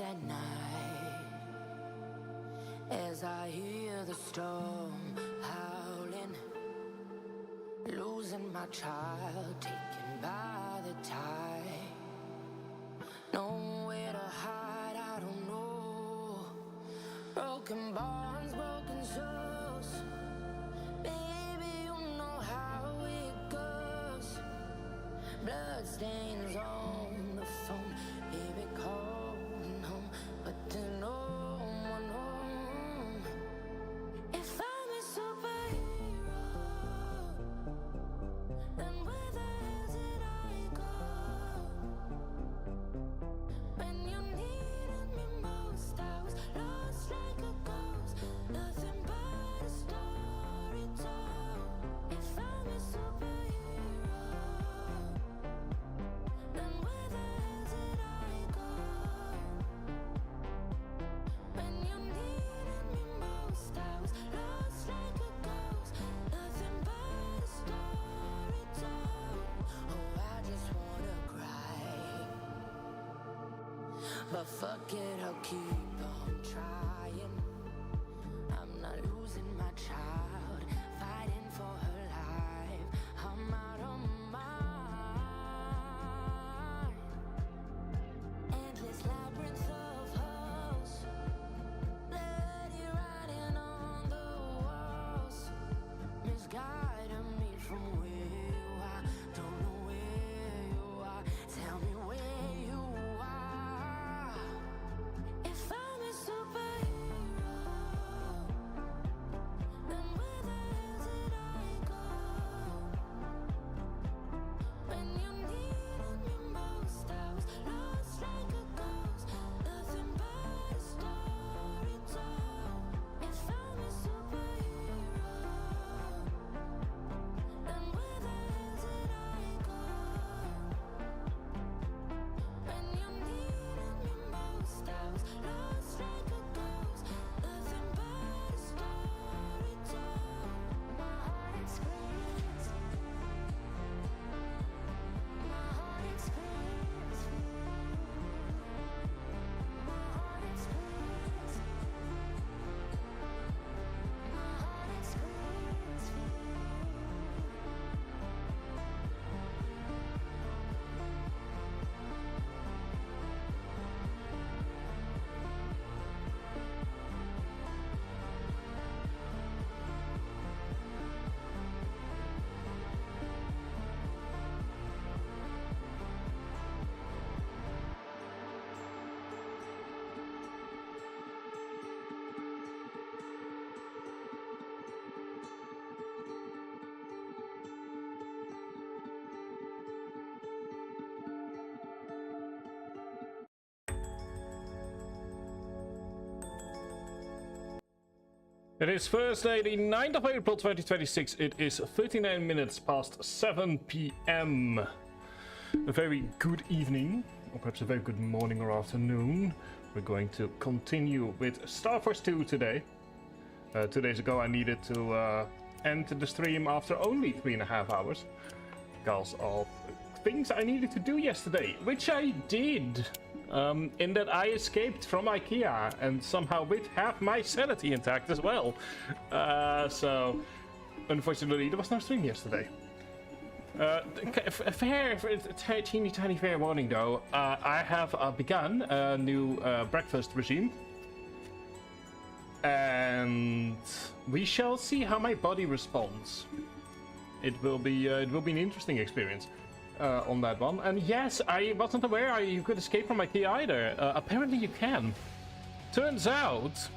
at night as I hear the storm howling, losing my child, taken by the tide. Nowhere to hide, I don't know. Broken bonds, broken souls. Baby, you know how it goes. Blood stains on the phone. Baby, calling home, but there's no one home. If I'm a superhero, then where the hell did I go? When you needed me most, I was lost like a ghost. Nothing but a story told. If I'm a superhero, then where the hell did I go? When you needed me most, I was lost like a ghost. Nothing but a story told. Oh, I just wanna cry, but fuck it, I'll keep on trying. I'm not losing my child, fighting for her life. I'm out of mind. Endless labyrinth of holes, bloody writing on the walls, misguiding me from where you are. Don't know where you are. Tell me where you are. If I'm a superhero, then where the hell did I go? When you needed me most, I was lost like a ghost. Nothing but a story told. If I'm a superhero, then where the hell did I go? When you needed me most, I was lost like a ghost. Nothing but a story told. My heart explodes. My heart explodes. My heart explodes. My heart explodes. It is Thursday, the 9th of April 2026. It is 39 minutes past 7 p.m. A very good evening, or perhaps a very good morning or afternoon. We're going to continue with Starforce 2 today. 2 days ago I needed to end the stream after only 3.5 hours because of things I needed to do yesterday, which I did. In that I escaped from IKEA and somehow with half my sanity intact as well. So, unfortunately, there was no stream yesterday. A teeny fair warning though. I have begun a new breakfast regime. And we shall see how my body responds. It will be an interesting experience. On that one. And yes, I wasn't aware you could escape from IKEA either. Apparently you can. Turns out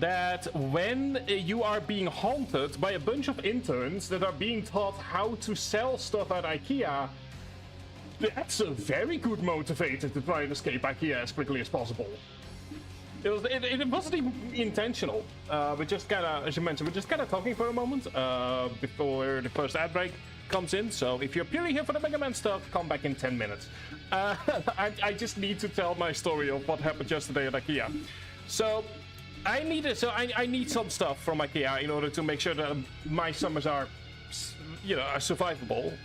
that when you are being haunted by a bunch of interns that are being taught how to sell stuff at IKEA, that's a very good motivator to try and escape IKEA as quickly as possible. It wasn't even intentional. We're just kind of, as you mentioned, we're just kind of talking for a moment before the first ad break comes in. So if you're purely here for the Mega Man stuff, come back in 10 minutes. I just need to tell my story of what happened yesterday at IKEA. So I need some stuff from IKEA in order to make sure that my summers are, are survivable.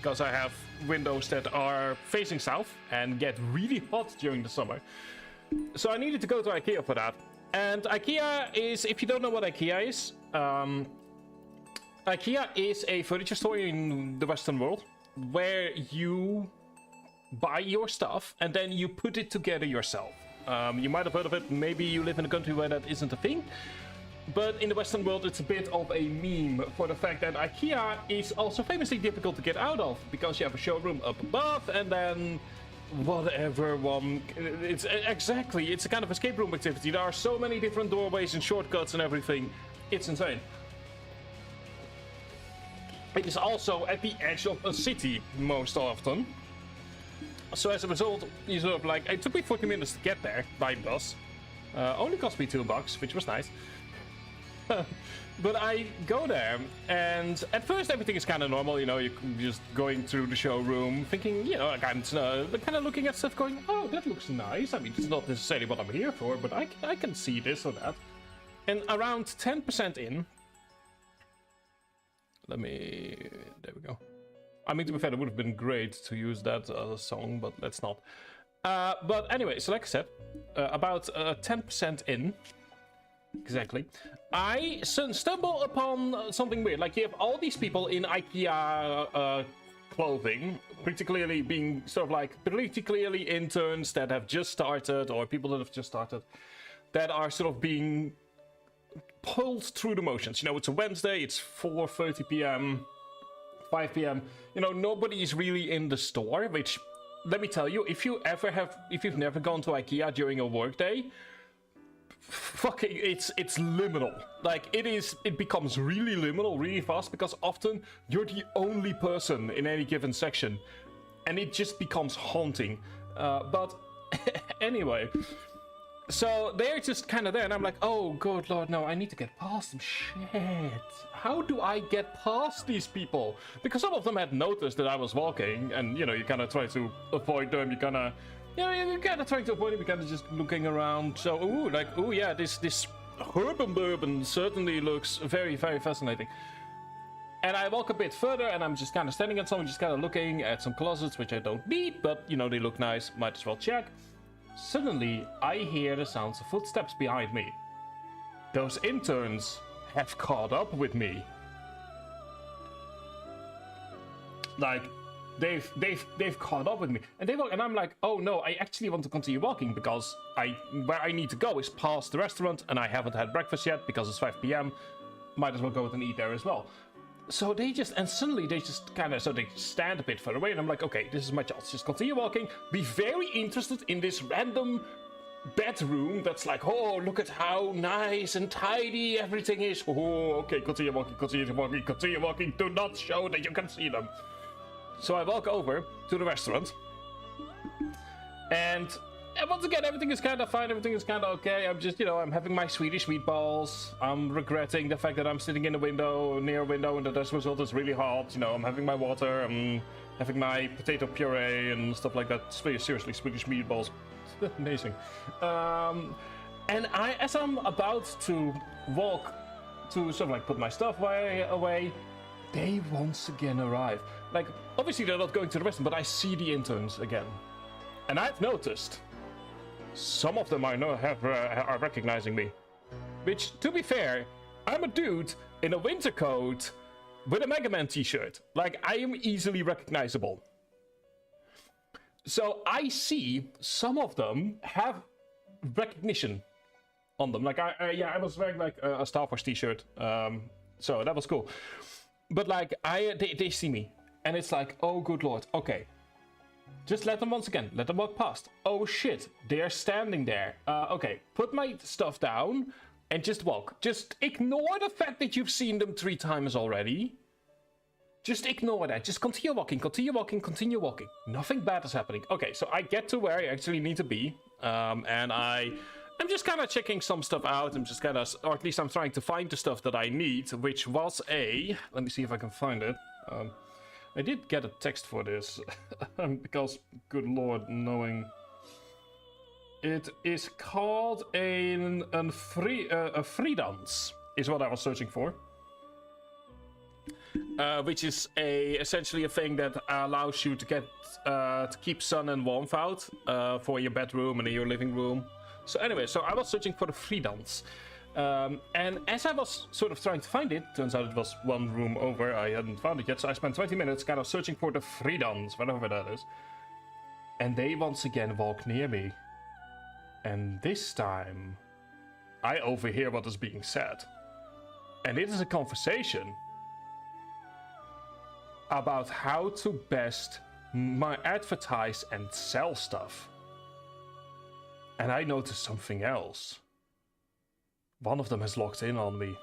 Because I have windows that are facing south and get really hot during the summer. So I needed to go to IKEA for that. And IKEA is, if you don't know what IKEA is, IKEA is a furniture store in the Western world where you buy your stuff and then you put it together yourself. You might have heard of it. Maybe you live in a country where that isn't a thing. But in the Western world, it's a bit of a meme for the fact that IKEA is also famously difficult to get out of because you have a showroom up above and then whatever one. It's exactly. It's a kind of escape room activity. There are so many different doorways and shortcuts and everything. It's insane. It is also at the edge of a city most often. So as a result, you sort of like, it took me 40 minutes to get there by bus. Only cost me $2, which was nice. But I go there, and at first everything is kind of normal, you know, you're just going through the showroom, thinking, you know, kind of looking at stuff going, oh, that looks nice. I mean, it's not necessarily what I'm here for, but I can see this or that. And around 10% in, there we go. I mean, to be fair, it would have been great to use that song, but let's not. But anyway, so like I said, about 10% in, exactly, I stumble upon something weird. Like, you have all these people in IKEA clothing, pretty clearly being sort of like, pretty clearly interns that have just started, or people that have just started, that are sort of being pulled through the motions. You know, it's a Wednesday, it's 4:30 p.m., 5 p.m. You know, nobody is really in the store, which, let me tell you, if you've never gone to IKEA during a workday, fucking, it's liminal. Like, it becomes really liminal really fast because often you're the only person in any given section and it just becomes haunting. But anyway, so they're just kind of there and I'm like, oh good lord, no, I need to get past them. Shit, how do I get past these people? Because some of them had noticed that I was walking and, you know, you kind of try to avoid them, you kind of, you know, you're kind of trying to avoid it, you're kind of just looking around. So, ooh, like, ooh, yeah, this urban bourbon certainly looks very, very fascinating. And I walk a bit further, and I'm just kind of standing at some, just kind of looking at some closets, which I don't need, but, you know, they look nice, might as well check. Suddenly, I hear the sounds of footsteps behind me. Those interns have caught up with me. Like, they've caught up with me, and they walk, and I'm like, oh no, I actually want to continue walking because where I need to go is past the restaurant, and I haven't had breakfast yet because it's 5 p.m. Might as well go and eat there as well. So suddenly they just kind of, so they stand a bit further away, and I'm like, okay, this is my chance. Just continue walking. Be very interested in this random bedroom that's like, oh, look at how nice and tidy everything is. Oh, okay, continue walking, continue walking, continue walking. Do not show that you can see them. So I walk over to the restaurant, and once again, everything is kind of fine, everything is kind of okay. I'm just, you know, I'm having my Swedish meatballs. I'm regretting the fact that I'm sitting in a window, near a window, and that as a result it's really hot. You know, I'm having my water, I'm having my potato puree and stuff like that. Seriously, Swedish meatballs. Amazing. And as I'm about to walk to sort of like put my stuff away, they once again arrive. Like, obviously they're not going to the restaurant, but I see the interns again. And I've noticed some of them are recognizing me. Which, to be fair, I'm a dude in a winter coat with a Mega Man t-shirt. Like, I am easily recognizable. So I see some of them have recognition on them. Like, I was wearing like a Starforce t-shirt, so that was cool. But like, they see me, and it's like, oh good lord, okay. Just let them once again, let them walk past. Oh shit, they're standing there. Okay, put my stuff down and just walk. Just ignore the fact that you've seen them 3 times already. Just ignore that. Just continue walking, continue walking, continue walking. Nothing bad is happening. Okay, so I get to where I actually need to be. And I'm just kind of checking some stuff out. I'm just kind of, or at least I'm trying to find the stuff that I need, which was let me see if I can find it. I did get a text for this, because, good lord, knowing... It is called a freedance, is what I was searching for. which is essentially a thing that allows you to get to keep sun and warmth out for your bedroom and in your living room. So anyway, so I was searching for the freedance. And as I was sort of trying to find it, turns out it was one room over. I hadn't found it yet, so I spent 20 minutes kind of searching for the freedance, whatever that is. And they once again walk near me. And this time, I overhear what is being said. And it is a conversation about how to best advertise and sell stuff. And I noticed something else. One of them has locked in on me.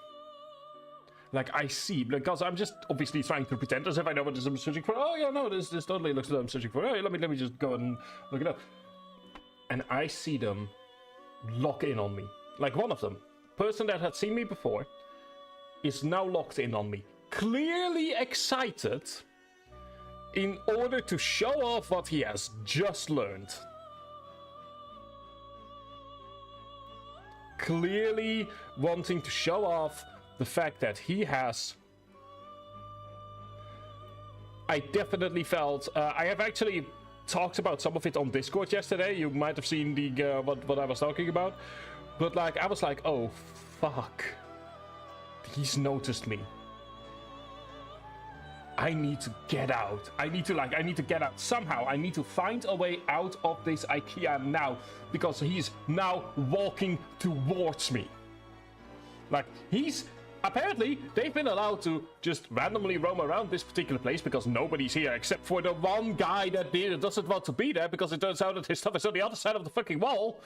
Like, I see, because I'm just obviously trying to pretend as if I know what it is I'm searching for. Oh, yeah, no, this totally looks like I'm searching for. Oh, yeah, let me just go and look it up. And I see them lock in on me. Like, one of them, person that had seen me before, is now locked in on me. Clearly excited in order to show off what he has just learned. Clearly wanting to show off the fact that he has... I definitely felt... I have actually talked about some of it on Discord yesterday. You might have seen the what I was talking about. But like, I was like, oh, fuck. He's noticed me. I need to get out. I need to get out somehow. I need to find a way out of this IKEA now, because he's now walking towards me. Like, apparently, they've been allowed to just randomly roam around this particular place because nobody's here except for the one guy that doesn't want to be there because it turns out that his stuff is on the other side of the fucking wall.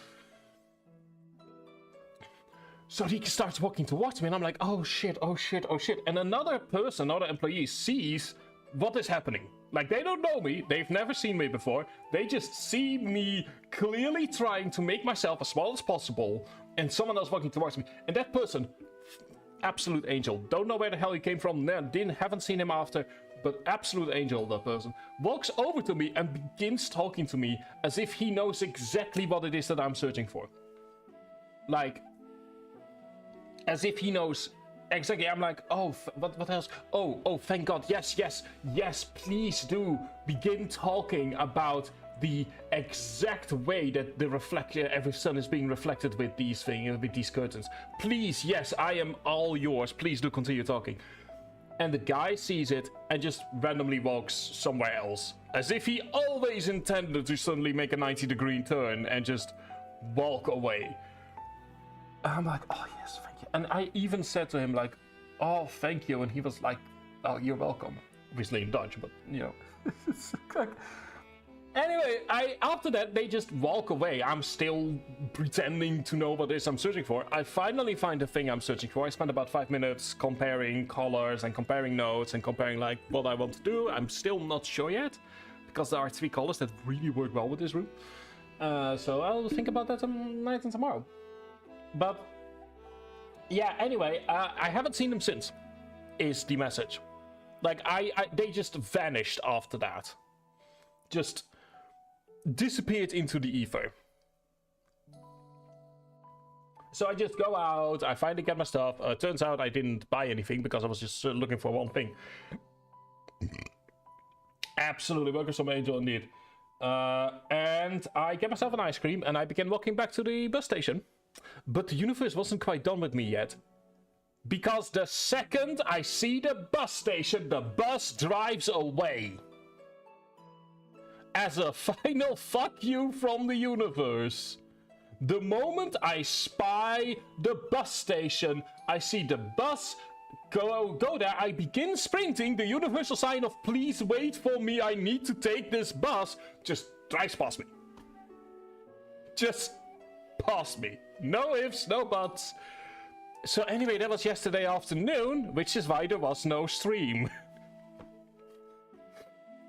So he starts walking towards me, and I'm like, oh shit, oh shit, oh shit. And another employee sees what is happening. Like, they don't know me, they've never seen me before. They just see me clearly trying to make myself as small as possible, and someone else walking towards me. And that person, absolute angel. Don't know where the hell he came from, haven't seen him after, but absolute angel, that person. Walks over to me and begins talking to me as if he knows exactly what it is that I'm searching for. Like... as if he knows exactly. I'm like, oh, what else? Oh, thank God. Yes, please do begin talking about the exact way that every sun is being reflected with these things, with these curtains. Please, yes, I am all yours. Please do continue talking. And the guy sees it and just randomly walks somewhere else, as if he always intended to suddenly make a 90-degree turn and just walk away. I'm like, oh, yes, thank you. And I even said to him, like, oh, thank you. And he was like, oh, you're welcome. Obviously in Dutch, but, you know. Anyway, after that, they just walk away. I'm still pretending to know what it is I'm searching for. I finally find the thing I'm searching for. I spent about 5 minutes comparing colors and comparing notes and comparing, like, what I want to do. I'm still not sure yet, because there are 3 colors that really work well with this room. So I'll think about that tonight and tomorrow. But yeah, anyway, I haven't seen them since, is the message. Like, they just vanished after that. Just disappeared into the ether. So I just go out, I finally get my stuff. Turns out I didn't buy anything because I was just looking for one thing. Absolutely, welcome some angel indeed. And I get myself an ice cream and I begin walking back to the bus station. But the universe wasn't quite done with me yet. Because the second I see the bus station, the bus drives away. As a final fuck you from the universe. The moment I spy the bus station, I see the bus go there, I begin sprinting, the universal sign of please wait for me, I need to take this bus, just drives past me. Just past me. No ifs, no buts. So anyway, that was yesterday afternoon, which is why there was no stream.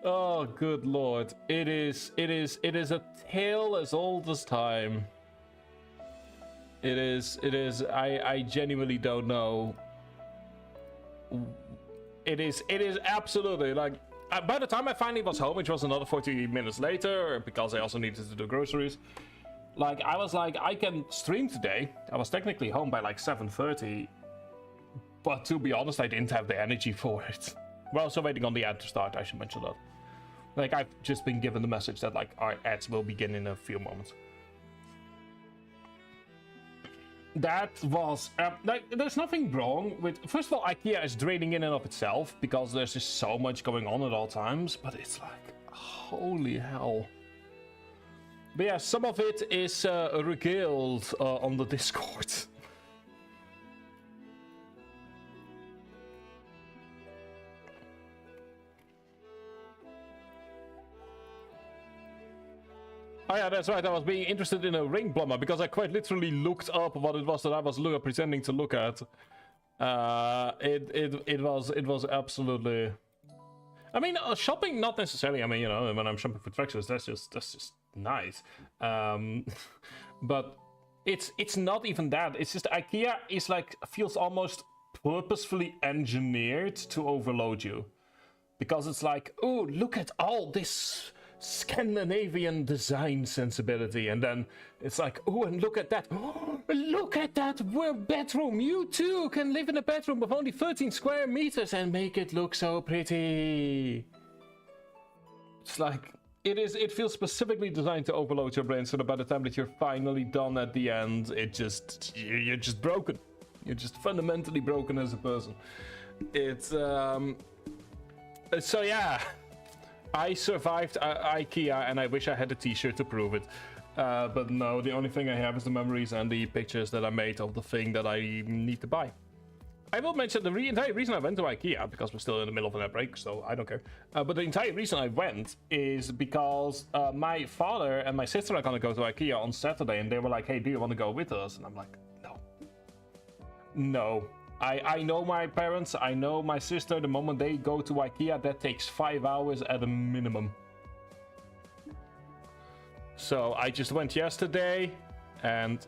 Oh, good lord. It is a tale as old as time. It is, I genuinely don't know. It is absolutely, like, by the time I finally was home, which was another 40 minutes later, because I also needed to do groceries, like, I was like, I can stream today. I was technically home by like 7:30, but to be honest, I didn't have the energy for it. We're also waiting on the ad to start, I should mention that. Like, I've just been given the message that, like, our ads will begin in a few moments. That was... like, there's nothing wrong with... First of all, IKEA is draining in and of itself, because there's just so much going on at all times, but it's like, holy hell. But yeah, some of it is regaled on the Discord. Oh yeah, that's right. I was being interested in a ring plumber because I quite literally looked up what it was that I was pretending to look at. It was absolutely. I mean, shopping not necessarily. I mean, you know, when I'm shopping for Trexers, that's just nice. But it's not even that. It's just IKEA is like feels almost purposefully engineered to overload you, because it's like, oh, look at all this Scandinavian design sensibility, and then it's like, oh, and look at that, oh, look at that bedroom, you too can live in a bedroom of only 13 square meters and make it look so pretty. It's like, it feels specifically designed to overload your brain, so that by the time that you're finally done at the end, you're just broken. You're just fundamentally broken as a person. It's so yeah, I survived IKEA, and I wish I had a t-shirt to prove it. But no, the only thing I have is the memories and the pictures that I made of the thing that I need to buy. I will mention the entire reason I went to IKEA, because we're still in the middle of an break, so I don't care. But the entire reason I went is because my father and my sister are gonna go to IKEA on Saturday, and they were like, hey, do you want to go with us? And I'm like, no. No. I know my parents, I know my sister. The moment they go to IKEA, that takes 5 hours at a minimum. So I just went yesterday, and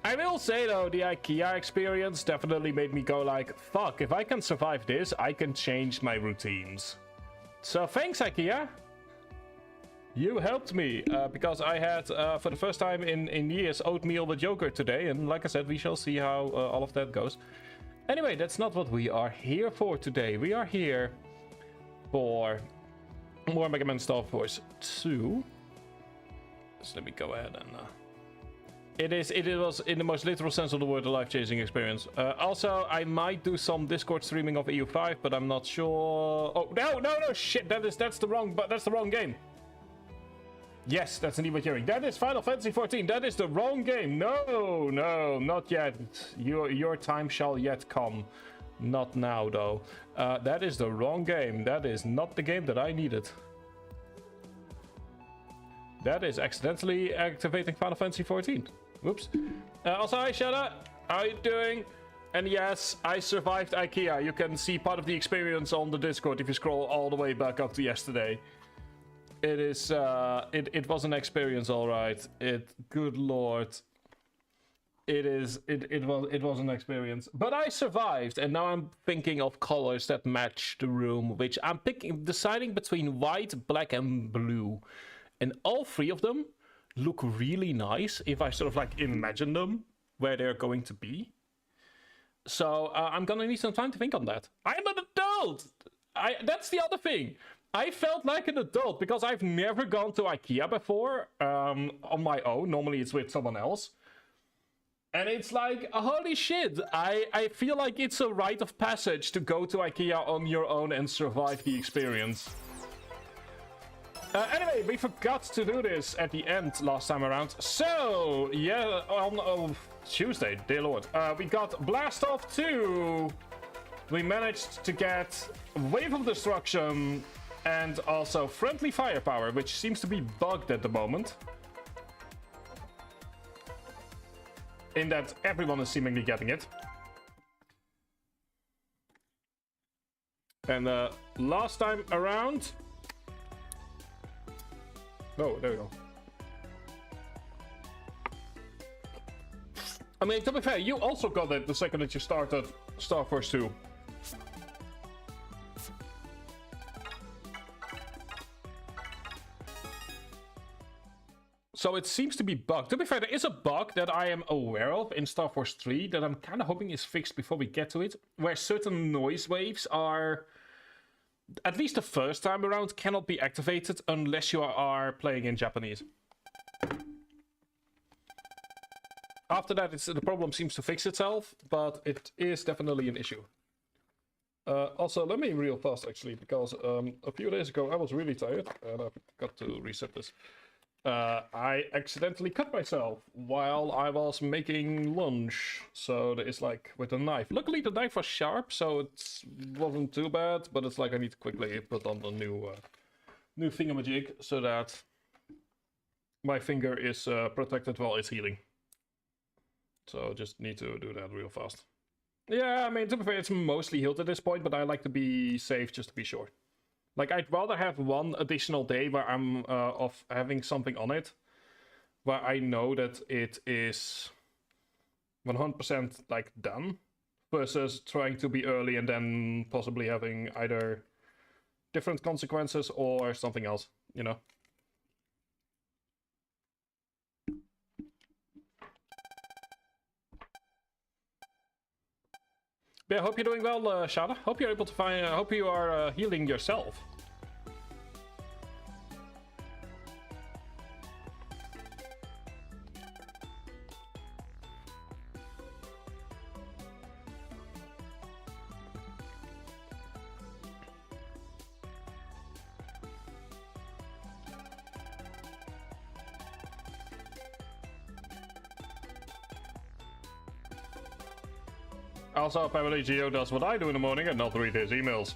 I will say though, the IKEA experience definitely made me go like, fuck, if I can survive this, I can change my routines. So thanks, IKEA. You helped me, because I had, for the first time in years, oatmeal with yogurt today, and like I said, we shall see how all of that goes. Anyway, that's not what we are here for today. We are here for more Mega Man Starforce 2. So let me go ahead and... It was, in the most literal sense of the word, a life-changing experience. Also, I might do some Discord streaming of EU5, but I'm not sure... Oh, no, shit, that's the wrong game. Yes, that's indeed what you're hearing. That is Final Fantasy XIV. That is the wrong game. No, not yet. Your time shall yet come. Not now, though. That is the wrong game. That is not the game that I needed. That is accidentally activating Final Fantasy XIV. Whoops. Also, hi, Shada. How are you doing? And yes, I survived IKEA. You can see part of the experience on the Discord if you scroll all the way back up to yesterday. It is, it was an experience, all right. Good lord. It was an experience. But I survived, and now I'm thinking of colors that match the room, which I'm deciding between white, black, and blue. And all three of them look really nice if I sort of like imagine them where they're going to be. So I'm gonna need some time to think on that. I'm an adult! That's the other thing. I felt like an adult because I've never gone to IKEA before on my own. Normally it's with someone else. And it's like, holy shit, I feel like it's a rite of passage to go to IKEA on your own and survive the experience. Anyway, we forgot to do this at the end last time around. So, yeah, on Tuesday, dear lord, we got Blast Off 2. We managed to get Wave of Destruction and also Friendly Firepower, which seems to be bugged at the moment. In that everyone is seemingly getting it. And last time around... Oh, there we go. I mean, to be fair, you also got it the second that you started Starforce 2. So it seems to be bugged. To be fair, there is a bug that I am aware of in Starforce 3 that I'm kind of hoping is fixed before we get to it, where certain noise waves are at least the first time around, cannot be activated unless you are playing in Japanese. After that, the problem seems to fix itself, but it is definitely an issue. Also, let me real fast, actually, because a few days ago I was really tired, and I forgot to reset this. I accidentally cut myself while I was making lunch, so it's like with a knife. Luckily, the knife was sharp, so it wasn't too bad, but it's like I need to quickly put on the new thingamajig so that my finger is protected while it's healing. So just need to do that real fast. Yeah, I mean, to be fair, it's mostly healed at this point, but I like to be safe just to be sure. Like, I'd rather have one additional day where I'm of having something on it, where I know that it is 100% like done, versus trying to be early and then possibly having either different consequences or something else, you know? Yeah, I hope you're doing well, Shada. Hope you're able to find. Hope you are healing yourself. Also, apparently Geo does what I do in the morning and not read his emails.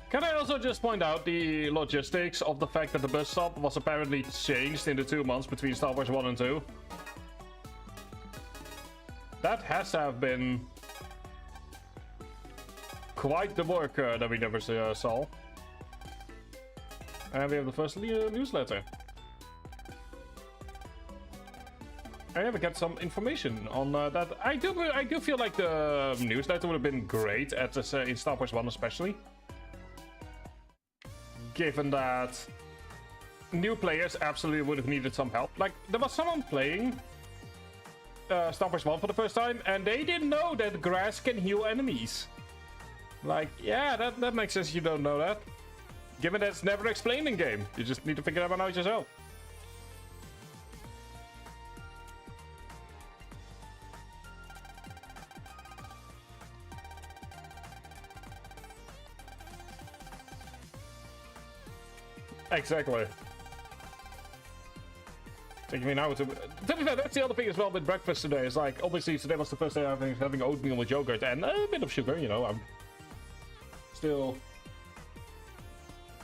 Can I also just point out the logistics of the fact that the bus stop was apparently changed in the 2 months between Starforce 1 and 2? That has to have been quite the work that we never saw. And we have the first newsletter. I never get some information on that. I do feel like the newsletter would have been great at this, in Star Wars 1 especially. Given that new players absolutely would have needed some help. Like, there was someone playing Star Wars 1 for the first time, and they didn't know that grass can heal enemies. Like, yeah, that makes sense you don't know that. Given that it's never explained in game. You just need to figure that one out yourself. Exactly. Taking me now to be fair, that's the other thing as well with breakfast today. Is like, obviously today was the first day having oatmeal with yogurt and a bit of sugar, you know. I'm still...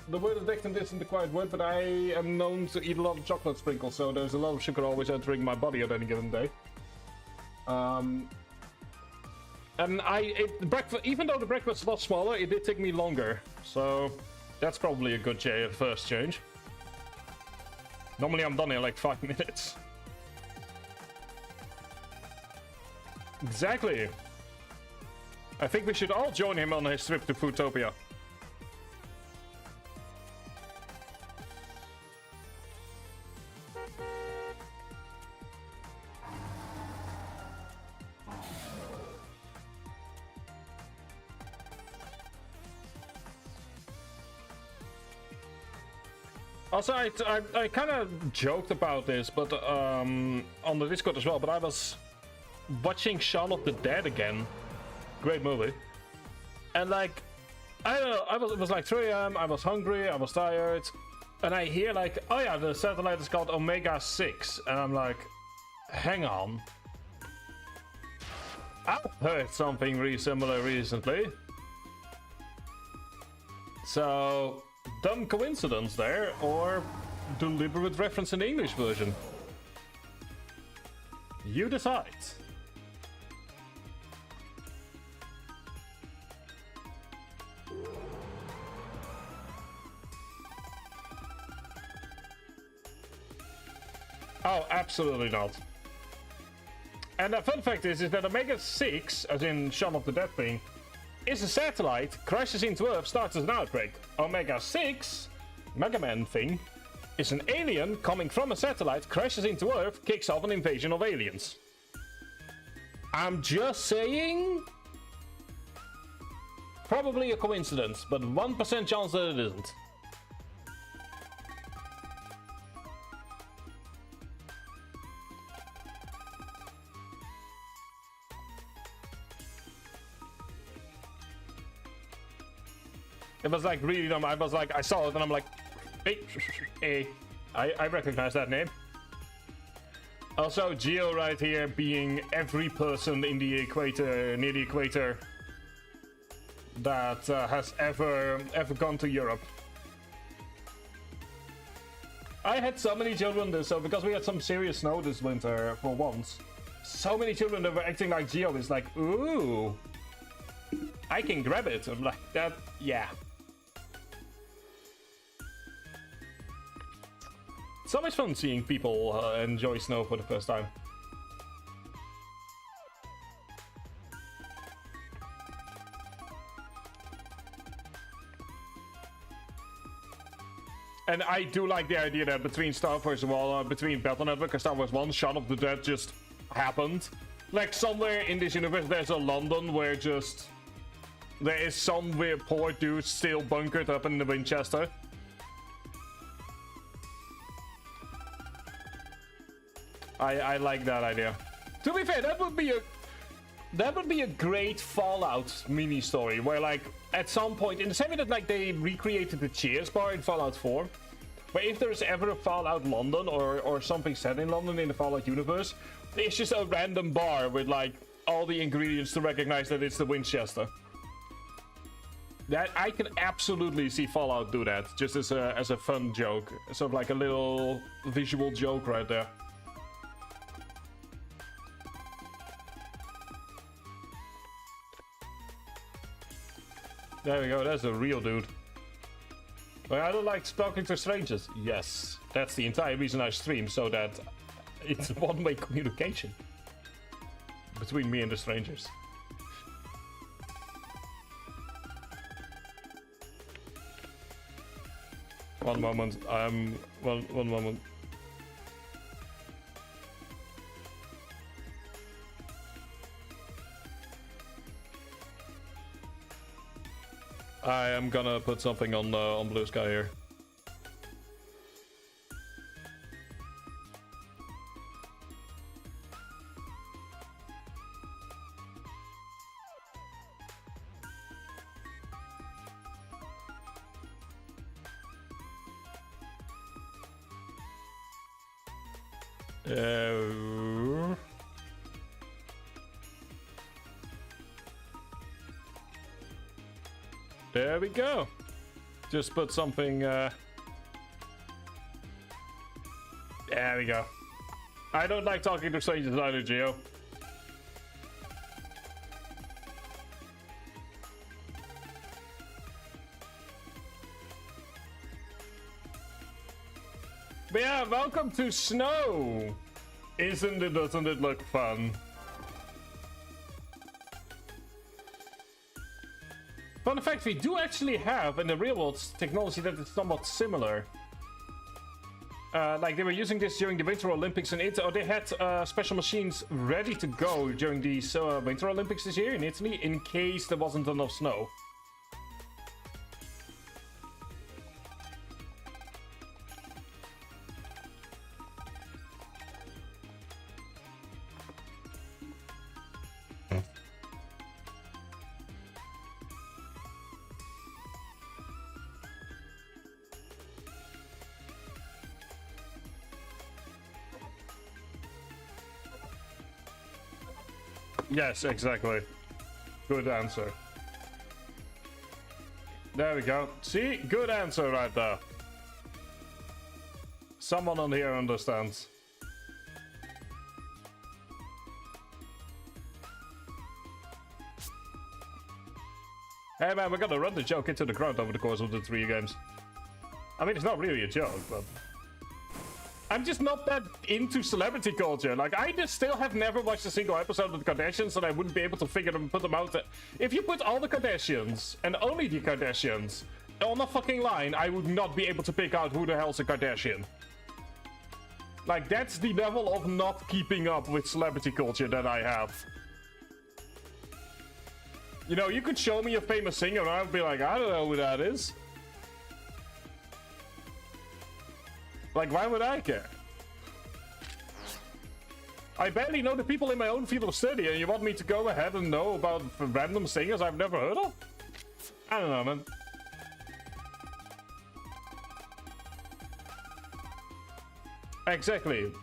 The word addicted isn't the quiet word, but I am known to eat a lot of chocolate sprinkles, so there's a lot of sugar always entering my body at any given day. And breakfast, even though the breakfast was smaller, it did take me longer, so... That's probably a good first change. Normally I'm done in like 5 minutes. Exactly. I think we should all join him on his trip to Foodtopia. Also, I kind of joked about this, but on the Discord as well. But I was watching Shaun of the Dead again. Great movie. And like, I don't know. It was like 3 AM. I was hungry. I was tired. And I hear like, oh yeah, the satellite is called Omega 6, and I'm like, hang on. I've heard something similar recently. So. Dumb coincidence there, or deliberate reference in the English version. You decide. Oh, absolutely not. And the fun fact is that Omega 6, as in Shaun of the Dead thing, is a satellite, crashes into Earth, starts as an outbreak. Omega 6, Mega Man thing, is an alien coming from a satellite, crashes into Earth, kicks off an invasion of aliens. I'm just saying. Probably a coincidence, but 1% chance that it isn't. It was like really dumb. I was like, I saw it and I'm like, hey, I recognize that name. Also, Geo right here being every person in the equator, near the equator, that has ever gone to Europe. I had so many children this, so because we had some serious snow this winter for once, so many children that were acting like Geo is like, ooh, I can grab it. I'm like, that, yeah. It's always fun seeing people enjoy snow for the first time. And I do like the idea that between Starforce well, between Battle Network and Star Wars 1, Shaun of the Dead just happened. Like somewhere in this universe there's a London where just there is some weird poor dude still bunkered up in the Winchester. I like that idea. To be fair, that would be a great Fallout mini story where like at some point in the same way that like they recreated the Cheers bar in Fallout 4, but if there's ever a Fallout London or something set in London in the Fallout universe, it's just a random bar with like all the ingredients to recognize that it's the Winchester. That I can absolutely see Fallout do that just as a fun joke, sort of like a little visual joke right there. There we go, that's a real dude. But I don't like talking to strangers. Yes, that's the entire reason I stream, so that it's one-way communication between me and the strangers. One moment, one moment. I am gonna put something on Blue Sky here. There we go. Just put something. There we go. I don't like talking to strangers either, Geo. But yeah, welcome to snow. Doesn't it look fun? Fun fact, we do actually have in the real world technology that is somewhat similar. Like they were using this during the Winter Olympics in Italy, or they had special machines ready to go during these Winter Olympics this year in Italy in case there wasn't enough snow. Yes, exactly. Good answer. There we go. See? Good answer right there. Someone on here understands. Hey man, we're gonna run the joke into the ground over the course of the 3 games. I mean, it's not really a joke, but... I'm just not that into celebrity culture. Like, I just still have never watched a single episode of the Kardashians, and I wouldn't be able to figure them, put them out. If you put all the Kardashians, and only the Kardashians, on a fucking line, I would not be able to pick out who the hell's a Kardashian. Like, that's the level of not keeping up with celebrity culture that I have. You know, you could show me a famous singer and I'd be like, I don't know who that is. Like, why would I care? I barely know the people in my own field of study, and you want me to go ahead and know about random singers I've never heard of? I don't know, man. Exactly.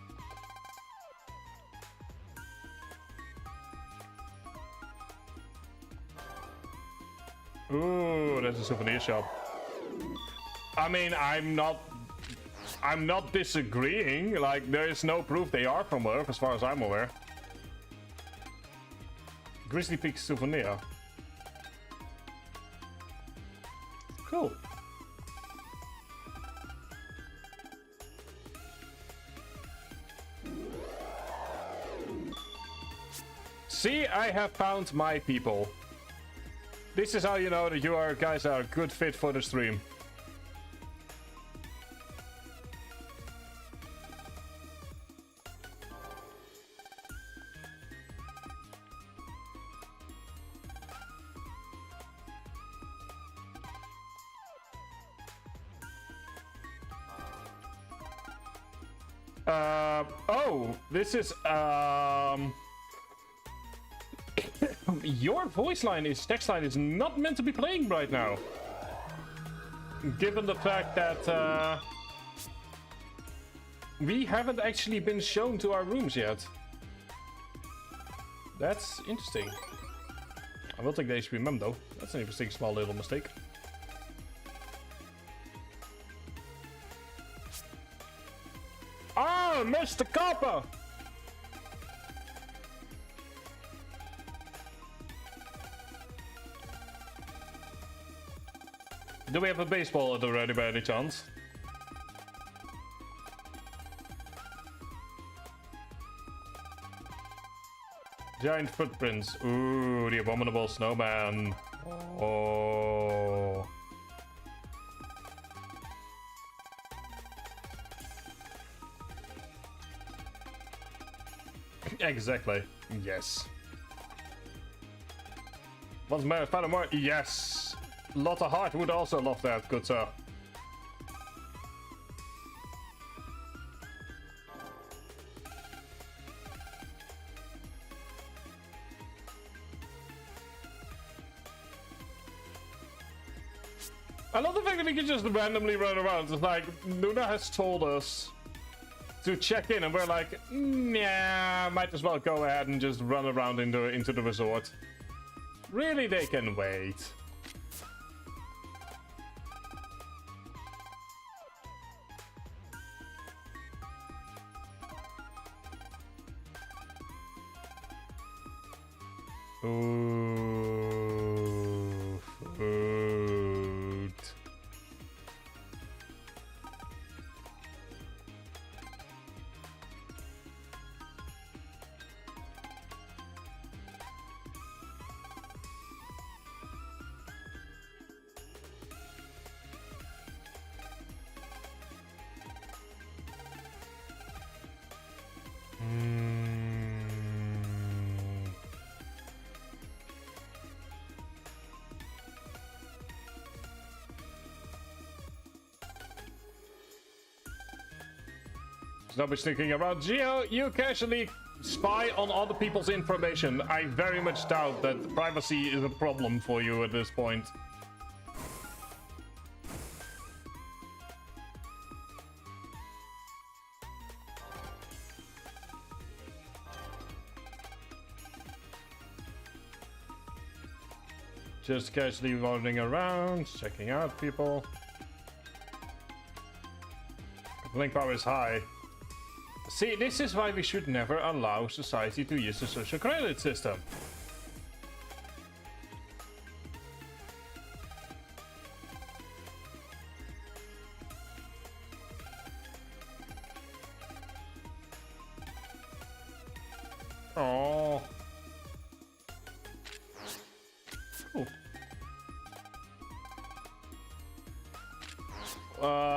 Ooh, there's a souvenir shop. I mean, I'm not disagreeing. Like, there is no proof they are from Earth, as far as I'm aware. Grizzly Peak souvenir. Cool. See, I have found my people. This is how you know that you guys are a good fit for the stream. Oh, this is, your text line is not meant to be playing right now. Given the fact that, we haven't actually been shown to our rooms yet. That's interesting. I will take the HP mem though. That's an interesting small little mistake. Oh, Mr. Copper! Do we have a baseball already by any chance? Giant footprints. Ooh, the abominable snowman. Oh. Exactly. Yes. Once more, Father More. Yes. Lotta Hart would also love that, good sir. I love the fact that we can just randomly run around. It's like, Luna has told us to check in, and we're like, nah, might as well go ahead and just run around into the resort. Really, they can wait. Ooh, food. Nobody sneaking around. Geo, you casually spy on other people's information. I very much doubt that privacy is a problem for you at this point. Just casually wandering around, checking out people. Link power is high. See, this is why we should never allow society to use the social credit system. Oh. Cool.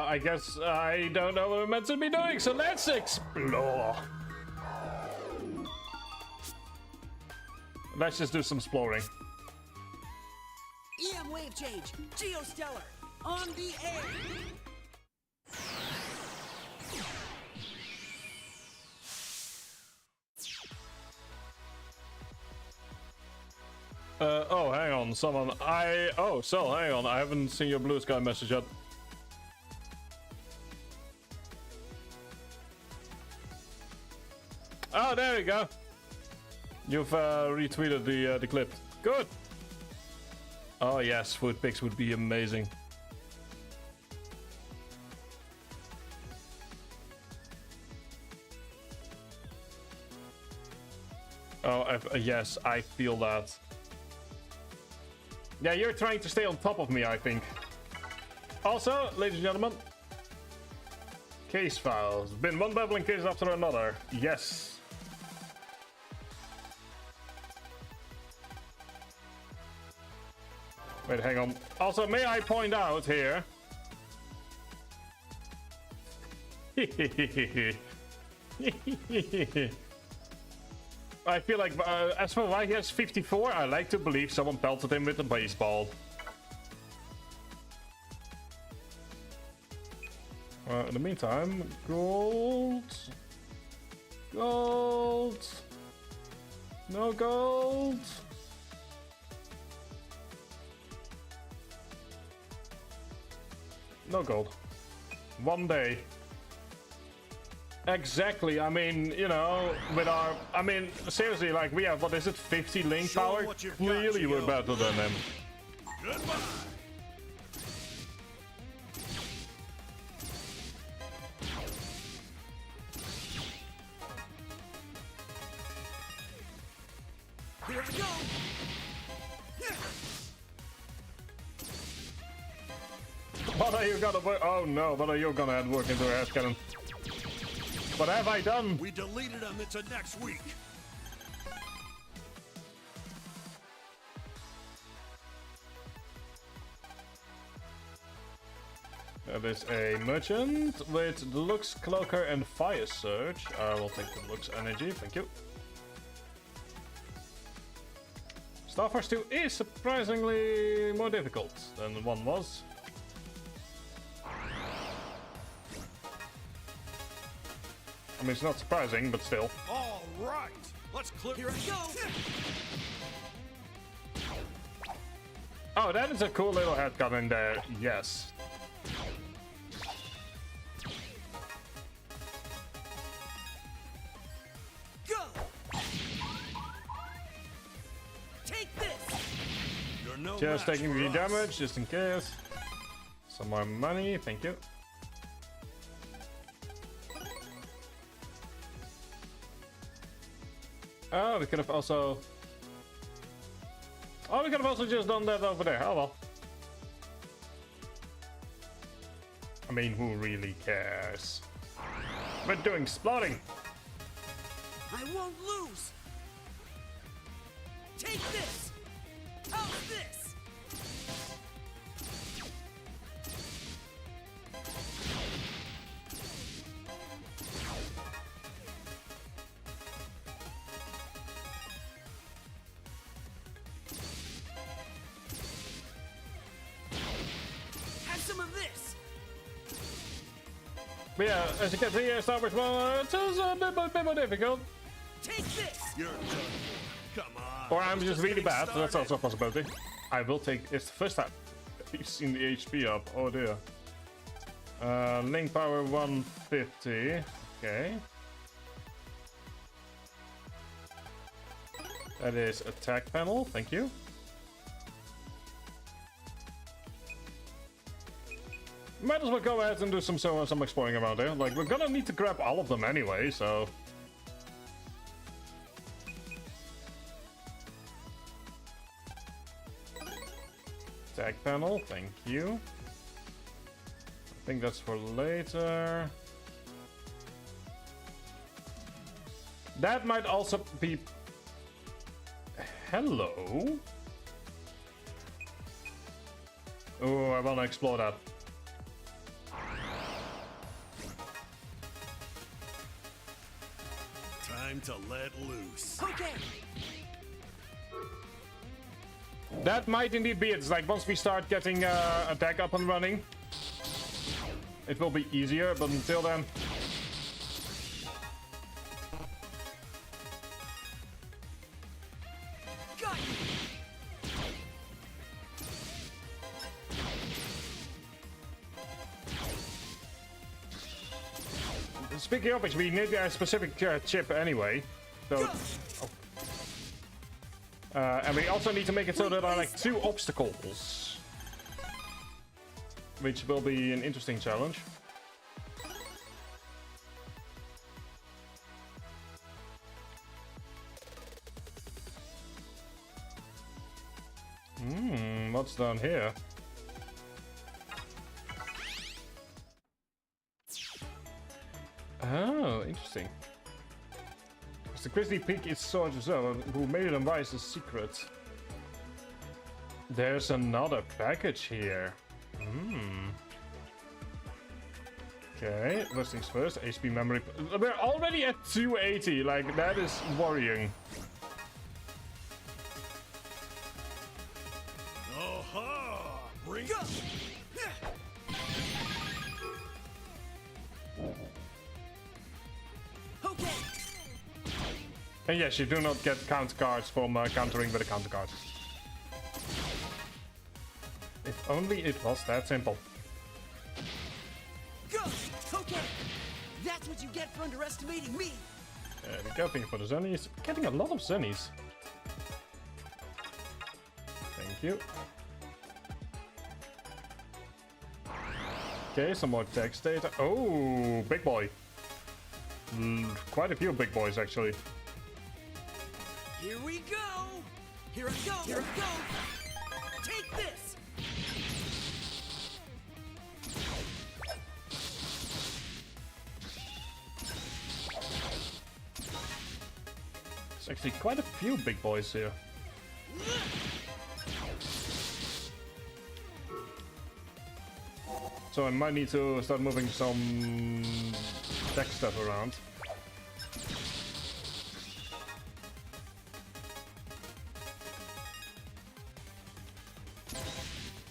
I guess I don't know what we're meant to be doing, so let's explore. Let's just do some exploring. EM wave change. Geostellar. On the air. Oh, hang on, someone. Oh, so hang on, I haven't seen your blue sky message yet. Oh, there you go. You've retweeted the clip. Good. Oh yes, food pics would be amazing. Oh, yes, I feel that. Yeah, you're trying to stay on top of me, I think. Also, ladies and gentlemen, case files. Been one babbling case after another. Yes. Wait, hang on. Also, may I point out here? I feel like, as for why he has 54, I like to believe someone pelted him with a baseball. In the meantime, gold. Gold. No gold. No gold. One day. Exactly. I mean, you know, with our... I mean, seriously, like, we have, what is it, 50 link power? Clearly we're better than him. Goodbye. Here we go. What are you gonna work? Oh no, what are you gonna add work into her head cannon? What have I done? We deleted them into next week. That is a merchant with Lux, Cloaker, and Fire Surge. I will take the Lux energy, thank you. Starforce 2 is surprisingly more difficult than the one was. I mean, it's not surprising, but still. All right, let's clear. Here I go. Oh, that is a cool little headgun in there. Yes. Go. Take this. You're no Just match taking for the us. damage, just in case. Some more money, thank you. Oh, we could have also... Oh, we could have also just done that over there. Oh well. I mean, who really cares? We're doing exploding. I won't lose. Take this. How's this? Have some of this. But yeah, as you can see, Starforce, well, it's a bit more difficult. Take this. You're done. Come on. Or I'm it's just really getting bad, that's started. also a possibility. I will take... It's the first time you've seen the HP up. Oh dear. Link power 150. Okay. That is attack panel, thank you. Might as well go ahead and do some exploring around here. Like, we're gonna need to grab all of them anyway, so... Attack panel, thank you. I think that's for later. That might also be... Hello? Oh, I wanna explore that. Time to let loose. Okay. That might indeed be it. It's like once we start getting attack up and running, it will be easier, but until then... Got you. Speaking of which, we need a specific chip anyway. So, and we also need to make it so there are like 2 obstacles, which will be an interesting challenge. What's down here? Oh, interesting. The Grizzly Peak is Sword Zone, who made it unwise a secret. There's another package here. Okay, first things first, HP memory. We're already at 280, like, that is worrying. Aha! Bring Go. Okay. And yes, you do not get counter cards from countering with a counter card. If only it was that simple. Go. Okay. That's what you get for underestimating me. We go thing for the Zennies. Getting a lot of Zennies. Thank you. Okay, some more text data. Oh, big boy. Quite a few big boys, actually. Here we go. Here I go. Here I go. Take this. There's actually quite a few big boys here. So I might need to start moving some tech stuff around.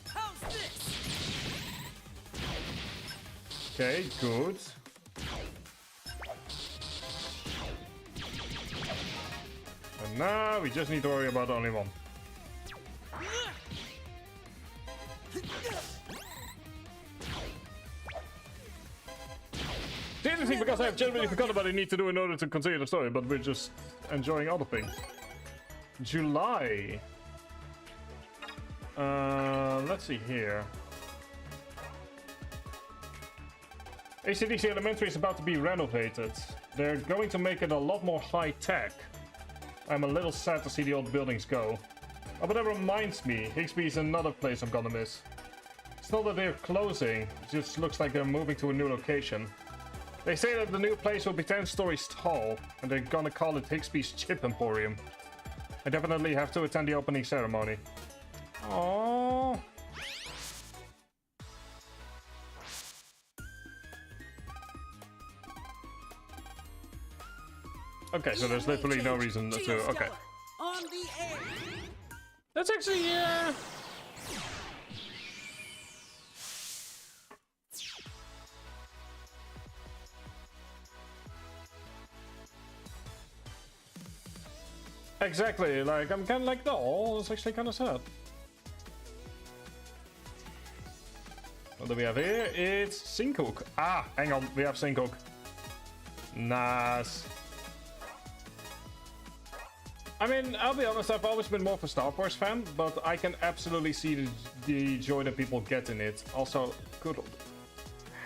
How's this? Okay, good. And now we just need to worry about only one. The other thing, because I have genuinely forgotten what I need to do in order to continue the story, but we're just enjoying other things. July. Let's see here. ACDC Elementary is about to be renovated. They're going to make it a lot more high-tech. I'm a little sad to see the old buildings go. Oh, but that reminds me, Higsby is another place I'm gonna miss. It's not that they're closing, it just looks like they're moving to a new location. They say that the new place will be 10 stories tall, and they're gonna call it Higsby's Chip Emporium. I definitely have to attend the opening ceremony. Aww. Okay, so there's literally no reason to... Okay. On the air. That's actually, Exactly, like, I'm kind of like, oh, it's actually kind of sad. What do we have here? It's Sinkook. Ah, hang on, we have Sinkook. Nice. I mean, I'll be honest, I've always been more of a Starforce fan, but I can absolutely see the joy that people get in it. Also, good,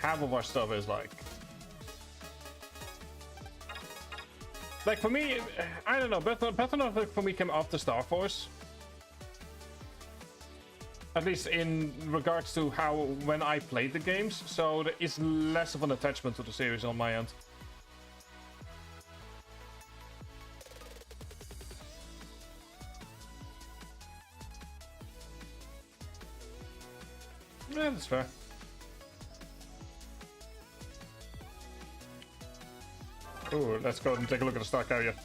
half of our stuff is like for me, I don't know, Pathfinder for me came after Starforce. At least in regards to how, when I played the games, so there is less of an attachment to the series on my end. Yeah, that's fair. Ooh, let's go and take a look at the stock area.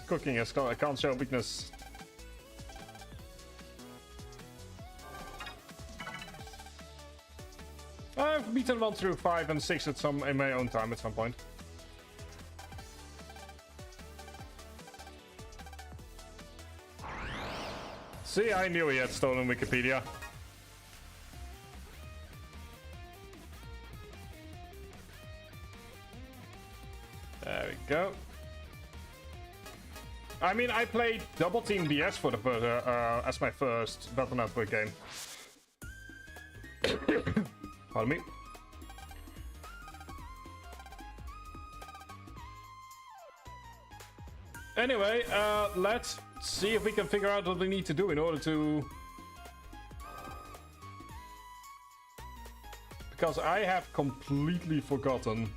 cooking is I can't show weakness. I've beaten 1 through 5 and 6 at some in my own time at some point. See, I knew he had stolen Wikipedia. There we go. I mean, I played Double Team DS for the as my first Battle Network game. Pardon me. Anyway, let's see if we can figure out what we need to do in order to... Because I have completely forgotten.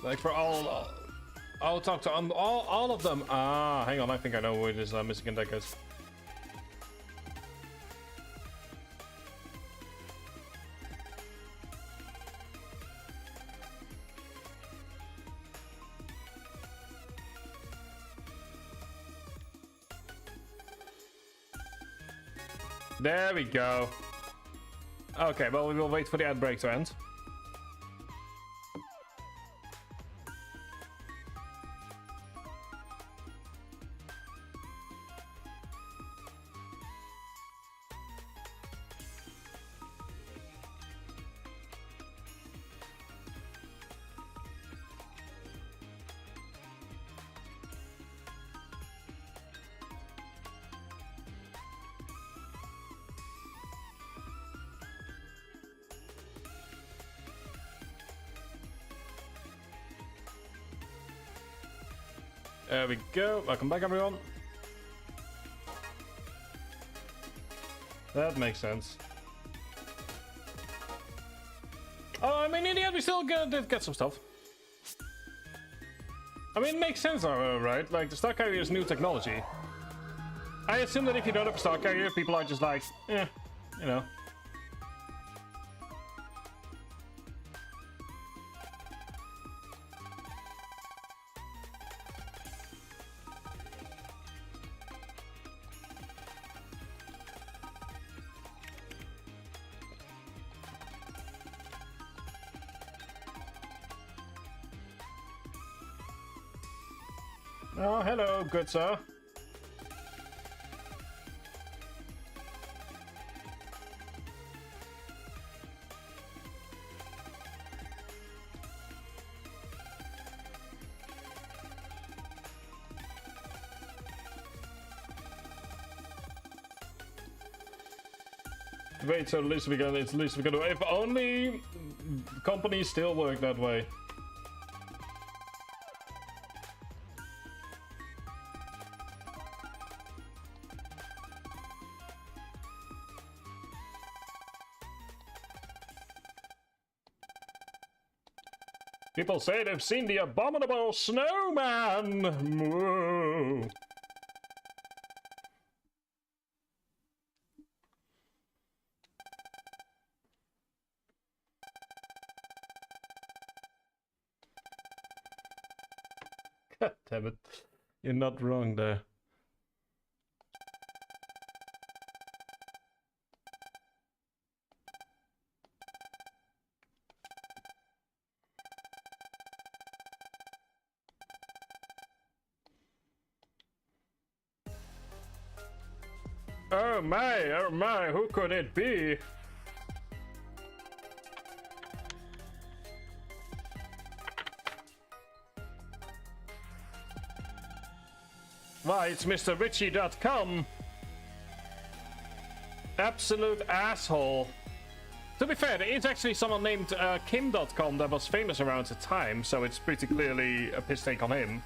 Like for all... I'll talk to all of them. Ah, hang on, I think I know where it is missing in that case. There we go. Okay, well, we will wait for the ad break to end. There we go. Welcome back, everyone. That makes sense. Oh, I mean, in the end, we still did get some stuff. I mean, it makes sense, right? Like, the Star Carrier is new technology. I assume that if you don't have a Star Carrier, people are just like, eh, you know. Oh, hello, good sir. Wait, so at least we can. At least we can. If only companies still work that way. People say they've seen the abominable snowman! Whoa. God damn it. You're not wrong there. Oh my, who could it be? Why, it's Mr. Richie.com. Absolute asshole. To be fair, there is actually someone named Kim.com that was famous around the time, so it's pretty clearly a piss take on him.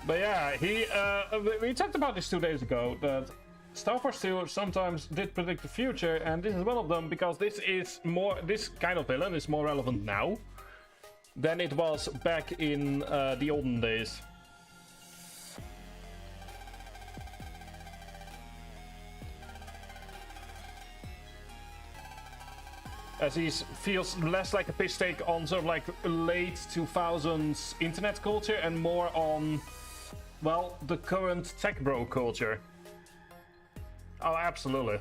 But yeah, we talked about this 2 days ago, that Starforce 2 sometimes did predict the future, and this is one of them, because this kind of villain is more relevant now than it was back in the olden days. As he feels less like a piss take on sort of like late 2000s internet culture and more on, well, the current tech bro culture. Oh, absolutely.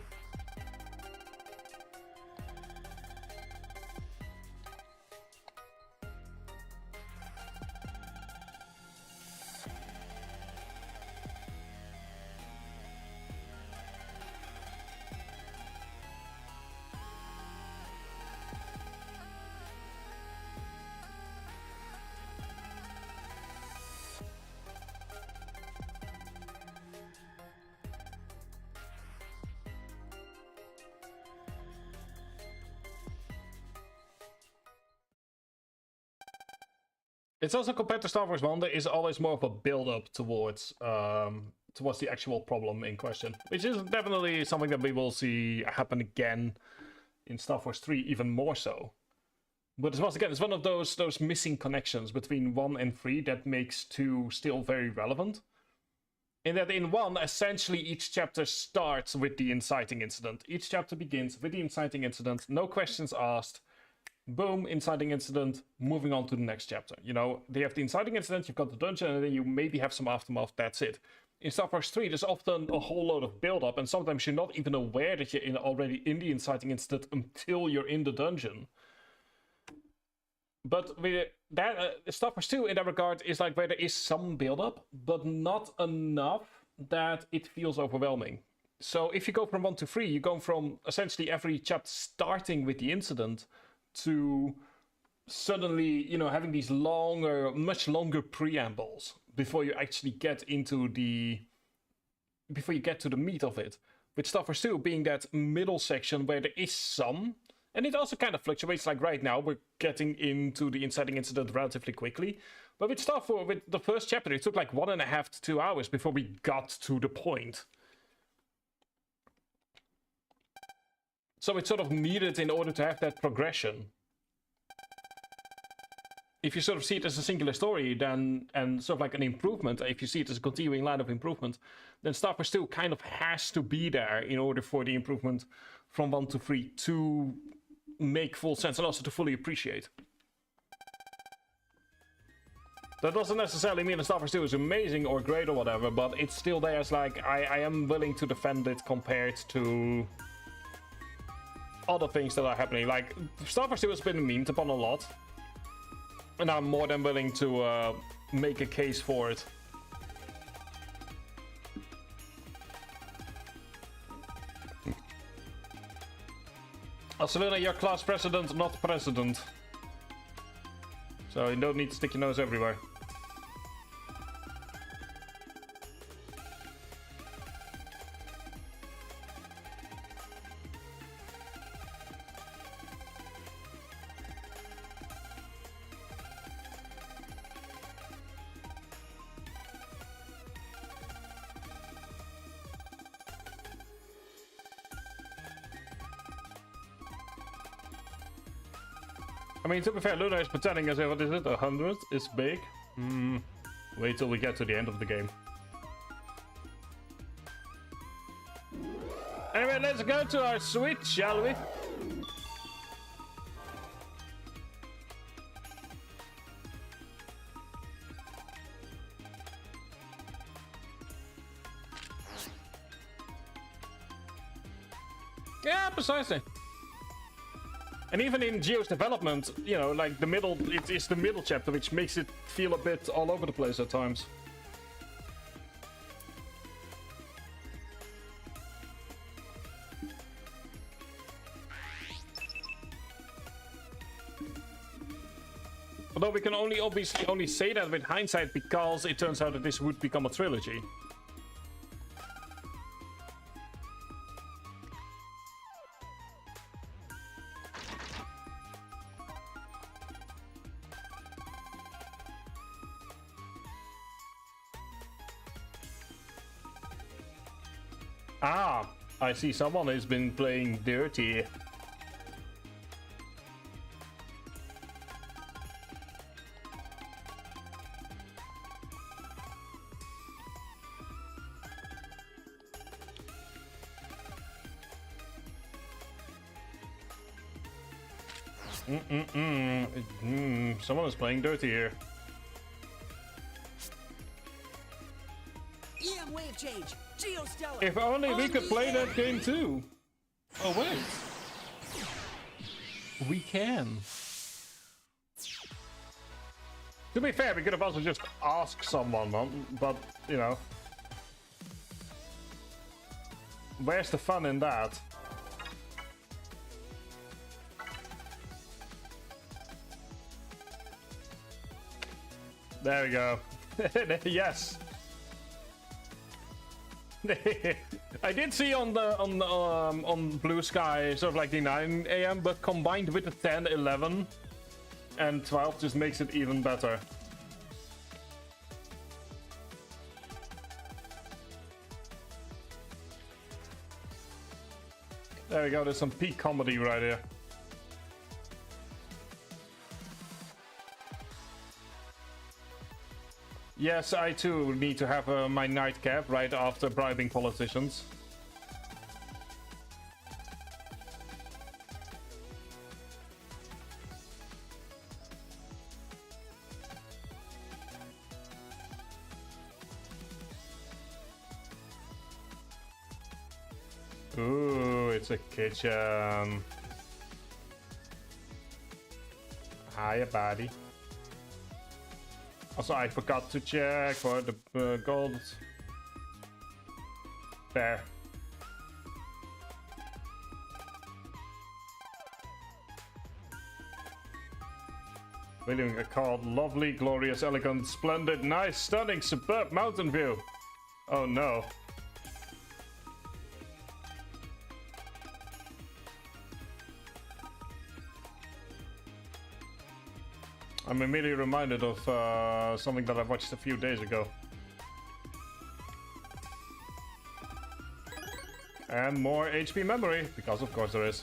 It's also compared to Star Wars 1, there is always more of a build-up towards the actual problem in question. Which is definitely something that we will see happen again in Star Wars 3, even more so. But once again, it's one of those missing connections between 1 and 3 that makes 2 still very relevant. In that in 1, essentially each chapter starts with the inciting incident. Each chapter begins with the inciting incident, no questions asked. Boom, inciting incident, moving on to the next chapter. You know, they have the inciting incident, you've got the dungeon, and then you maybe have some aftermath, that's it. In Star Wars 3, there's often a whole load of build-up, and sometimes you're not even aware that you're already in the inciting incident until you're in the dungeon. But with that, Star Wars 2 in that regard is like where there is some build-up, but not enough that it feels overwhelming. So if you go from 1 to 3, you go from essentially every chapter starting with the incident to suddenly, you know, having these much longer preambles before you actually get into before you get to the meat of it. With Star Wars 2 being that middle section where there is some, and it also kind of fluctuates, like right now we're getting into the inciting incident relatively quickly. But with with the first chapter, it took like 1.5 to 2 hours before we got to the point. So it's sort of needed in order to have that progression. If you sort of see it as a singular story, then, and sort of like an improvement, if you see it as a continuing line of improvement, then Star Wars 2 kind of has to be there in order for the improvement from 1 to 3 to make full sense and also to fully appreciate. That doesn't necessarily mean that Star Wars 2 is amazing or great or whatever, but it's still there as like, I am willing to defend it compared to other things that are happening. Like, Star Wars 2 has been memed upon a lot, and I'm more than willing to make a case for it. Selena, you're class president, not president. So you don't need to stick your nose everywhere. I mean, to be fair, Luna is pretending as if, what is it, 100 is big? Wait till we get to the end of the game. Anyway, let's go to our switch, shall we? Yeah, precisely. And even in Geo's development, you know, like the middle, it is the middle chapter which makes it feel a bit all over the place at times. Although we can obviously only say that with hindsight because it turns out that this would become a trilogy. Ah, I see someone has been playing dirty. Someone is playing dirty here. EM wave change. Geostellar. If only we On could the play air. that game too. Oh wait. We can. To be fair, we could have also just asked someone, but you know. Where's the fun in that? There we go. Yes. I did see on Blue Sky sort of like the 9 a.m. but combined with the 10, 11, and 12 just makes it even better. There we go. There's some peak comedy right here. Yes, I too need to have my nightcap right after bribing politicians. Ooh, it's a kitchen. Hiya, buddy. Also, I forgot to check for the gold. There. Building a called lovely, glorious, elegant, splendid, nice, stunning, superb mountain view. Oh no. I'm immediately reminded of something that I watched a few days ago. And more HP memory, because of course there is.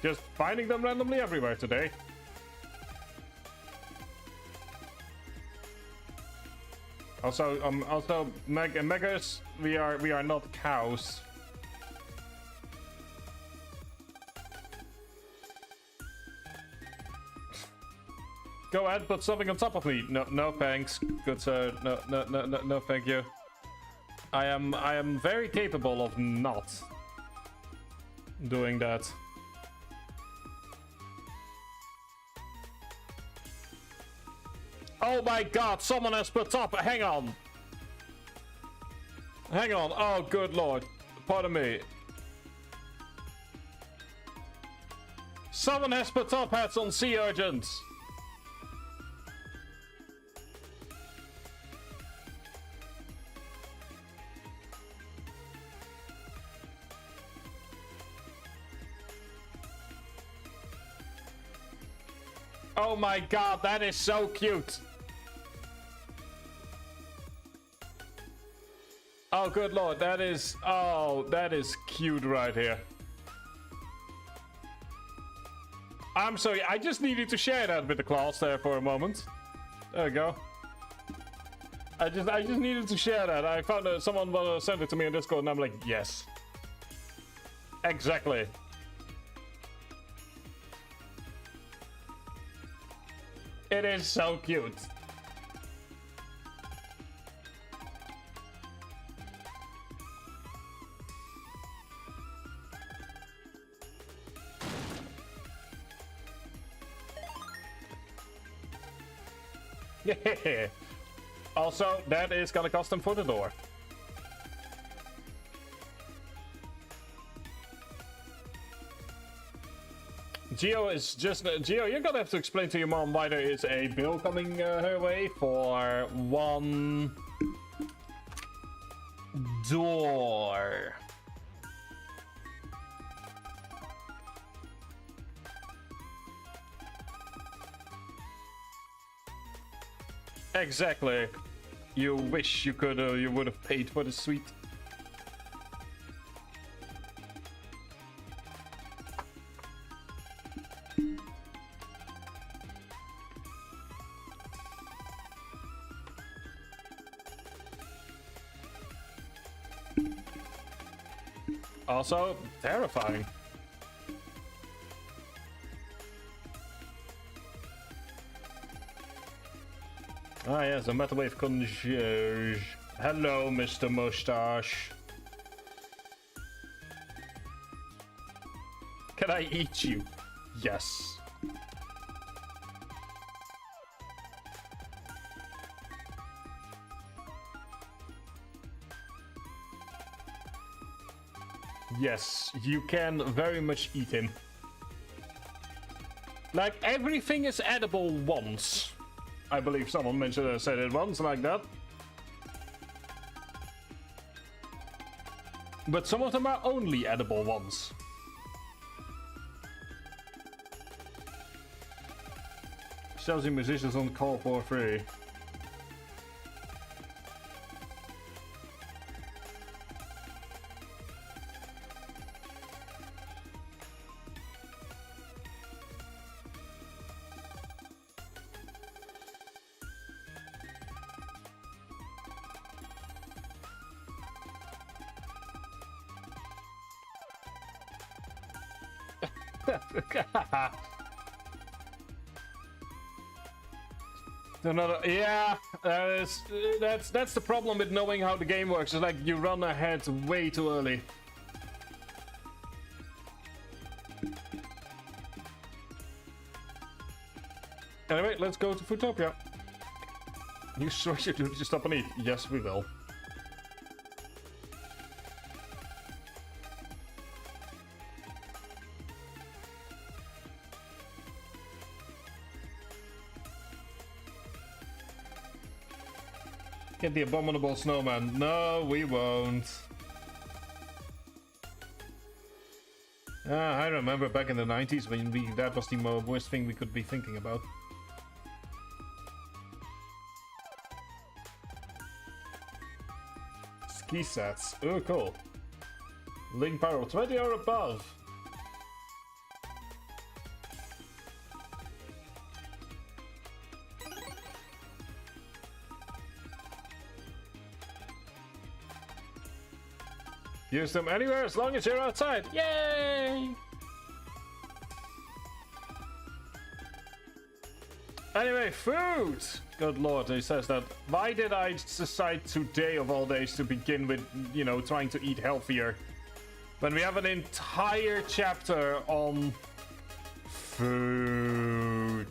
Just finding them randomly everywhere today. Also, megas, we are not cows. Go ahead, put something on top of me. No, thanks, good sir. No, thank you. I am very capable of not doing that. Oh my god, someone has put top. Hang on. Hang on. Oh, good lord. Pardon me. Someone has put top hats on sea urchins. Oh my god, that is so cute. Oh, good lord, that is... Oh, that is cute right here. I'm sorry, I just needed to share that with the class there for a moment. There we go. I just needed to share that. I found someone sent it to me on Discord and I'm like, yes. Exactly. It is so cute. Yeah. Also, that is gonna cost them for the door. Geo is just... Geo, you're gonna have to explain to your mom why there is a bill coming her way for one... door. Exactly. You wish you could, you would have paid for the suite. Also terrifying. Ah yes, a Metalwave concierge. Hello, Mr. Mustache. Can I eat you? Yes. Yes, you can very much eat him. Like, everything is edible once. I believe someone mentioned said it once like that. But some of them are only edible ones. Chelsea musicians on call for free. Another, yeah, that's the problem with knowing how the game works. It's like you run ahead way too early. Anyway, let's go to Foodtopia. You sure you do to stop and eat? Yes, we will. Get the abominable snowman. No, we won't. I remember back in the 90s when that was the worst thing we could be thinking about. Ski sets. Oh, cool. Link power 20 or above. Use them anywhere as long as you're outside. Yay! Anyway, food! Good lord, he says that. Why did I decide today of all days to begin with, you know, trying to eat healthier? When we have an entire chapter on food.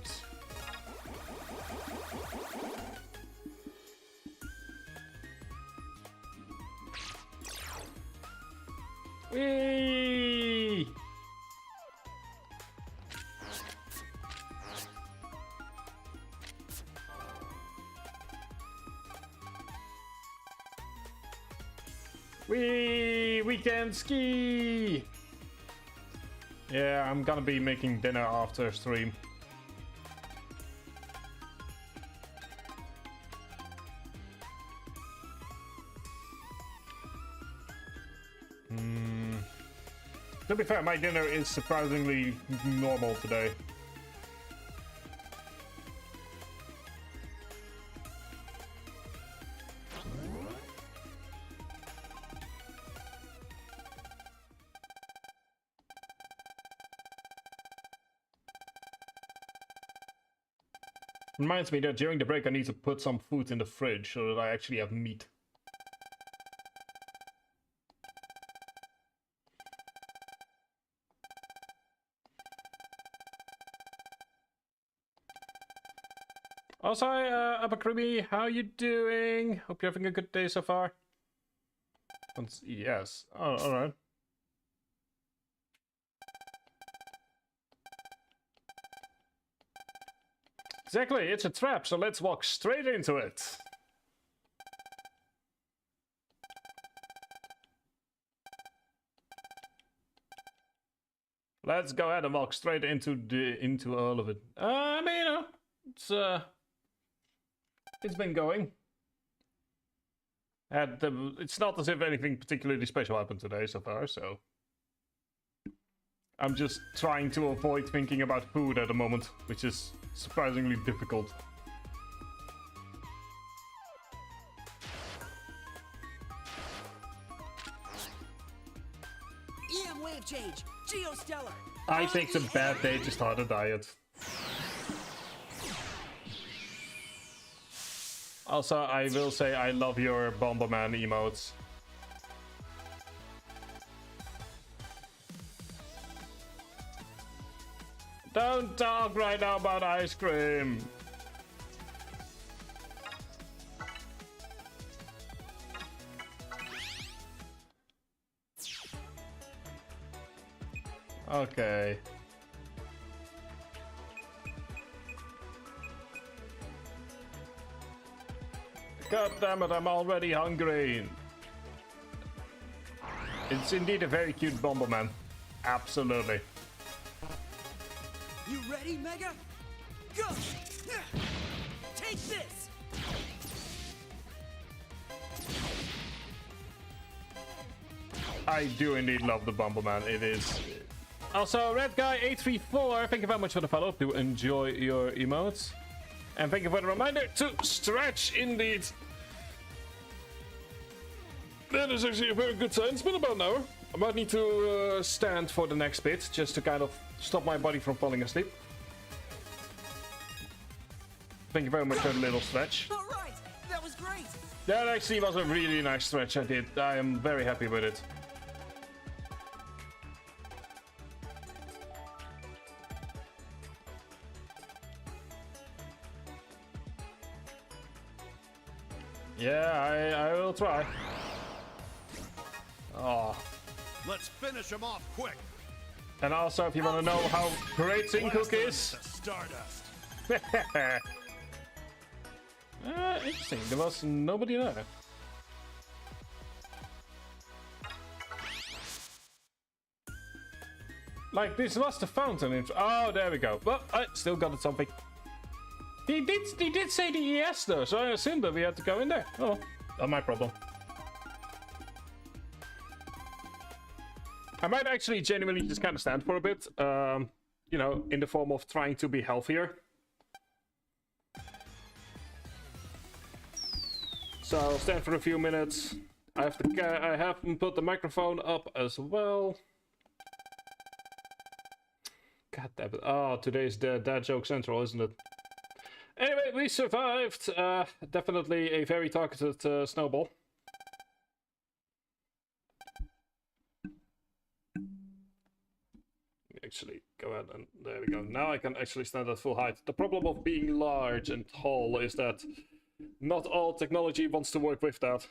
Whee! We can ski! Yeah, I'm gonna be making dinner after stream. To be fair, my dinner is surprisingly normal today. Reminds me that during the break I need to put some food in the fridge so that I actually have meat. Also, hi, Abakrimi, how you doing? Hope you're having a good day so far. Yes. Oh, alright. Exactly, it's a trap, so let's walk straight into it. Let's go ahead and walk straight into all of it. I mean, you know, it's been going. It's not as if anything particularly special happened today so far, so I'm just trying to avoid thinking about food at the moment, which is surprisingly difficult. Wave change. Geostellar. I think it's a bad day to start a diet. Also, I will say I love your Bomberman emotes. Don't talk right now about ice cream. Okay. God damn it, I'm already hungry. It's indeed a very cute Bomberman. Absolutely. You ready, Mega? Go! Take this! I do indeed love the Bomberman. It is. Also, Red Guy 834, thank you very much for the follow. Do enjoy your emotes. And thank you for the reminder to stretch indeed. That is actually a very good sign. It's been about an hour. I might need to stand for the next bit just to kind of stop my body from falling asleep. Thank you very much for the little stretch. All right, that was great. That actually was a really nice stretch I did. I am very happy with it. Yeah, I will try. Oh. Let's finish him off quick. And also, if you want to know how great Sinkook is... Stardust. Interesting, there was nobody there. Like, this was the fountain. Oh, there we go. Well, I still got it something. He did say the ES though, so I assumed that we had to go in there. Oh, not my problem. I might actually genuinely just kind of stand for a bit. You know, in the form of trying to be healthier. So I'll stand for a few minutes. I haven't put the microphone up as well. God damn it. Oh, today's the Dad Joke Central, isn't it? Anyway, we survived. Definitely a very targeted snowball. Actually, go ahead and there we go. Now I can actually stand at full height. The problem of being large and tall is that not all technology wants to work with that.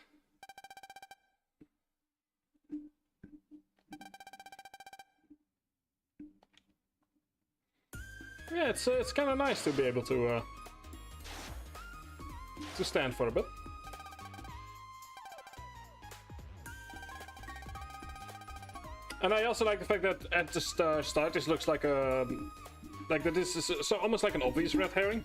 Yeah, it's kind of nice to be able to stand for a bit. And I also like the fact that at the start this looks like a... Like that this is so almost like an obvious red herring.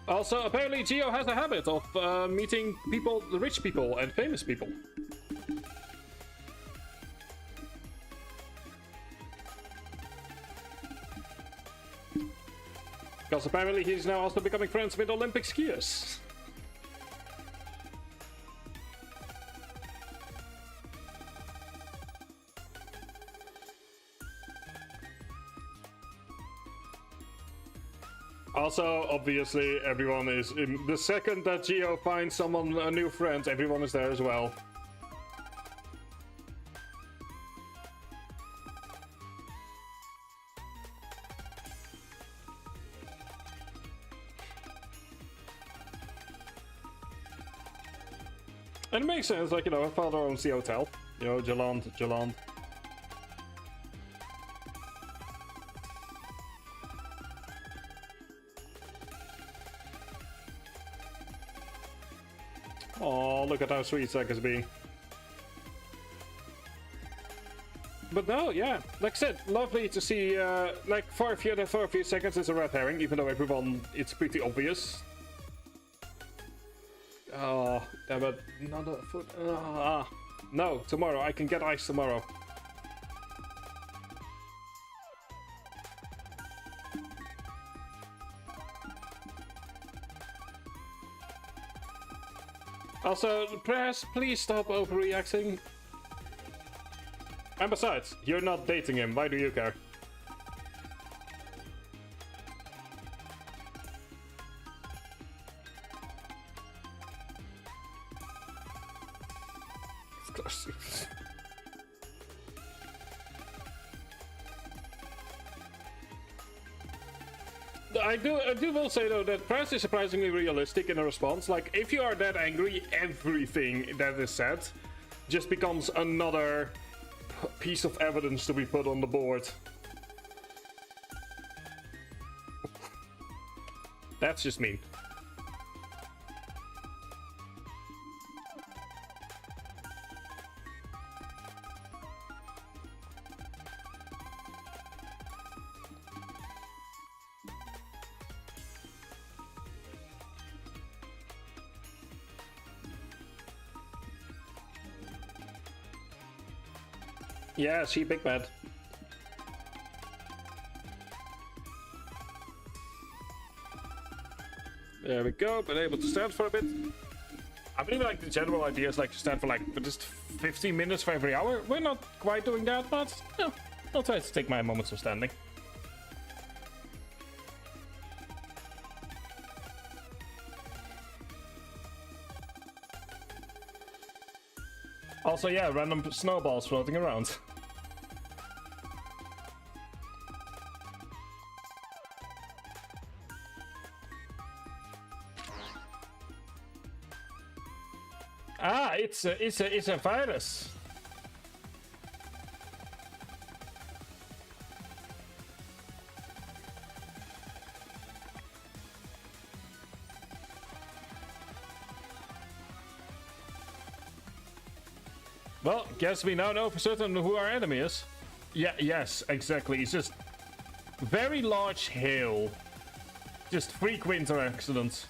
Also, apparently Geo has a habit of meeting people, rich people and famous people. Because apparently he's now also becoming friends with Olympic skiers. Also, obviously, everyone is... The second that Geo finds someone, a new friend, everyone is there as well. And it makes sense, like, you know, her father owns the hotel. You know, Jaland. Oh, look at how sweet Zack is being. But no, yeah, like I said, lovely to see, like, for a few seconds it's a red herring, even though everyone, it's pretty obvious. Oh, damn it, another foot. No, tomorrow, I can get ice tomorrow. Also, press, please stop overreacting. And besides, you're not dating him. Why do you care? I do will say though that Press is surprisingly realistic in a response. Like, if you are that angry, everything that is said just becomes another piece of evidence to be put on the board. That's just mean. Yeah, she big bad. There we go, been able to stand for a bit. I believe like the general idea is like to stand for like just 15 minutes for every hour. We're not quite doing that, but no, I'll try to take my moments of standing. Also, yeah, random snowballs floating around. Ah, it's a virus. Well, guess we now know for certain who our enemy is. Yeah, yes, exactly. It's just very large hail. Just freak winter accidents.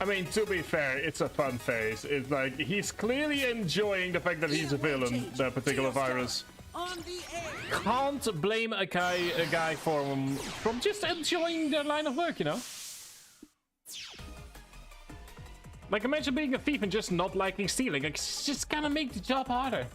I mean, to be fair, it's a fun phase. It's like, he's clearly enjoying the fact that he's a villain, that particular virus. Can't blame a guy from just enjoying their line of work, you know? Like, imagine being a thief and just not liking stealing. Like, it's just gonna make the job harder.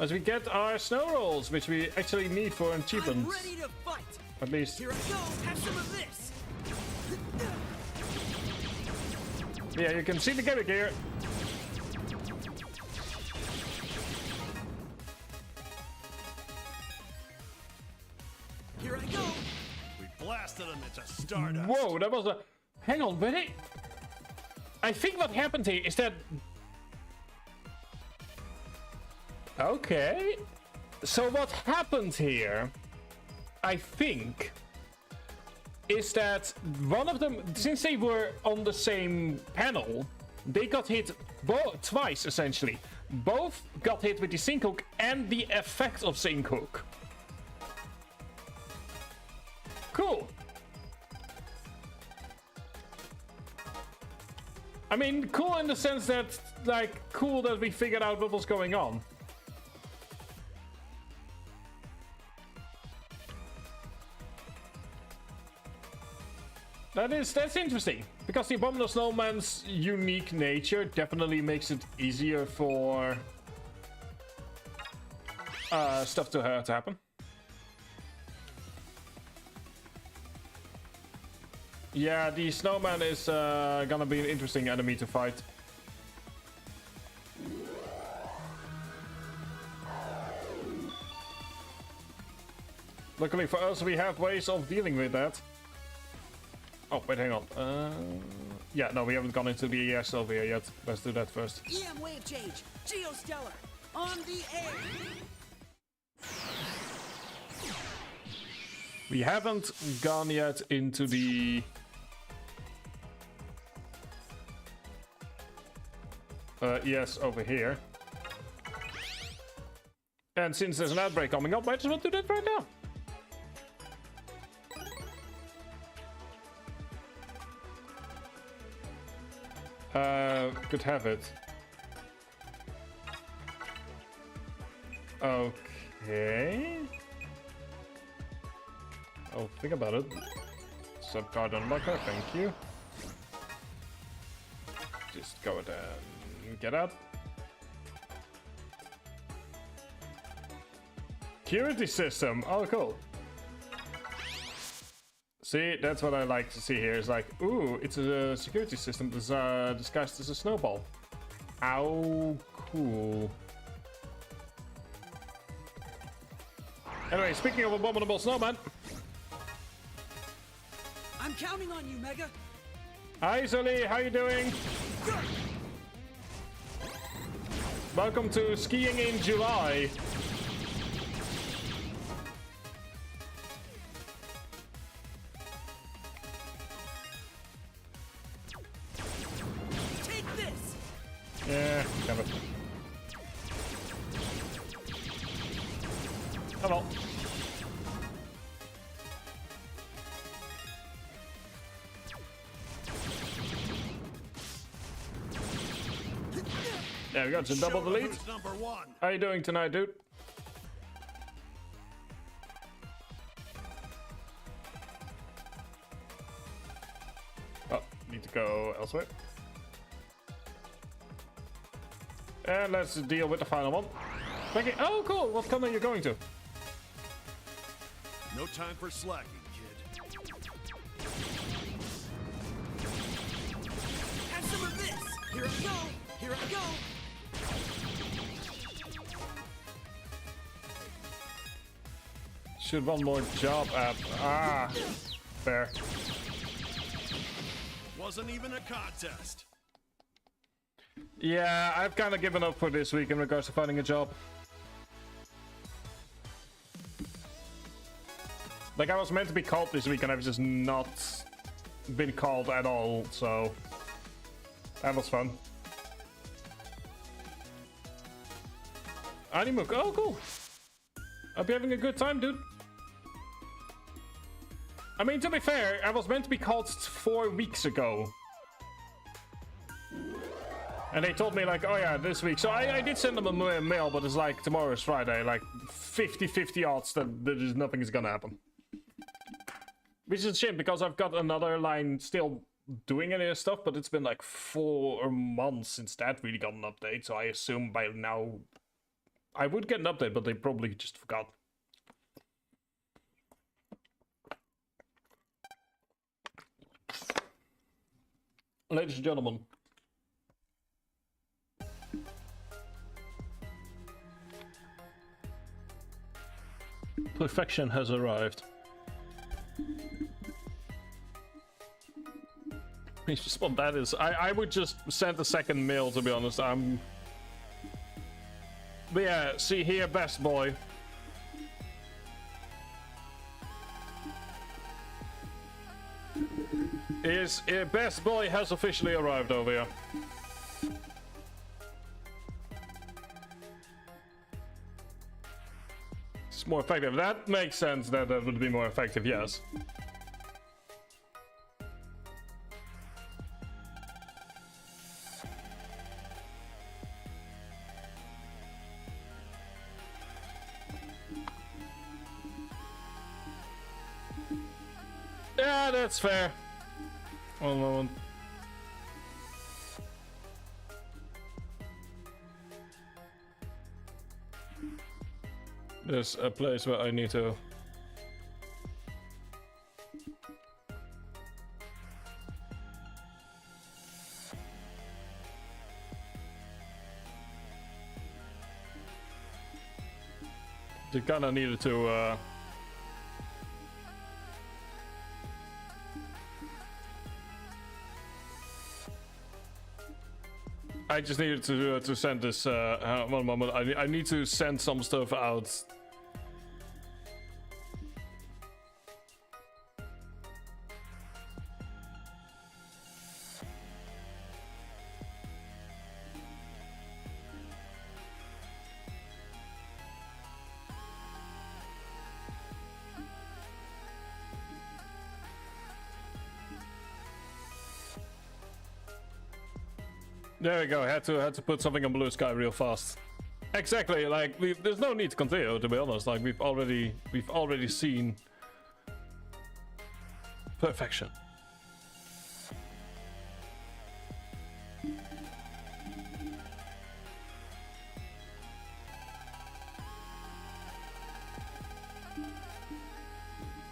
As we get our snow rolls, which we actually need for achievements. I'm ready to fight. At least. Here I go. Have some of this. Yeah, you can see the gimmick here. Here I go. We blasted him into stardust. Whoa, that was a... Hang on, but I think what happened here is that... Okay. So what happened here, I think, is that one of them, since they were on the same panel, they got hit twice, essentially. Both got hit with the sync hook and the effect of sync hook. Cool. I mean, cool in the sense that, like, cool that we figured out what was going on. That's interesting, because the Abominable Snowman's unique nature definitely makes it easier for stuff to happen. Yeah, the snowman is gonna be an interesting enemy to fight. Luckily for us, we have ways of dealing with that. Oh, wait, hang on. Yeah, no, we haven't gone into the ES over here yet. Let's do that first. EM wave change. Geostellar. On the air. We haven't gone yet into the... ES over here. And since there's an outbreak coming up, might as well do that right now. Could have it. Okay. I'll think about it. Subcard unlocker, thank you. Just go ahead and get out. Security system. Oh, cool. See, that's what I like to see here. It's like, ooh, it's a security system disguised as a snowball. How cool. Anyway, speaking of abominable snowman. I'm counting on you, Mega. Hi, Sully. How you doing? Welcome to skiing in July. Take this. Yeah, have it. Hello. Yeah, we got some double Show 'em delete. who's number one. How you doing tonight, dude? Oh, need to go elsewhere. And let's deal with the final one. Thank you. Oh, cool. What con are you going to? No time for slacking, kid. Have some of this. Here I go. Here I go. Should one more job app. Ah, fair. Wasn't even a contest. Yeah, I've kind of given up for this week in regards to finding a job. Like, I was meant to be called this week and I've just not been called at all, so that was fun. Animuk, oh cool. Hope you're having a good time, dude. I mean, to be fair, I was meant to be called 4 weeks ago. And they told me, like, oh yeah, this week. So I did send them a mail, but it's like, tomorrow is Friday. Like, 50-50 odds that nothing is gonna happen. Which is a shame, because I've got another line still doing any stuff, but it's been like 4 months since that really got an update. So I assume by now I would get an update, but they probably just forgot. Ladies and gentlemen. Perfection has arrived. Please respond. That is, I would just send a second mail, to be honest. But yeah, see here, best boy. Best boy has officially arrived over here. It's more effective. That makes sense that that would be more effective, yes. Yeah, that's fair. One moment. There's a place where I need to... They kinda needed to, I just needed to send this, one moment, I need to send some stuff out. There we go. Had to put something on Blue Sky real fast. Exactly. Like there's no need to continue. To be honest, like we've already seen perfection.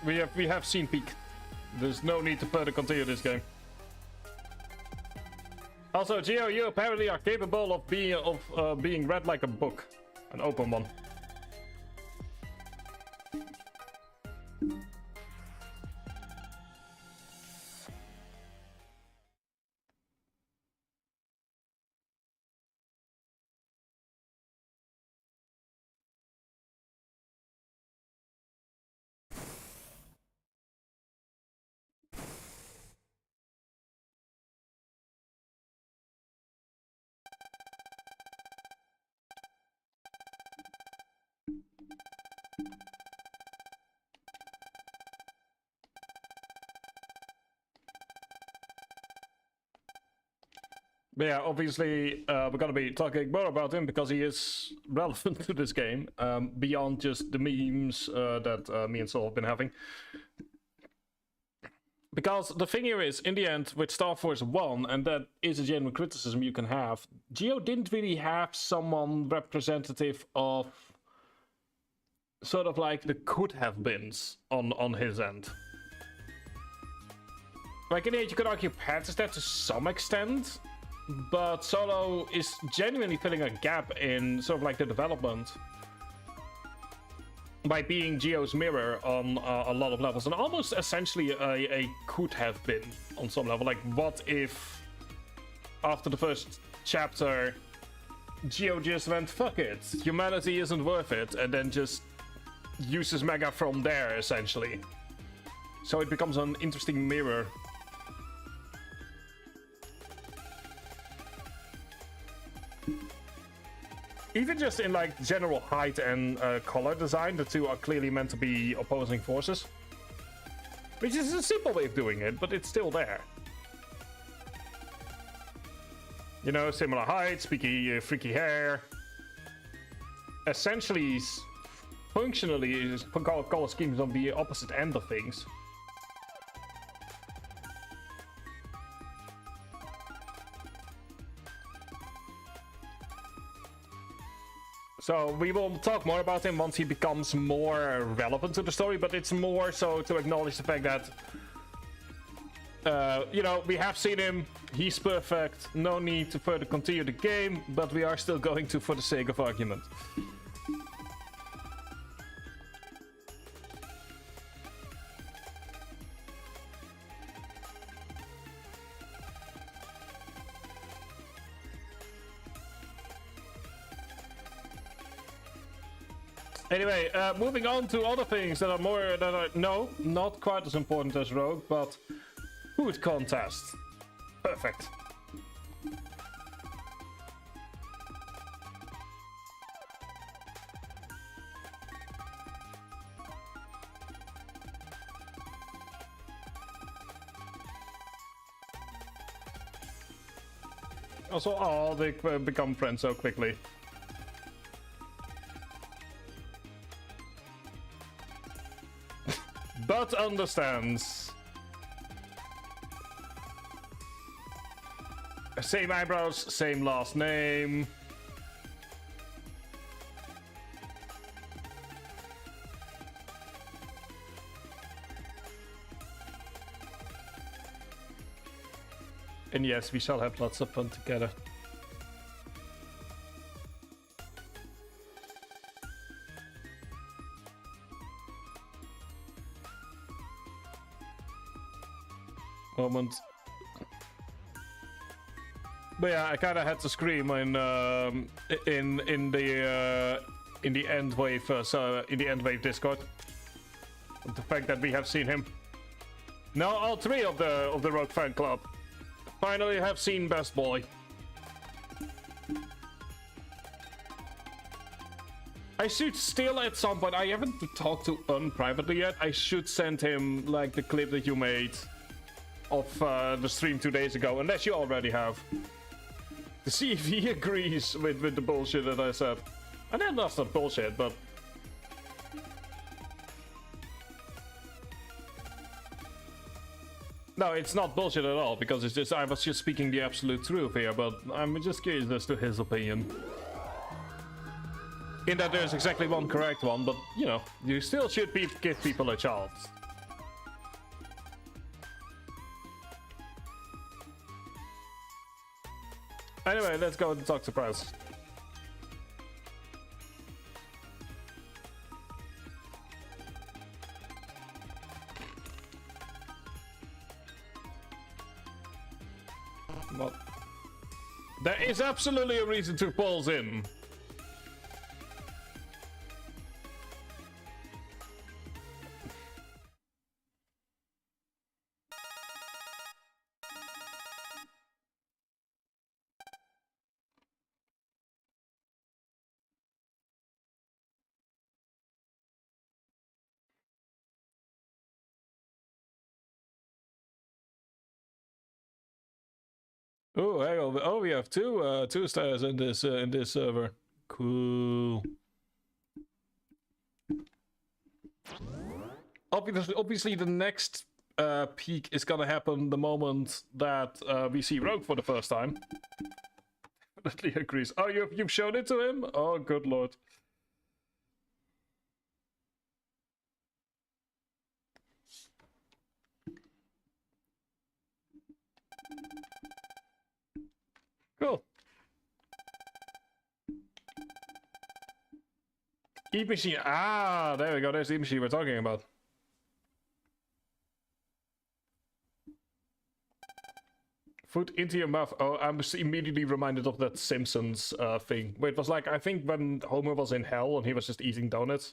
We have seen peak. There's no need to further continue this game. Also, Geo, you apparently are capable of being read like a book, an open one. But yeah, obviously, we're gonna be talking more about him because he is relevant to this game, beyond just the memes that me and Sol have been having. Because the thing here is, in the end, with Starforce 1, and that is a genuine criticism you can have, Geo didn't really have someone representative of sort of like the could-have-beens on his end. Like, in the end, you could argue Pat is that to some extent, but Solo is genuinely filling a gap in sort of like the development by being Geo's mirror on a lot of levels, and almost essentially a could have been on some level. Like, what if after the first chapter Geo just went, fuck it, humanity isn't worth it, and then just uses Mega from there, essentially. So it becomes an interesting mirror. Even just in like general height and color design, the two are clearly meant to be opposing forces. Which is a simple way of doing it, but it's still there. You know, similar height, freaky hair. Essentially, functionally, color schemes on the opposite end of things. So we will talk more about him once he becomes more relevant to the story, but it's more so to acknowledge the fact that, you know, we have seen him, he's perfect, no need to further continue the game, but we are still going to for the sake of argument. Anyway, moving on to other things that are no, not quite as important as Rogue, but food contest. Perfect. Also, oh, they become friends so quickly. But understands. Same eyebrows, same last name. And yes, we shall have lots of fun together. Moment. But yeah, I kind of had to scream in the end wave, so in the end wave Discord. The fact that we have seen him. Now all three of the Rogue fan club finally have seen Best Boy. I should still at some point. I haven't talked to Un privately yet. I should send him like the clip that you made of the stream 2 days ago, unless you already have. To see if he agrees with the bullshit that I said. And then that's not bullshit, but... No, it's not bullshit at all, because it's just I was just speaking the absolute truth here, but I'm just curious as to his opinion. In that there's exactly one correct one, but, you know, you still should give people a chance. Anyway, let's go and talk to press. Well, there is absolutely a reason to pause in. Oh, hang on. Oh, we have two stars in this server. Cool. Obviously, the next peak is gonna happen the moment that we see Rogue for the first time. Definitely agrees. Oh, you've shown it to him? Oh, good lord. Cool. Eat machine. Ah, there we go. There's the machine we're talking about. Food into your mouth. Oh, I'm just immediately reminded of that Simpsons thing. Where it was like, I think when Homer was in hell and he was just eating donuts.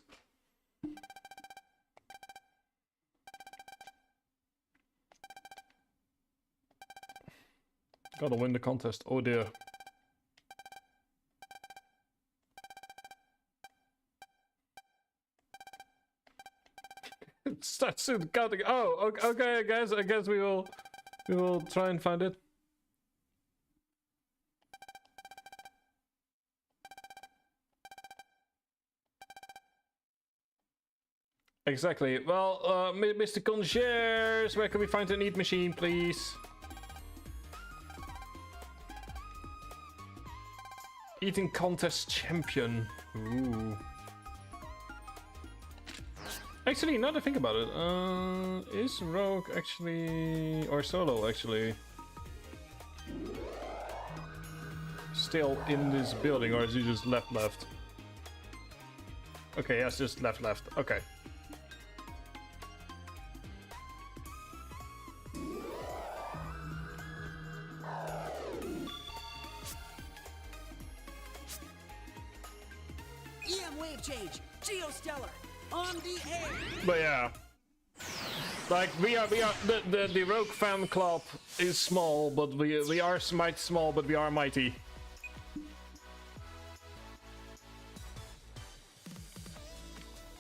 Gotta win the contest. Oh dear. Start soon counting. Oh, okay. I guess we will try and find it. Exactly. Well, Mr. Concierge, where can we find an eat machine, please? Eating contest champion. Ooh. Actually, now that I think about it, is Rogue actually, or Solo actually, still in this building, or is he just left? Okay, yes, just left. Okay. Wave change, Geostellar, on the air. But yeah, like we are the Rogue fan club is small, but we are small, but we are mighty.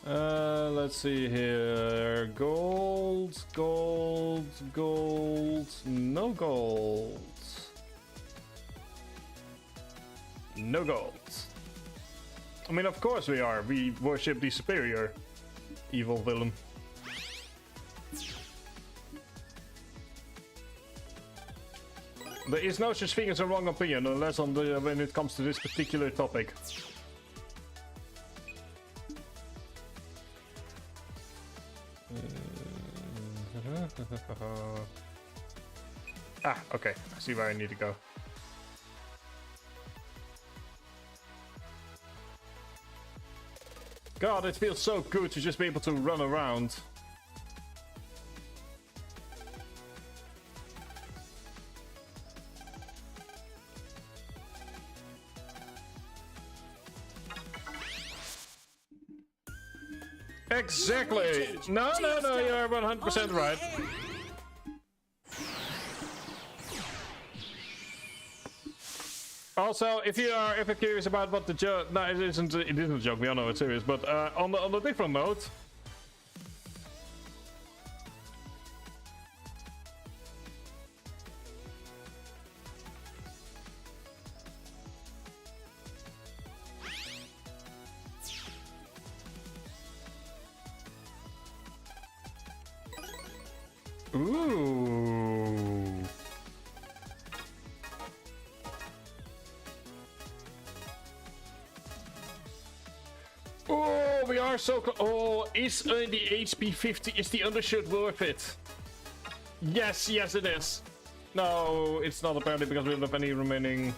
Let's see here. Gold, no gold. No gold. I mean, of course we are. We worship the superior evil villain. There is no such thing as a wrong opinion, unless on the when it comes to this particular topic. Ah, okay. I see where I need to go. God, it feels so good to just be able to run around. Exactly. No, you're 100% right. Also, if you're curious about what the joke, no, it isn't a joke. We all know it's serious, but on a different note. Ooh. Oh, we are so close. Oh, is the HP 50, is the undershirt worth it? Yes, yes it is. No, it's not apparently because we don't have any remaining.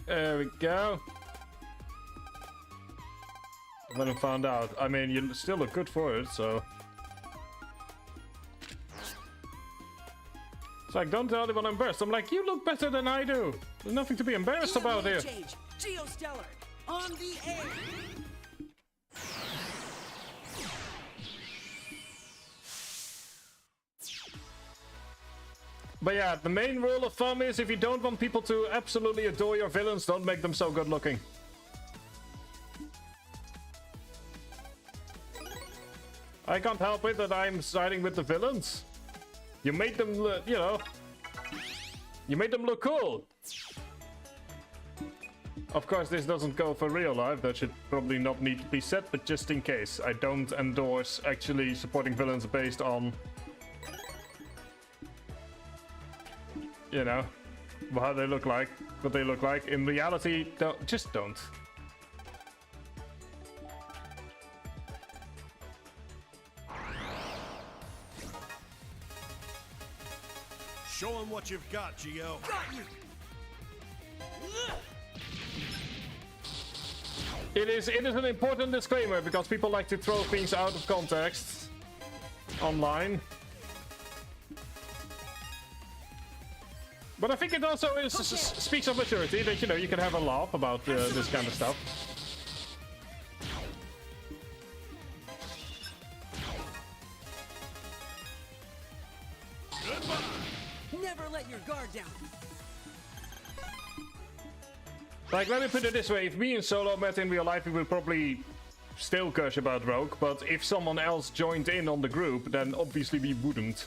There we go. Let him find out. I mean, you still look good for it, so. It's like, don't tell anyone I'm embarrassed. I'm like, you look better than I do. There's nothing to be embarrassed about here. Change. Geostellar on the air. But yeah, the main rule of thumb is if you don't want people to absolutely adore your villains, don't make them so good looking. I can't help it that I'm siding with the villains. You made them, you know, you made them look cool. Of course, this doesn't go for real life. That should probably not need to be said, but just in case, I don't endorse actually supporting villains based on, you know, how they look like, what they look like. In reality, just don't. Show them what you've got, Geo. Got you. It is an important disclaimer because people like to throw things out of context online. But I think it also is, speaks of maturity that, you know, you can have a laugh about this kind of stuff. Never let your guard down. Like, let me put it this way, if me and Solo met in real life, we would probably still curse about Rogue, but if someone else joined in on the group, then obviously we wouldn't.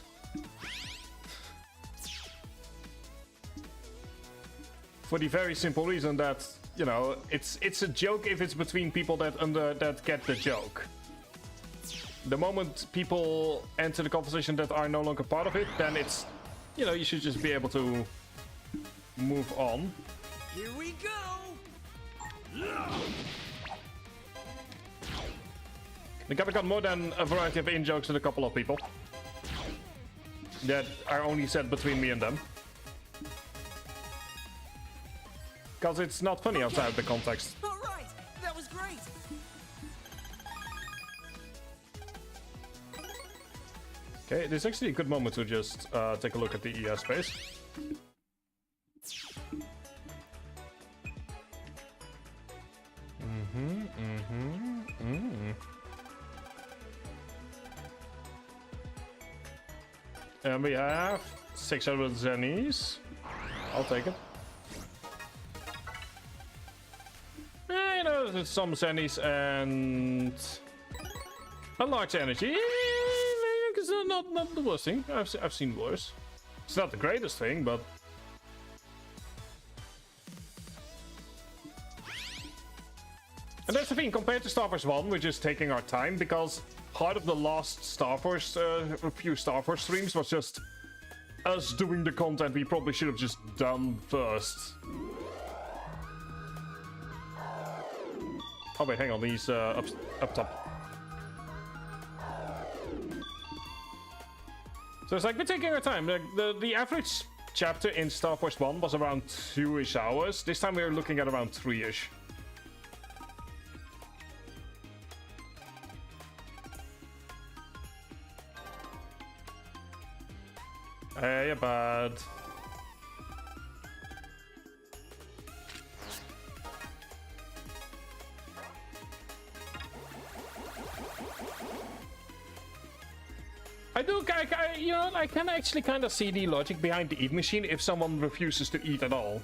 For the very simple reason that, you know, it's a joke if it's between people that get the joke. The moment people enter the conversation that are no longer part of it, then it's, you know, you should just be able to move on. Here we go. I think I've got more than a variety of in-jokes with a couple of people that are only said between me and them. Because it's not funny outside the context. All right, that was great. Okay, this is actually a good moment to just take a look at the ES space. And we have 600 zennies. I'll take it. You know, there's some zennies and a large energy. It's not the worst thing. I've seen worse. It's not the greatest thing, but and that's the thing, compared to Starforce 1, we're just taking our time, because part of the last Starforce, a few Starforce streams was just us doing the content we probably should have just done first. Oh wait, hang on, these up top. So it's like, we're taking our time. The average chapter in Starforce 1 was around 2-ish hours. This time we're looking at around 3-ish. Hey, bud. You know, I can actually kind of see the logic behind the eat machine if someone refuses to eat at all.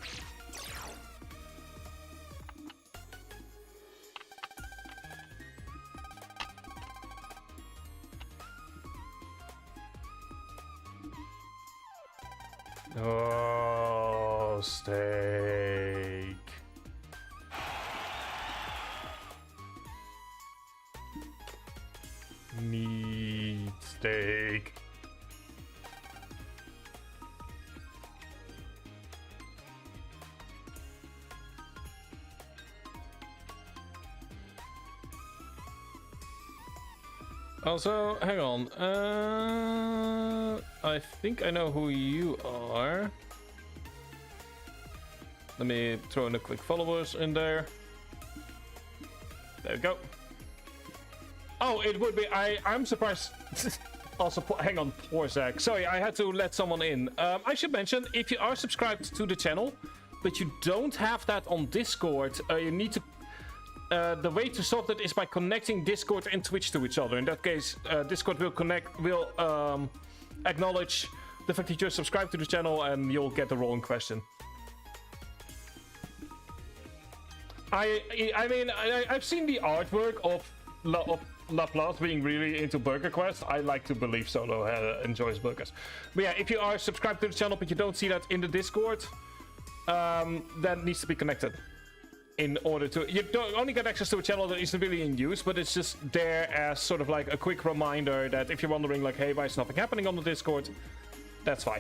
Oh, steak. Meat steak. Also, hang on. I think I know who you are. Let me throw in a quick followers in there. There we go. Oh, it would be. I'm surprised. Also, hang on, poor Zach. Sorry, I had to let someone in. I should mention, if you are subscribed to the channel, but you don't have that on Discord, you need to. The way to solve that is by connecting Discord and Twitch to each other. In that case, Discord will acknowledge the fact that you're subscribed to the channel, and you'll get the role in question. I mean, I've seen the artwork of Laplace being really into Burger Quest. I like to believe Solo enjoys burgers. But yeah, if you are subscribed to the channel but you don't see that in the Discord, that needs to be connected. In order to, you don't only get access to a channel that isn't really in use, but it's just there as sort of like a quick reminder that if you're wondering like, hey, why is nothing happening on the Discord, that's fine.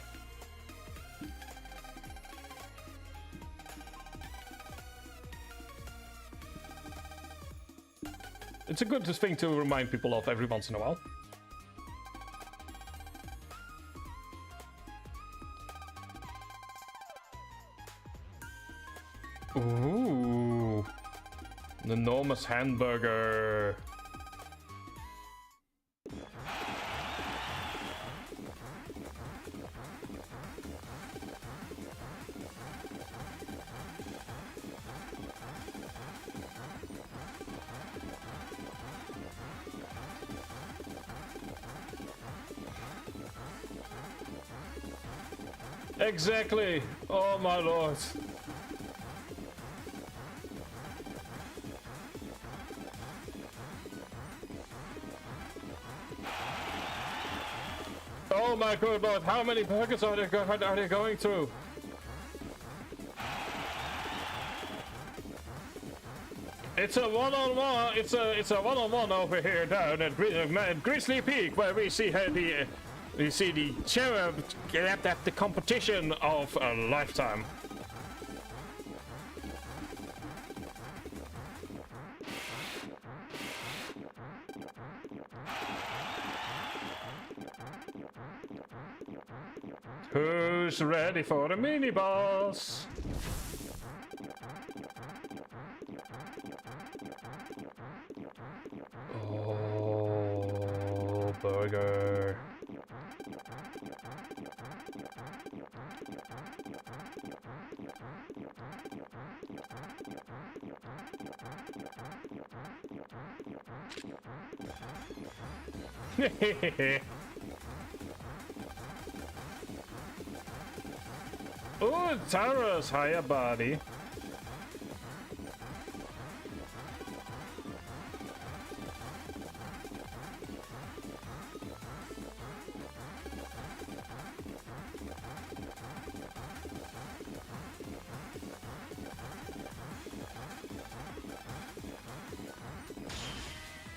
It's a good thing to remind people of every once in a while. Ooh, an enormous hamburger. Exactly. Oh my lord. Oh my good lord, how many burgers are they going through? It's a one-on-one. It's a one-on-one over here down at Grizzly Peak, where we see the cherub get at the competition of a lifetime. Who's ready for the mini boss? Oh, burger. Oh, Tara's higher body.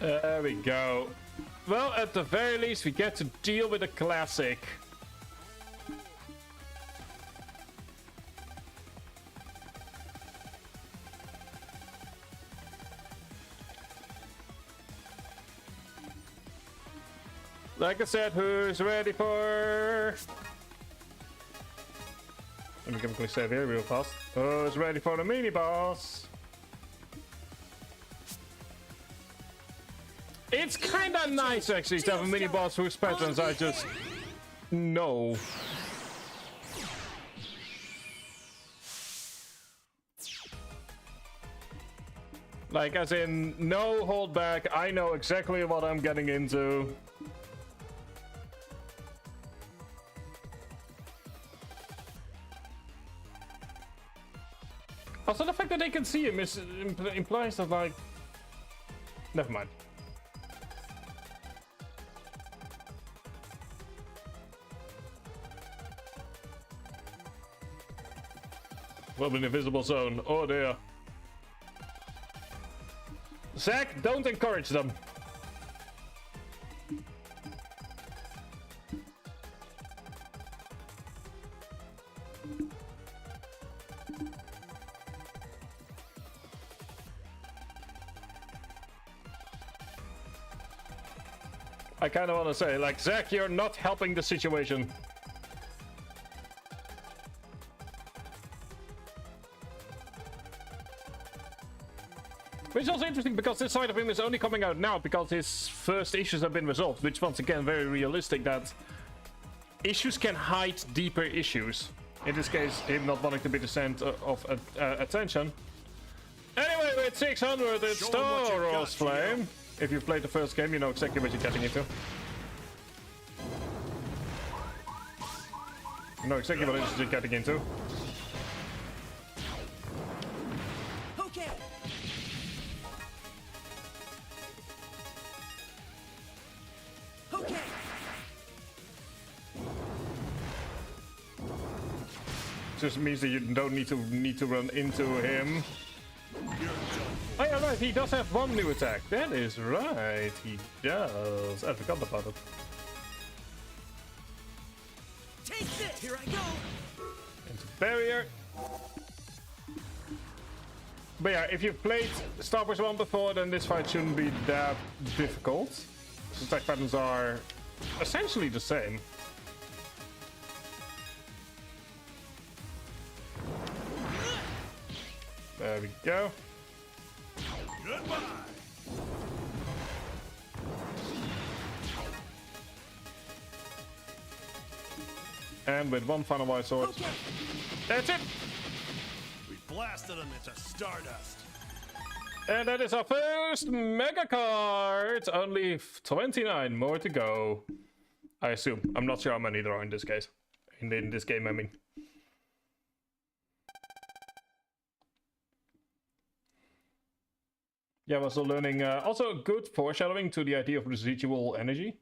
There we go. Well, at the very least, we get to deal with a classic. Like I said, who's ready for... Let me quickly save here real fast. Who's ready for the mini boss? It's kinda nice actually to have a mini boss whose patterns I just know. Like, as in, no hold back, I know exactly what I'm getting into. Also, the fact that they can see him implies that, like... Never mind. Will be an invisible zone. Oh dear. Zach, don't encourage them. I kind of want to say, like, Zach, you're not helping the situation. Which is also interesting because this side of him is only coming out now because his first issues have been resolved, which once again very realistic that issues can hide deeper issues. In this case, him not wanting to be the center of attention. Anyway, with 600, it's Starforce Flame. If you've played the first game, you know exactly what you're getting into. You know exactly what it is you're getting into. Okay. Okay. Just means that you don't need to run into him. Oh yeah, right, he does have one new attack. That is right, he does. I forgot about it. Take this. Here I go. Into barrier. But yeah, if you've played Starforce 1 before, then this fight shouldn't be that difficult. The attack patterns are essentially the same. There we go. Goodbye. And with one final white sword. Okay. That's it! We blasted him into stardust. And that is our first mega card! Only 29 more to go. I assume. I'm not sure how many there are in this case. In this game, I mean. Yeah, we're still learning. Also, good foreshadowing to the idea of residual energy.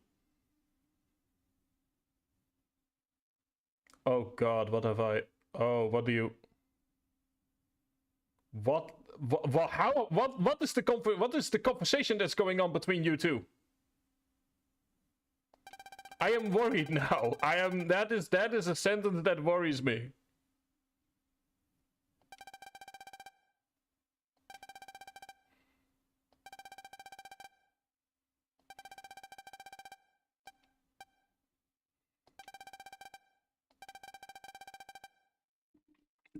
Oh god, what have I... Oh, what do you... What is the conversation that's going on between you two? I am worried now. That is a sentence that worries me.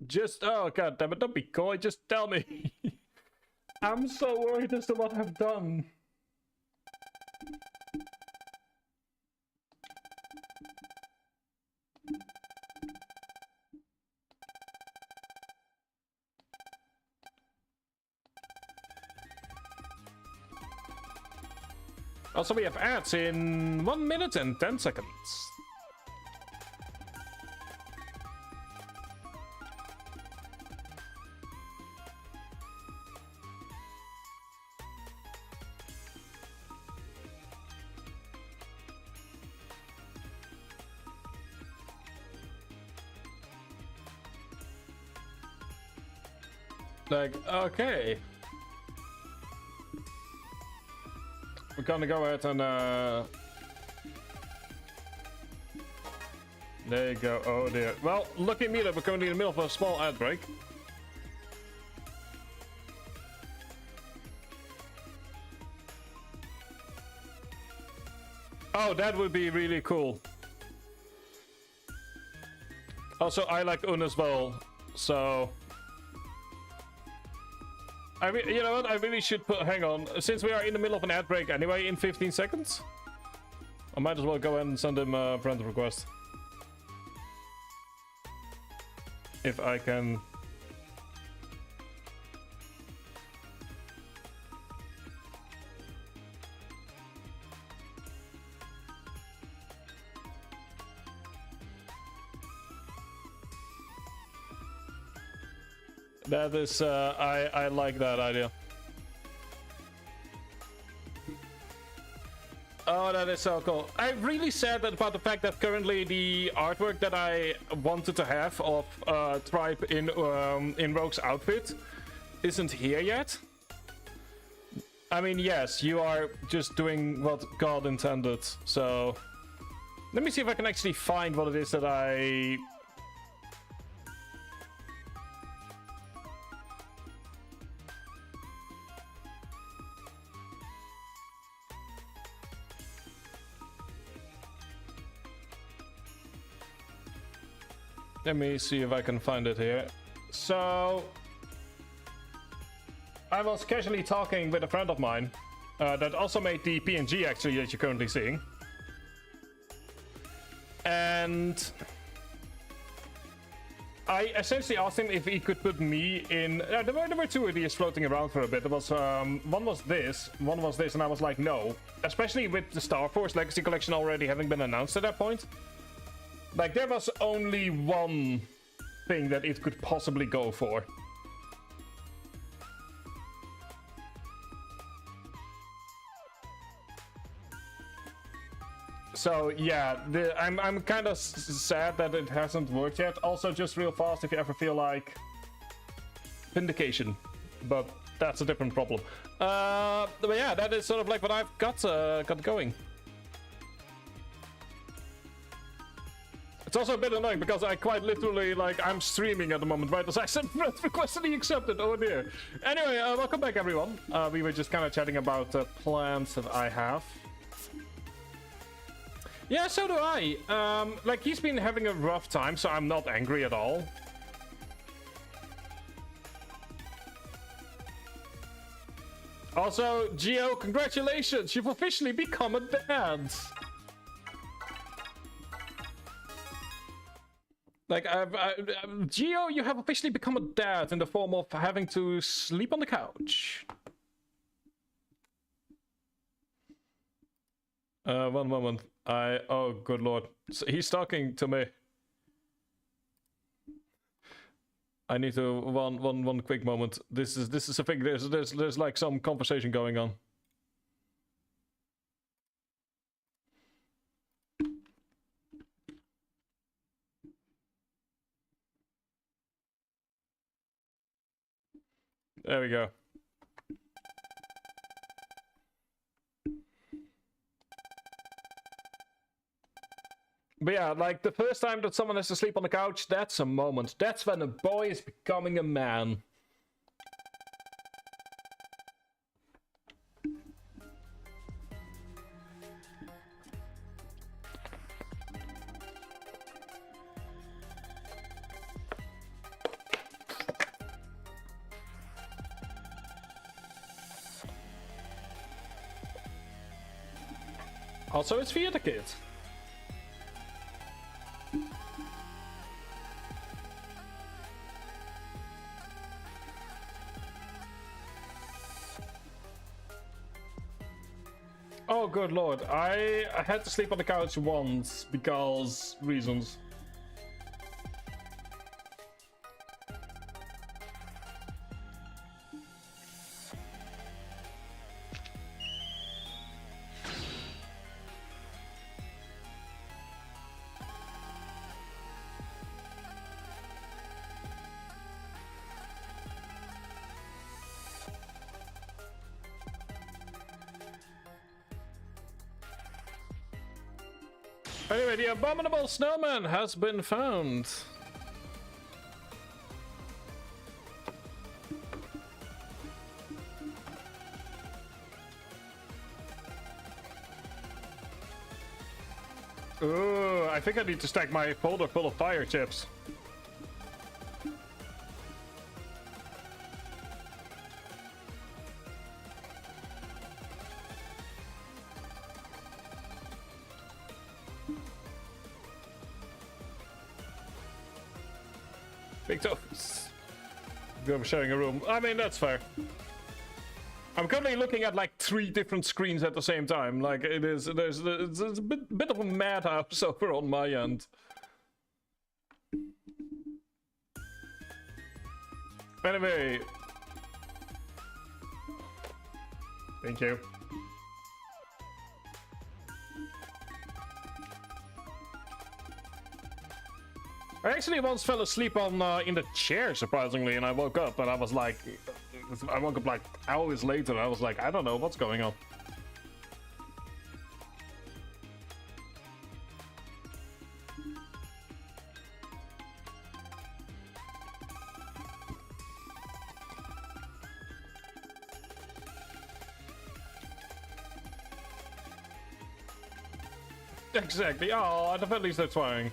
Just, oh god damn it, don't be coy, just tell me. I'm so worried as to what I've done. Also, we have ads in 1 minute and 10 seconds. Like, okay. We're gonna go ahead and, there you go. Oh dear. Well, look at me that we're currently in the middle of a small ad break. Oh, that would be really cool. Also, I like Un as well, so... you know what? I really should put... Hang on. Since we are in the middle of an ad break anyway, in 15 seconds, I might as well go ahead and send him a friend request. If I can... That is, I like that idea. Oh, that is so cool. I'm really sad about the fact that currently the artwork that I wanted to have of Tribe in Rogue's outfit isn't here yet. I mean, yes, you are just doing what God intended, so... Let me see if I can actually find what it is that I... Let me see if I can find it here. So... I was casually talking with a friend of mine that also made the PNG actually that you're currently seeing. And I essentially asked him if he could put me in... there were two ideas floating around for a bit. There was, one was this, and I was like, no. Especially with the Starforce Legacy Collection already having been announced at that point. Like, there was only one thing that it could possibly go for. So yeah, I'm kind of sad that it hasn't worked yet. Also, just real fast, if you ever feel like vindication, but that's a different problem. But yeah, that is sort of like what I've got going. It's also a bit annoying because I quite literally, like, I'm streaming at the moment, right? As I said, friend request and he accepted. Oh dear. Anyway, welcome back, everyone. We were just kind of chatting about plans that I have. Yeah, so do I. Like, he's been having a rough time, so I'm not angry at all. Also, Gio, congratulations! You've officially become a dad! Like, Gio, you have officially become a dad in the form of having to sleep on the couch. One moment. Oh, good lord. So he's talking to me. I need to one quick moment. This is a thing. There's like some conversation going on. There we go. But yeah, like the first time that someone has to sleep on the couch, that's a moment. That's when a boy is becoming a man. Also, it's for the kids. Oh, good lord. I had to sleep on the couch once because reasons. Anyway, the abominable snowman has been found. Ooh, I think I need to stack my folder full of fire chips. Big toes. I'm sharing a room. I mean, that's fair. I'm currently looking at like 3 different screens at the same time. Like, it's a bit of a madhouse over on my end. Anyway. I actually once fell asleep on in the chair, surprisingly, and I woke up and I was like, I woke up like hours later and I was like, I don't know what's going on. Exactly. Oh, at least they're trying.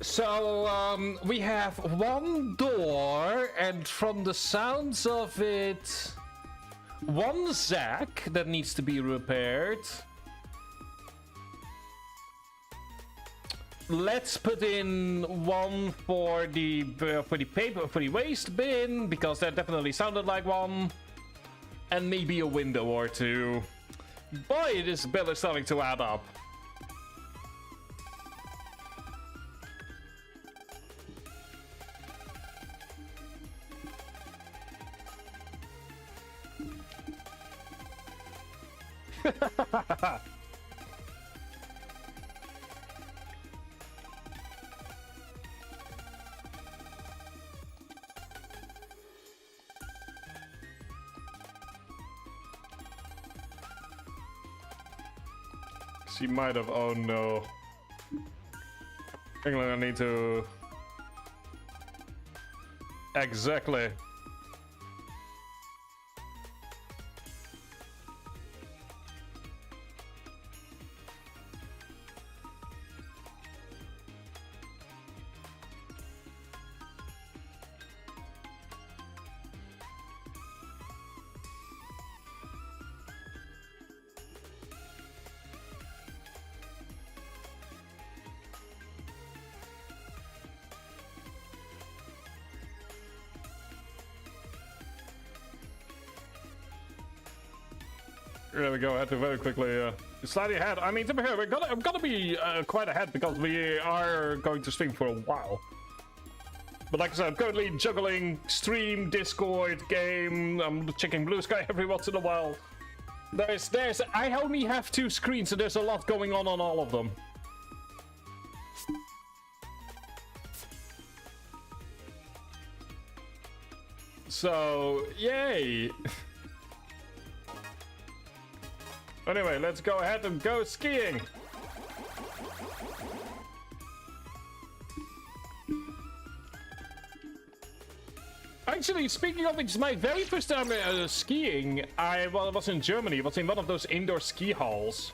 So, we have one door, and from the sounds of it, one Zack that needs to be repaired. Let's put in one for the waste bin, because that definitely sounded like one, and maybe a window or two. Boy, this bill is starting to add up. She might have. Oh no. I need to. Exactly. There we go. I had to very quickly slightly ahead. I mean, to be fair, I'm gonna be quite ahead because we are going to stream for a while. But like I said, I'm currently juggling stream, Discord, game. I'm checking Blue Sky every once in a while. I only have 2 screens, so there's a lot going on all of them. So, yay! Anyway, let's go ahead and go skiing. Actually, speaking of which, it's my very first time skiing. I was in Germany. I was in one of those indoor ski halls.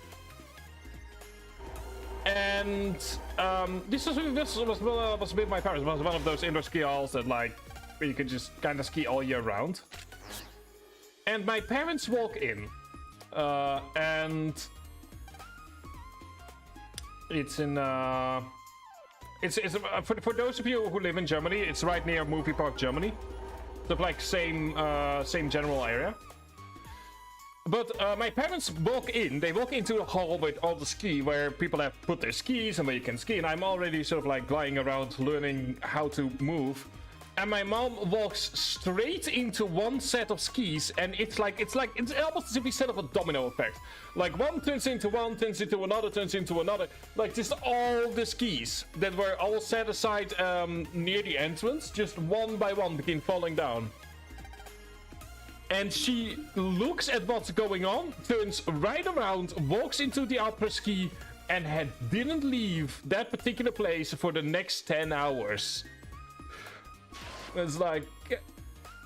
And this was with my parents. It was one of those indoor ski halls that, like, where you could just kind of ski all year round. And my parents walk in. And it's in for those of you who live in Germany, it's right near Movie Park Germany, so like same general area. But my parents walk in. They walk into a hall with all the ski where people have put their skis and where you can ski. And I'm already sort of like lying around learning how to move. And my mom walks straight into one set of skis, and it's almost as if we set up a domino effect. Like one turns into another, turns into another. Like just all the skis that were all set aside near the entrance, just one by one begin falling down. And she looks at what's going on, turns right around, walks into the upper ski, and didn't leave that particular place for the next 10 hours. It's like,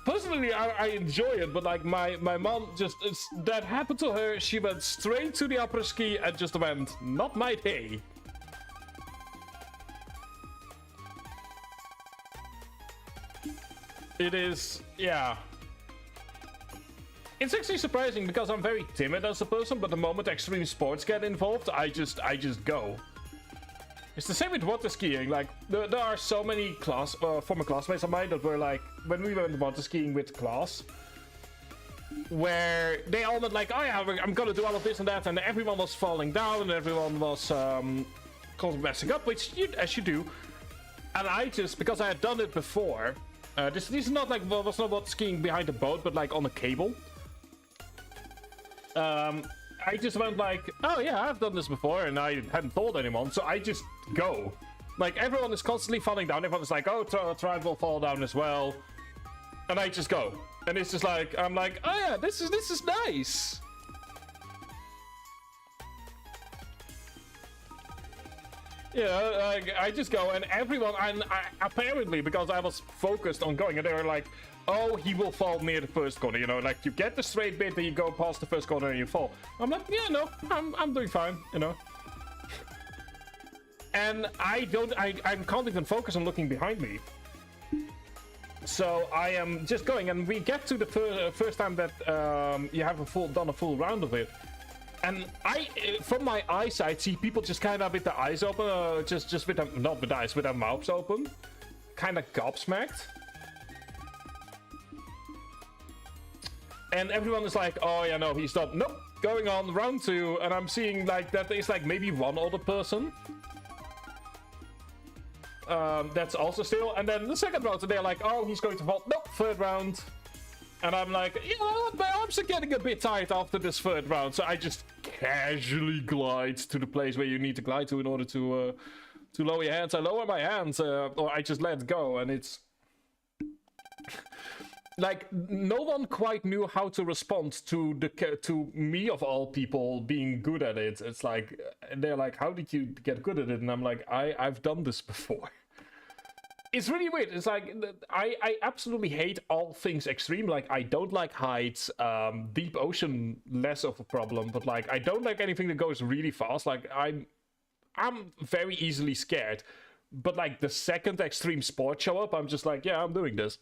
personally, I enjoy it, but like my mom that happened to her. She went straight to the upper ski and just went, not my day. It is, yeah. It's actually surprising because I'm very timid as a person, but the moment extreme sports get involved, I just go. It's the same with water skiing. Like there are so many former classmates of mine that were like, when we went water skiing with class, where they all went like, oh yeah, I'm gonna do all of this and that, and everyone was falling down and everyone was messing up, which as you do. And I just, because I had done it before, this is not like, well, was not what skiing behind the boat, but like on a cable. I just went like, oh yeah, I've done this before, and I hadn't told anyone, so I just go. Like, everyone is constantly falling down, everyone's like, oh, Tribe will fall down as well. And I just go. And it's just like, I'm like, oh yeah, this is nice. Yeah, like, I just go, and everyone, and apparently, because I was focused on going, and they were like, oh, he will fall near the first corner, you know, like, you get the straight bit, then you go past the first corner and you fall. I'm like, yeah, no, I'm doing fine, you know. And I can't even focus on looking behind me. So I am just going, and we get to the first time that you have done a full round of it. And I, from my eyesight, see people just kind of with their eyes open, just with them, not with their eyes, with their mouths open. Kind of gobsmacked. And everyone is like, oh yeah, no, he's done. Nope, going on round 2, and I'm seeing like that there's like maybe one other person. That's also still, and then the second round, they're like, oh, he's going to fall. Nope, third round. And I'm like, you know, my arms are getting a bit tight after this third round, so I just casually glide to the place where you need to glide to in order to lower your hands. I lower my hands, or I just let go, and it's like no one quite knew how to respond to me of all people being good at it. It's like they're like, how did you get good at it? And I'm like, I've done this before. It's really weird. It's like, I absolutely hate all things extreme. Like, I don't like heights, deep ocean, less of a problem, but like, I don't like anything that goes really fast. Like, I'm very easily scared, but like the second extreme sports show up, I'm just like, yeah, I'm doing this.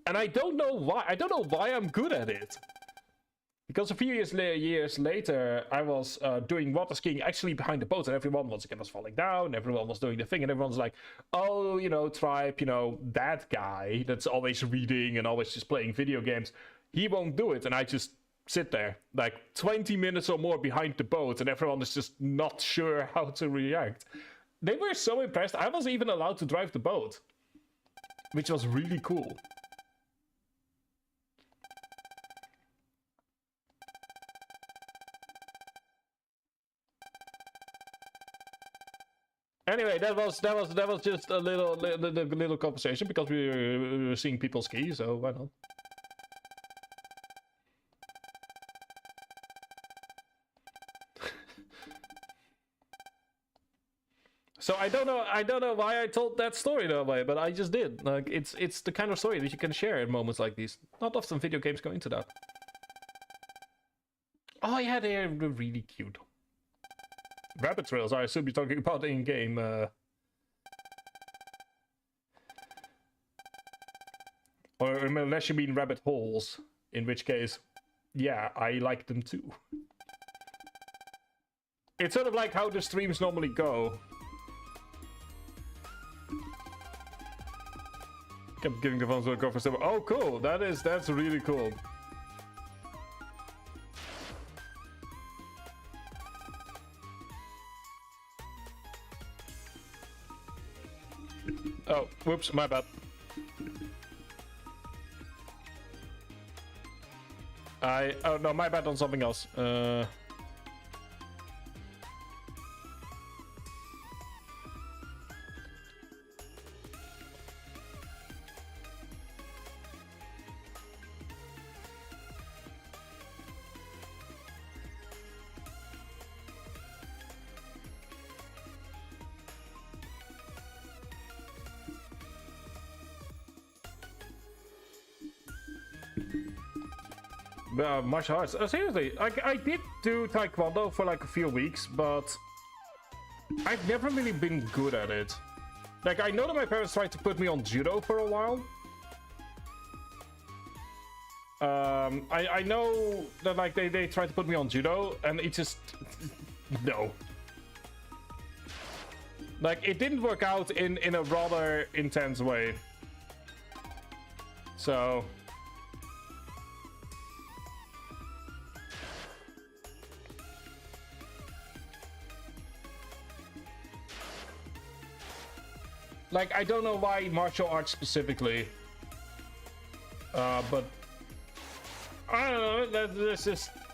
And I don't know why. I don't know why I'm good at it. Because a few years later, I was doing water skiing actually behind the boat, and everyone once again was falling down, everyone was doing the thing, and everyone's like, oh, you know, Tribe, you know, that guy that's always reading and always just playing video games, he won't do it. And I just sit there, like 20 minutes or more behind the boat, and everyone is just not sure how to react. They were so impressed. I was even allowed to drive the boat, which was really cool. Anyway, that was just a little conversation because we were seeing people ski, so why not? So I don't know why I told that story that way, but I just did. Like, it's the kind of story that you can share in moments like these. Not often video games go into that. Oh yeah, they're really cute. Rabbit trails, I assume you're talking about in-game, Or unless you mean rabbit holes, in which case, yeah, I like them too. It's sort of like how the streams normally go. Kept giving the phones a go for some. Oh, cool! That's really cool. Oh, whoops, my bad. Oh no, my bad on something else. Martial arts. Seriously, I did do Taekwondo for like a few weeks, but I've never really been good at it. Like, I know that my parents tried to put me on judo for a while. I know that like they tried to put me on judo, and it just no. Like, it didn't work out in a rather intense way. So. Like, I don't know why martial arts specifically. But I don't know.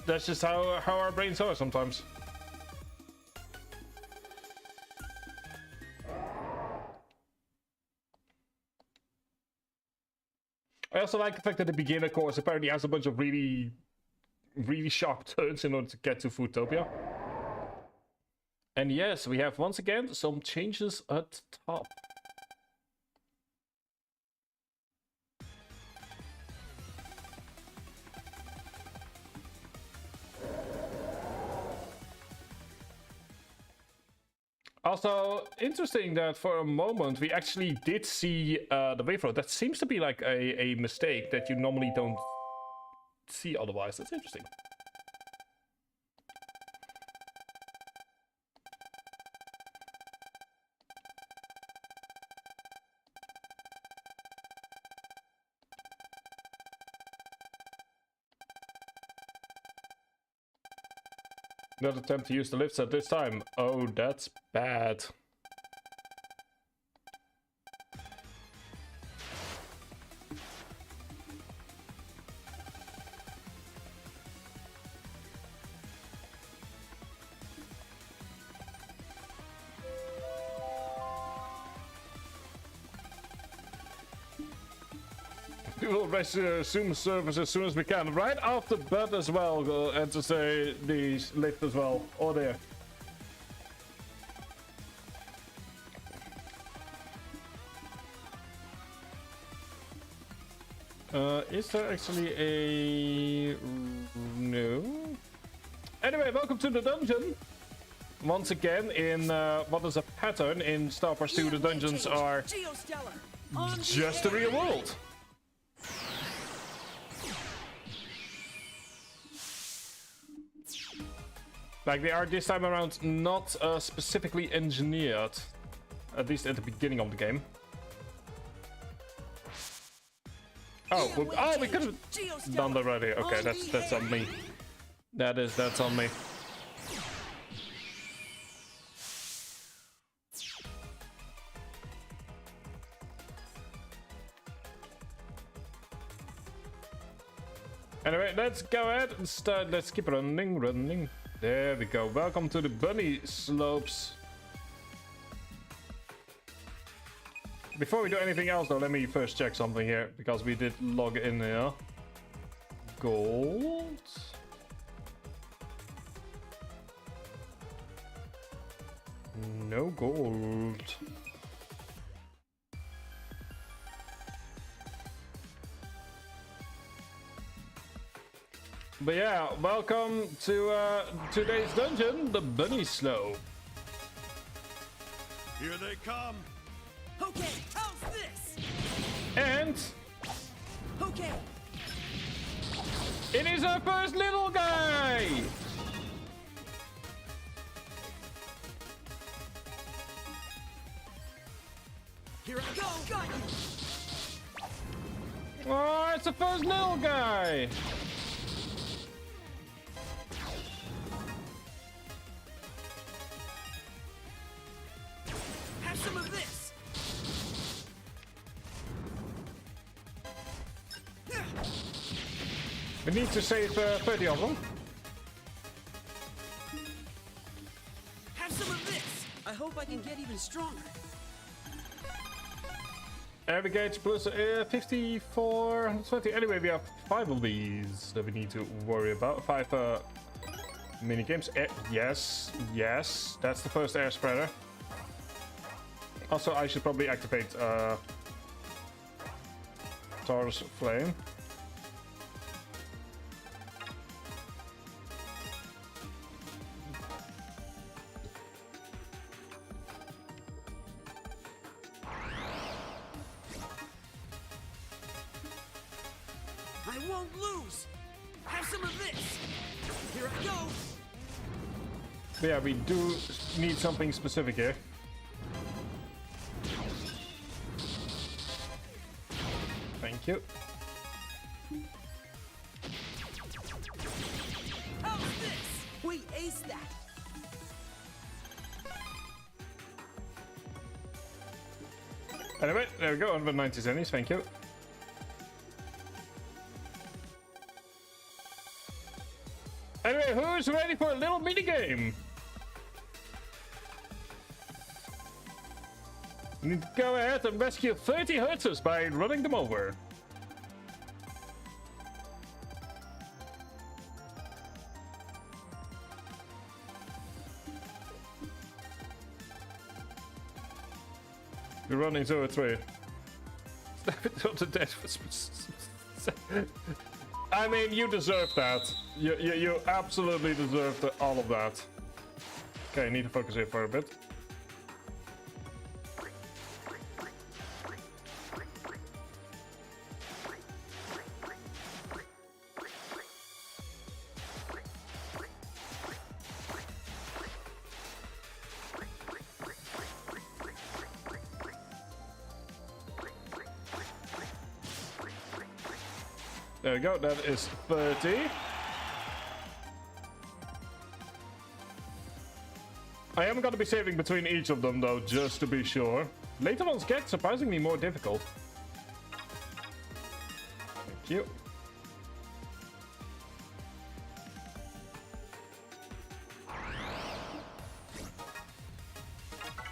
That's just how our brains are sometimes. I also like the fact that the beginner course apparently has a bunch of really sharp turns in order to get to Foodtopia. And yes, we have once again some changes at top. Also, interesting that for a moment we actually did see the wave road. That seems to be like a mistake that you normally don't see otherwise. That's interesting. Not attempt to use the lifts at this time. Oh, that's bad. We will resume service as soon as we can. Right after bed as well, and to say the lift as well. Oh there. Is there actually a... No. Anyway, welcome to the dungeon. Once again, in what is a pattern in Starforce 2, the dungeons are just the real world. Like, they are this time around not specifically engineered. At least at the beginning of the game. Oh, we could have done that already. Okay, that's on me. That's on me. Anyway, let's go ahead and start. Let's keep running. There we go. Welcome to the bunny slopes. Before we do anything else though, let me first check something here, because we did log in here. Gold. No gold. But yeah, welcome to today's dungeon, the bunny slope. Here they come. Okay, how's this? And Okay. it is our first little guy! Here I go. Got you. Oh, it's the first little guy! Have some of this. We need to save 30 of them. Have some of this. I hope I can get even stronger. Navigate plus 54, 20. Anyway, we have 5 of these that we need to worry about. 5 mini games. Yes, that's the first air spreader. Also, I should probably activate Taurus Flame. I won't lose. Have some of this. Here I go. But yeah, we do need something specific here. Thank you. How's this? We aced that. Anyway, there we go, 190 zennies, thank you. Anyway, who's ready for a little minigame? You need to go ahead and rescue 30 Hertzers by running them over. You're running 0-3. Stab it on the dead. I mean, you deserve that. You absolutely deserve all of that. Okay, I need to focus here for a bit. There we go, that is 30. I am going to be saving between each of them though, just to be sure. Later ones get surprisingly more difficult. Thank you.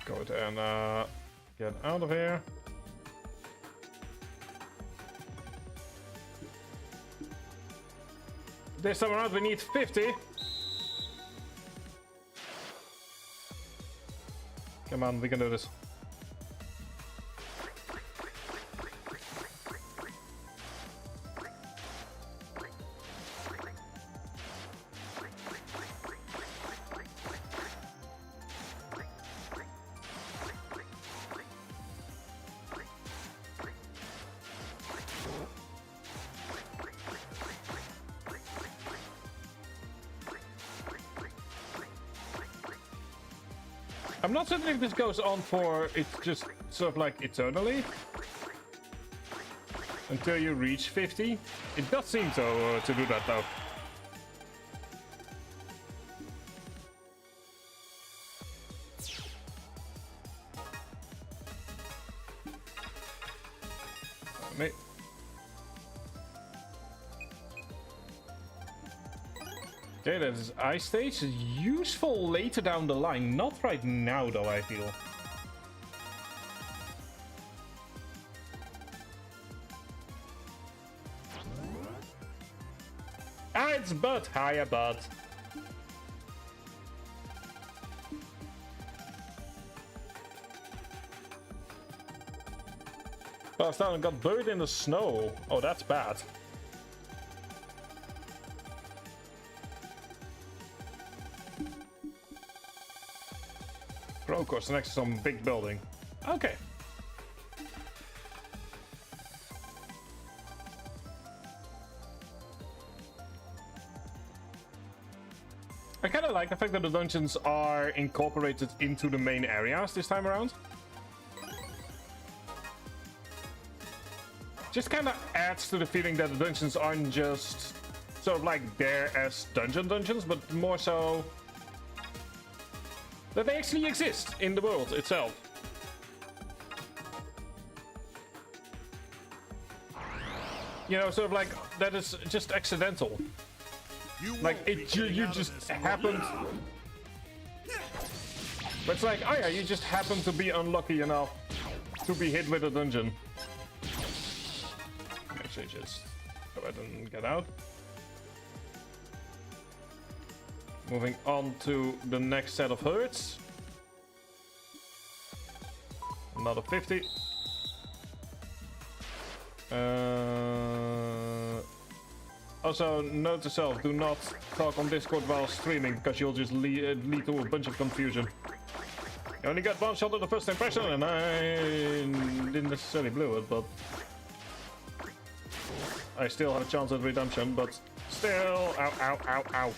Go ahead and get out of here. This time around we need 50. Come on, we can do this. I'm not certain if this goes on for, it's just sort of like eternally. Until you reach 50. It does seem to do that though. Mate. Okay, that is ice stage. Useful later down the line. Not right now, though, I feel. Ah, it's Bud. Hiya, Bud. Passed down and got buried in the snow. Oh, that's bad. Pro course next to some big building. Okay. I kind of like the fact that the dungeons are incorporated into the main areas this time around. Just kind of adds to the feeling that the dungeons aren't just sort of like there as dungeons, but more so that they actually exist in the world itself. You know, sort of like that is just accidental. Like you just happened. But it's like, oh yeah, you just happen to be unlucky enough to be hit with a dungeon. Actually, just go ahead and get out. Moving on to the next set of herds. Another 50. Also, note to self, do not talk on Discord while streaming, because you'll just lead to a bunch of confusion. You only got one shot at the first impression, and I didn't necessarily blow it, but I still have a chance at redemption, but still, ow, ow, ow, ow.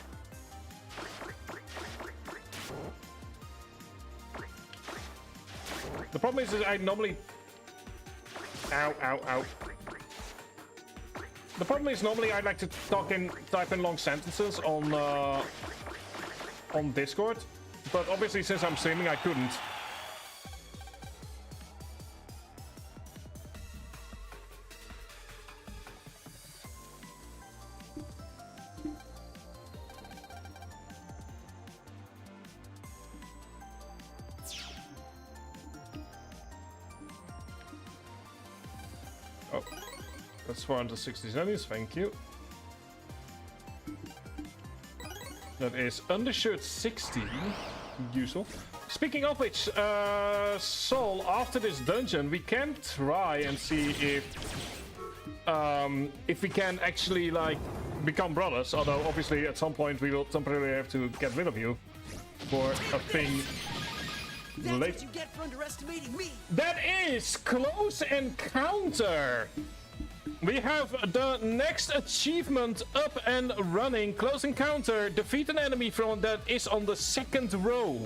The problem is I normally... Ow, ow, ow. The problem is normally I like to type in long sentences on Discord, but obviously since I'm streaming I couldn't. That's 460 zennies, thank you. That is undershirt 60. Useful. Speaking of which, Sol, after this dungeon, we can try and see if we can actually, like, become brothers. Although, obviously, at some point we will temporarily have to get rid of you for a thing. That's what you get for underestimating me. That is close encounter. We have the next achievement up and running. Close encounter. Defeat an enemy from that is on the second row.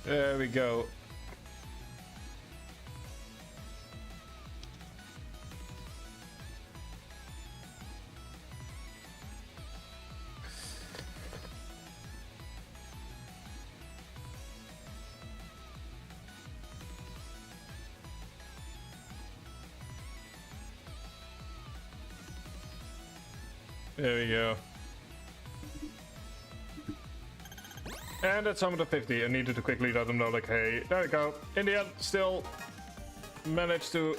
There we go. There we go. And that's 150. I needed to quickly let them know, like, hey, there we go. In the end, still managed to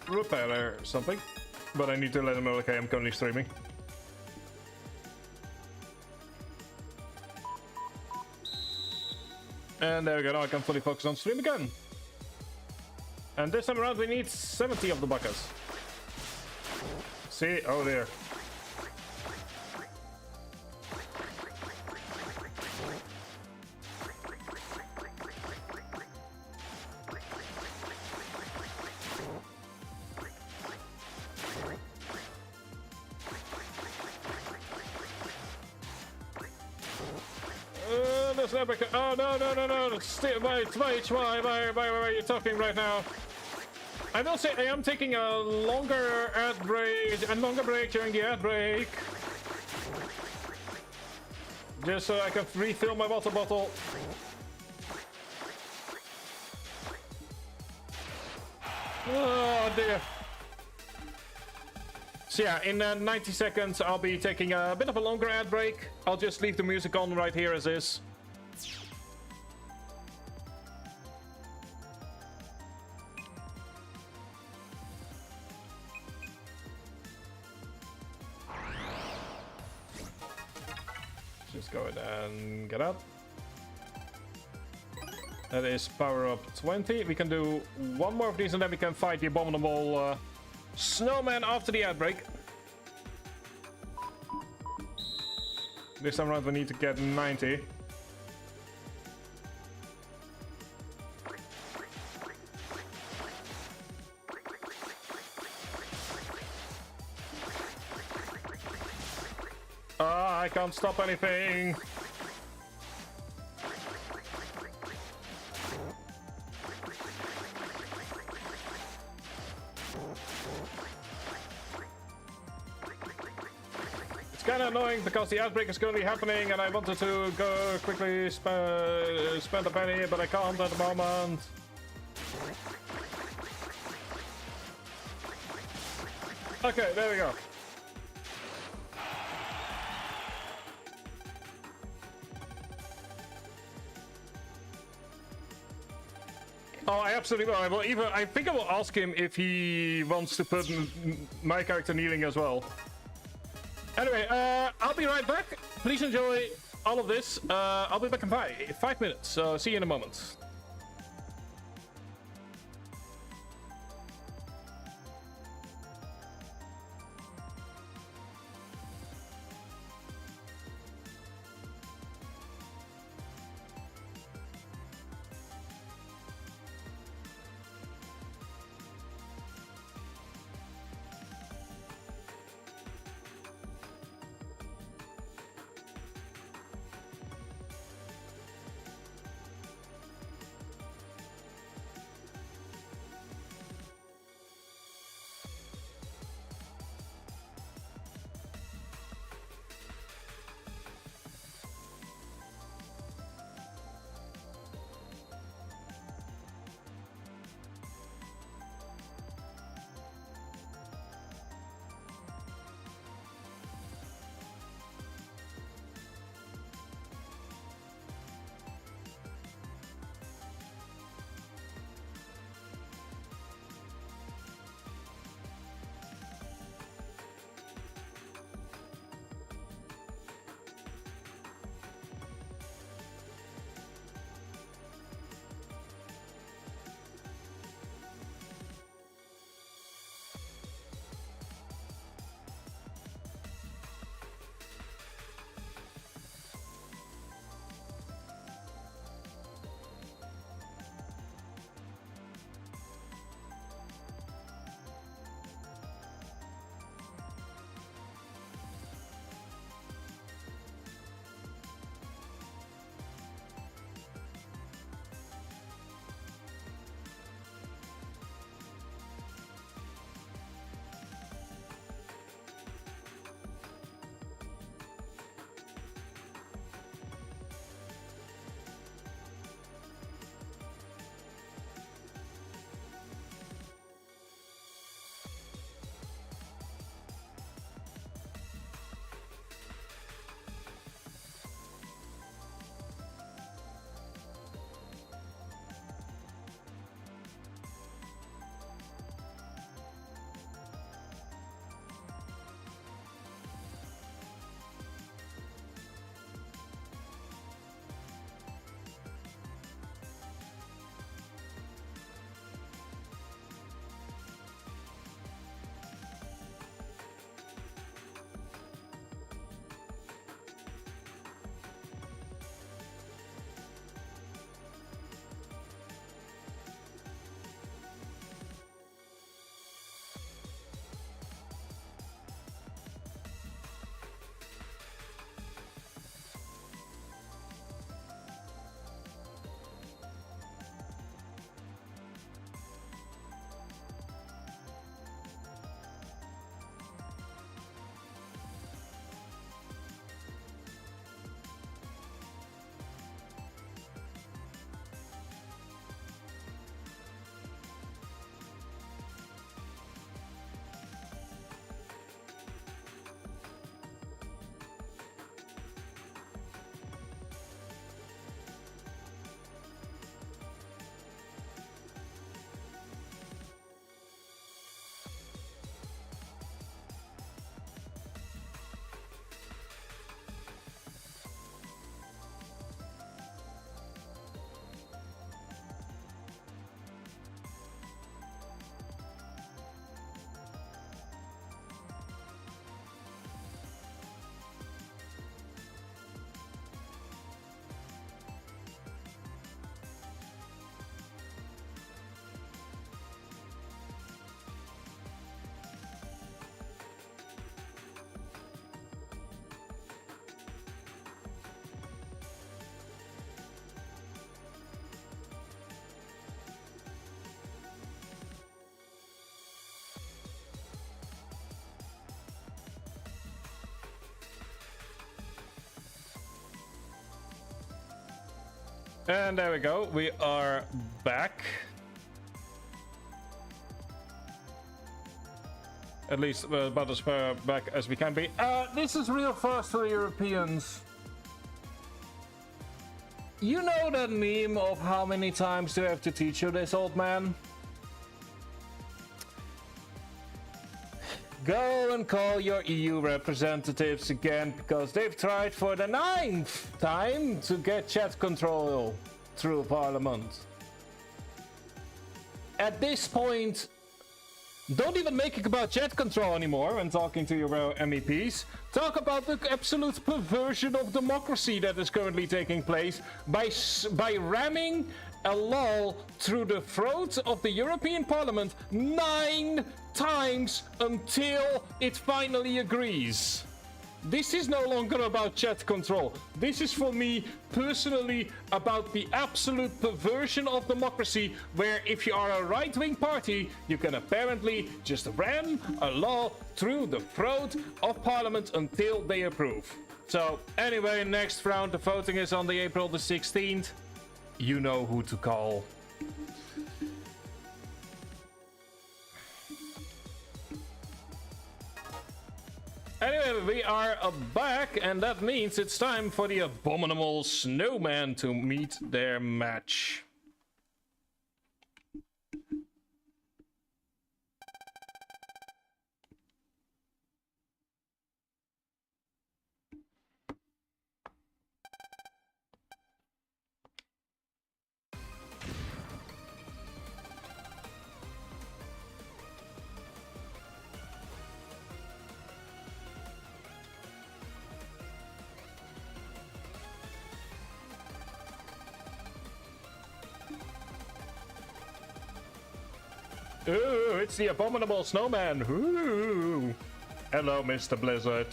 repair something. But I need to let them know, like, hey, I'm currently streaming. And there we go. Now I can fully focus on stream again. And this time around, we need 70 of the buckets. See? Oh, dear. Oh, no. It's my HY. Why are you talking right now? I will say I am taking a longer ad break and longer break during the ad break. Just so I can refill my water bottle. Oh, dear. So yeah, in 90 seconds I'll be taking a bit of a longer ad break. I'll just leave the music on right here as is. Just go ahead and get up. That is power up 20. We can do one more of these and then we can fight the abominable snowman after the ad break. This time around we need to get 90. I can't stop anything. It's kind of annoying because the outbreak is currently happening and I wanted to go quickly spend a penny, but I can't at the moment. Okay, there we go. Oh, I absolutely will. I think I will ask him if he wants to put my character kneeling as well. Anyway, I'll be right back. Please enjoy all of this. I'll be back in 5 minutes. So see you in a moment. And there we go. We are back. At least about as far back as we can be. This is real fast for Europeans. You know that meme of how many times do I have to teach you this, old man? Go and call your EU representatives again, because they've tried for the 9th time to get chat control through Parliament. At this point, don't even make it about chat control anymore when talking to your MEPs. Talk about the absolute perversion of democracy that is currently taking place by ramming a law through the throat of the European Parliament 9 times until it finally agrees. This is no longer about chat control. This is for me personally about the absolute perversion of democracy, where if you are a right-wing party, you can apparently just ram a law through the throat of Parliament until they approve. So anyway, next round of voting is on the April the 16th. You know who to call. Anyway, we are back, and that means it's time for the abominable snowman to meet their match. Ooh, it's the abominable snowman. Ooh. Hello, Mr. Blizzard.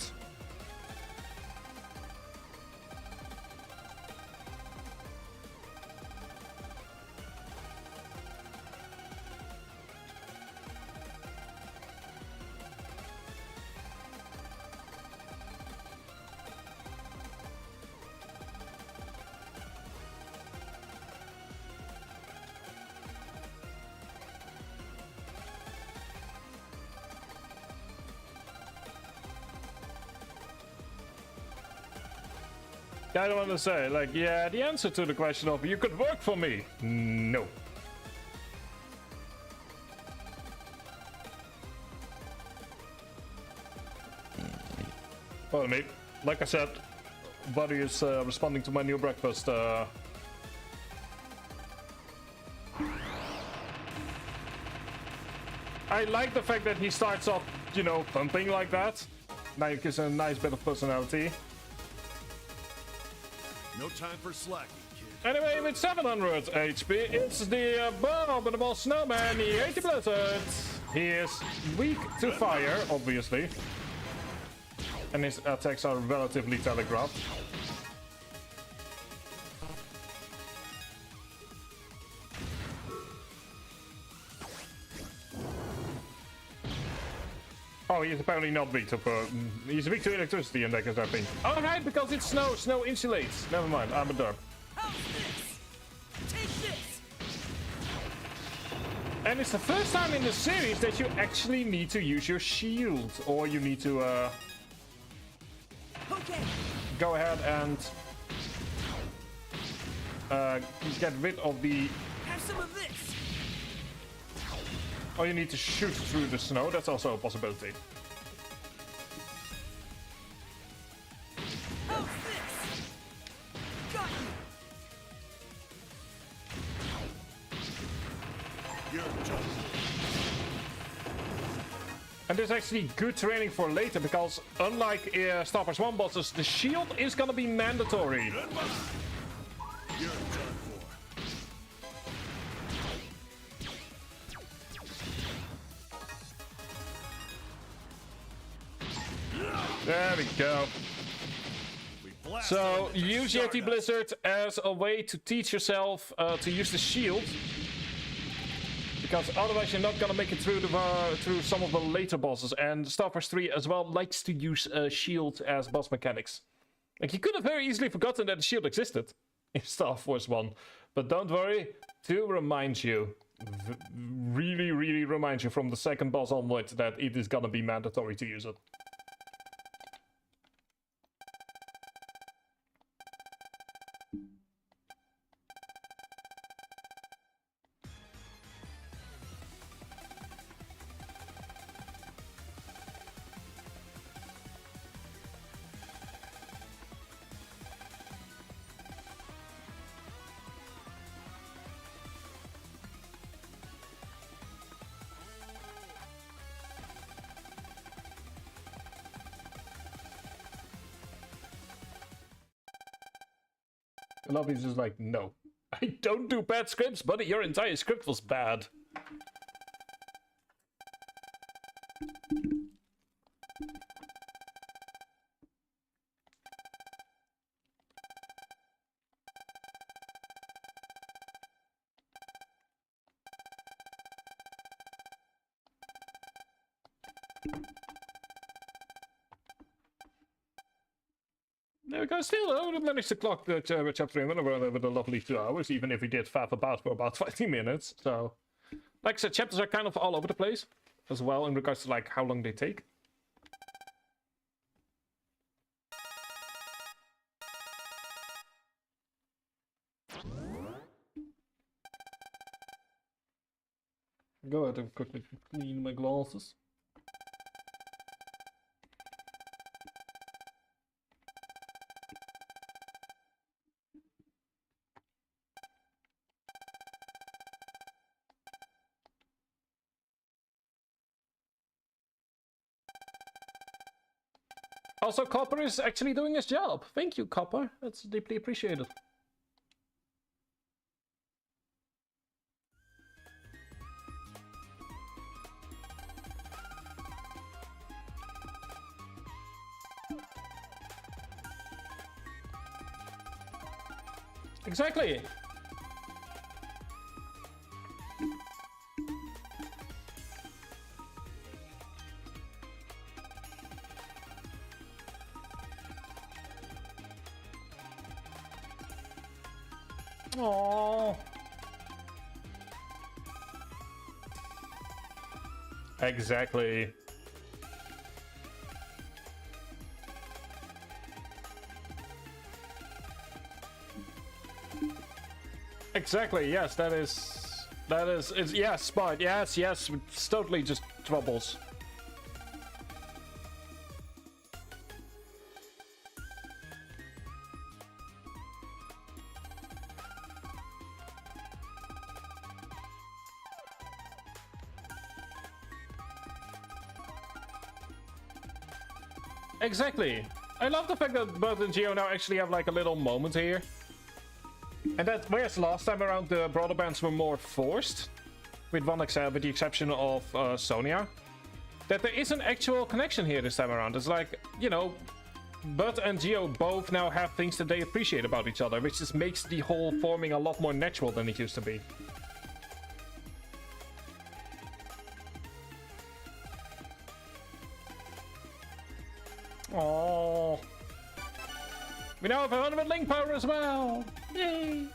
I don't want to say, like, yeah, the answer to the question of you could work for me. No. Pardon me. Like I said, Buddy is responding to my new breakfast. I like the fact that he starts off, you know, thumping like that. Now he gives a nice bit of personality. No time for slacking, kid. Anyway, with 700 HP, it's the abominable snowman, the 80 Blizzard. He is weak to fire, obviously. And his attacks are relatively telegraphed. Oh, he's apparently not weak to he's weak to electricity in that case, I think. Oh, right, because it's snow. Snow insulates. Never mind, I'm a derp. How's this? Take this! And it's the first time in the series that you actually need to use your shield. Or you need to, Okay. go ahead and get rid of the... Have some of this! Or you need to shoot through the snow. That's also a possibility. How's this? Got you! You're done. And this is actually good training for later, because unlike Starforce 1 bosses, the shield is gonna be mandatory. Goodbye. You're done for. There we go. We blast So them with use Yeti stardust. Blizzard as a way to teach yourself to use the shield, because otherwise you're not gonna make it through through some of the later bosses. And Starforce 3 as well likes to use shield as boss mechanics. Like, you could have very easily forgotten that the shield existed. in Starforce 1. But don't worry, 2 reminds you, really, really reminds you from the second boss onwards that it is gonna be mandatory to use it. Lobby's just like, no. I don't do bad scripts, buddy. Your entire script was bad. There we go. Still, I would have managed to clock the chapter in with a lovely 2 hours, even if we did faff about for about 20 minutes. So, like I said, chapters are kind of all over the place as well in regards to like how long they take. Go ahead and quickly clean my glasses. Also, Copper is actually doing his job. Thank you, Copper. That's deeply appreciated. Exactly. Aww. Exactly. Exactly, yes, that is, yes, smart, yes, it's totally just troubles. Exactly. I love the fact that Buzz and Geo now actually have like a little moment here. And that, whereas last time around the brother bands were more forced, with with the exception of Sonia, that there is an actual connection here this time around. It's like, you know, Bud and Geo both now have things that they appreciate about each other, which just makes the whole forming a lot more natural than it used to be. Oh, we now have 100 link power as well. Yay!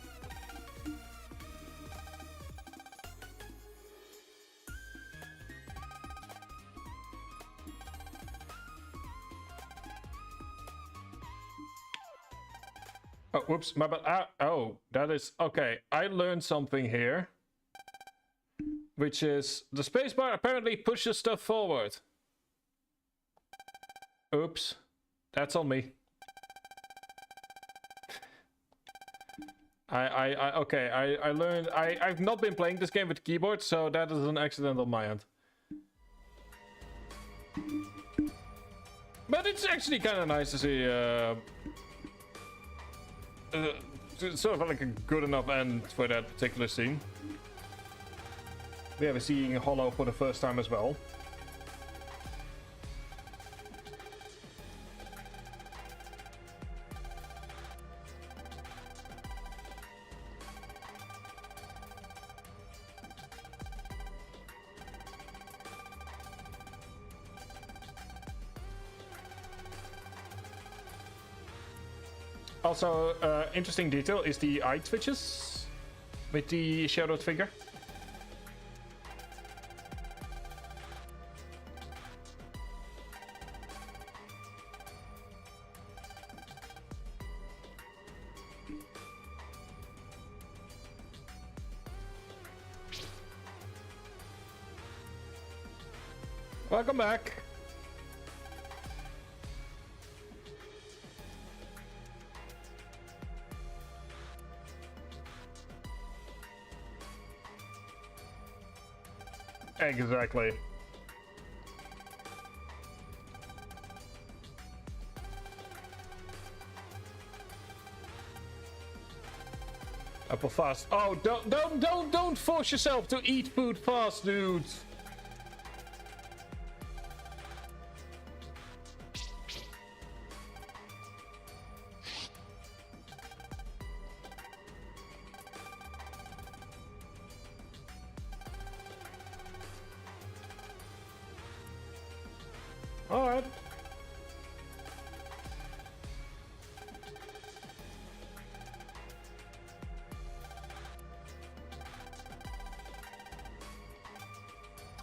Oh, whoops, my bad. Oh, that is okay. I learned something here, which is the spacebar apparently pushes stuff forward. Oops, that's on me. I learned. I've not been playing this game with the keyboard, so that is an accident on my end. But it's actually kind of nice to see sort of like a good enough end for that particular scene. We have a seeing Hollow for the first time as well. Also, interesting detail is the eye twitches with the shadowed figure. Welcome back. Exactly. Apple fast. Oh, don't force yourself to eat food fast, dude. All right.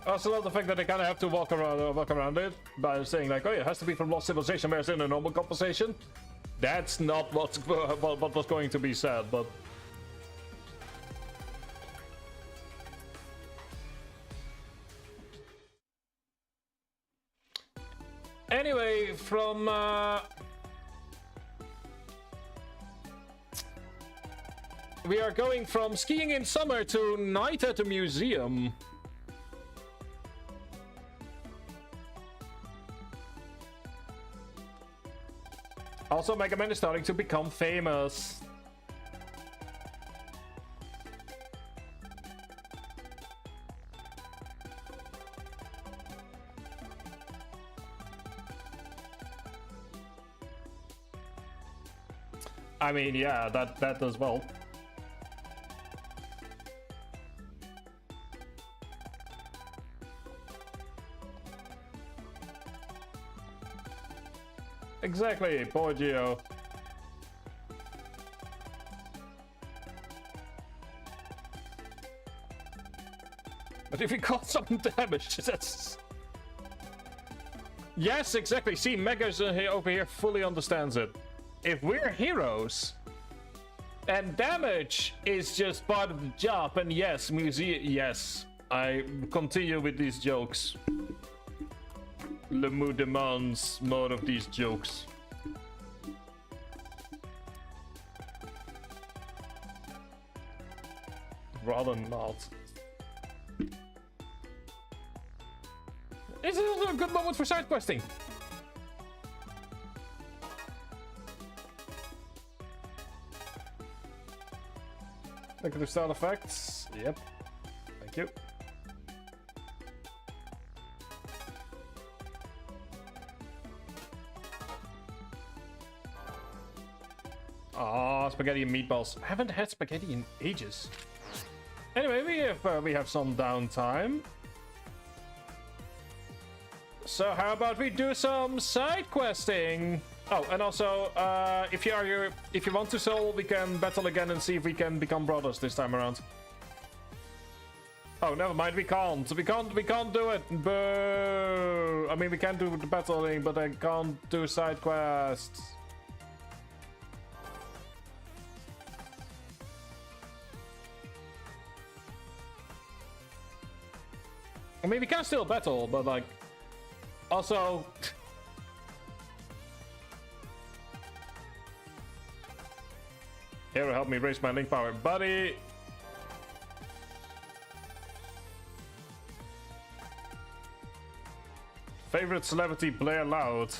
I also love the fact that they kind of have to walk around it by saying like, oh, yeah, it has to be from Lost Civilization, whereas in a normal conversation, that's not what was going to be said, but. Anyway, from we are going from skiing in summer to night at the museum. Also, Mega Man is starting to become famous. I mean, yeah, that as well. Exactly, poor Geo. But if you caught some damage, that's... Yes, exactly. See, Megas over here fully understands it. If we're heroes, and damage is just part of the job, and yes, yes, I continue with these jokes. Lemu demands more of these jokes. Rather not. This is also a good moment for side questing. Look at the style effects. Yep. Thank you. Ah, spaghetti and meatballs. I haven't had spaghetti in ages. Anyway, we have some downtime. So how about we do some side questing? Oh, and also, if you want to soul, we can battle again and see if we can become brothers this time around. Oh, never mind, we can't. We can't do it. Boo! I mean, we can do the battling, but I can't do side quests. I mean, we can still battle, but like, also. Hero, help me raise my link power, buddy. Favorite celebrity, Blair Loud.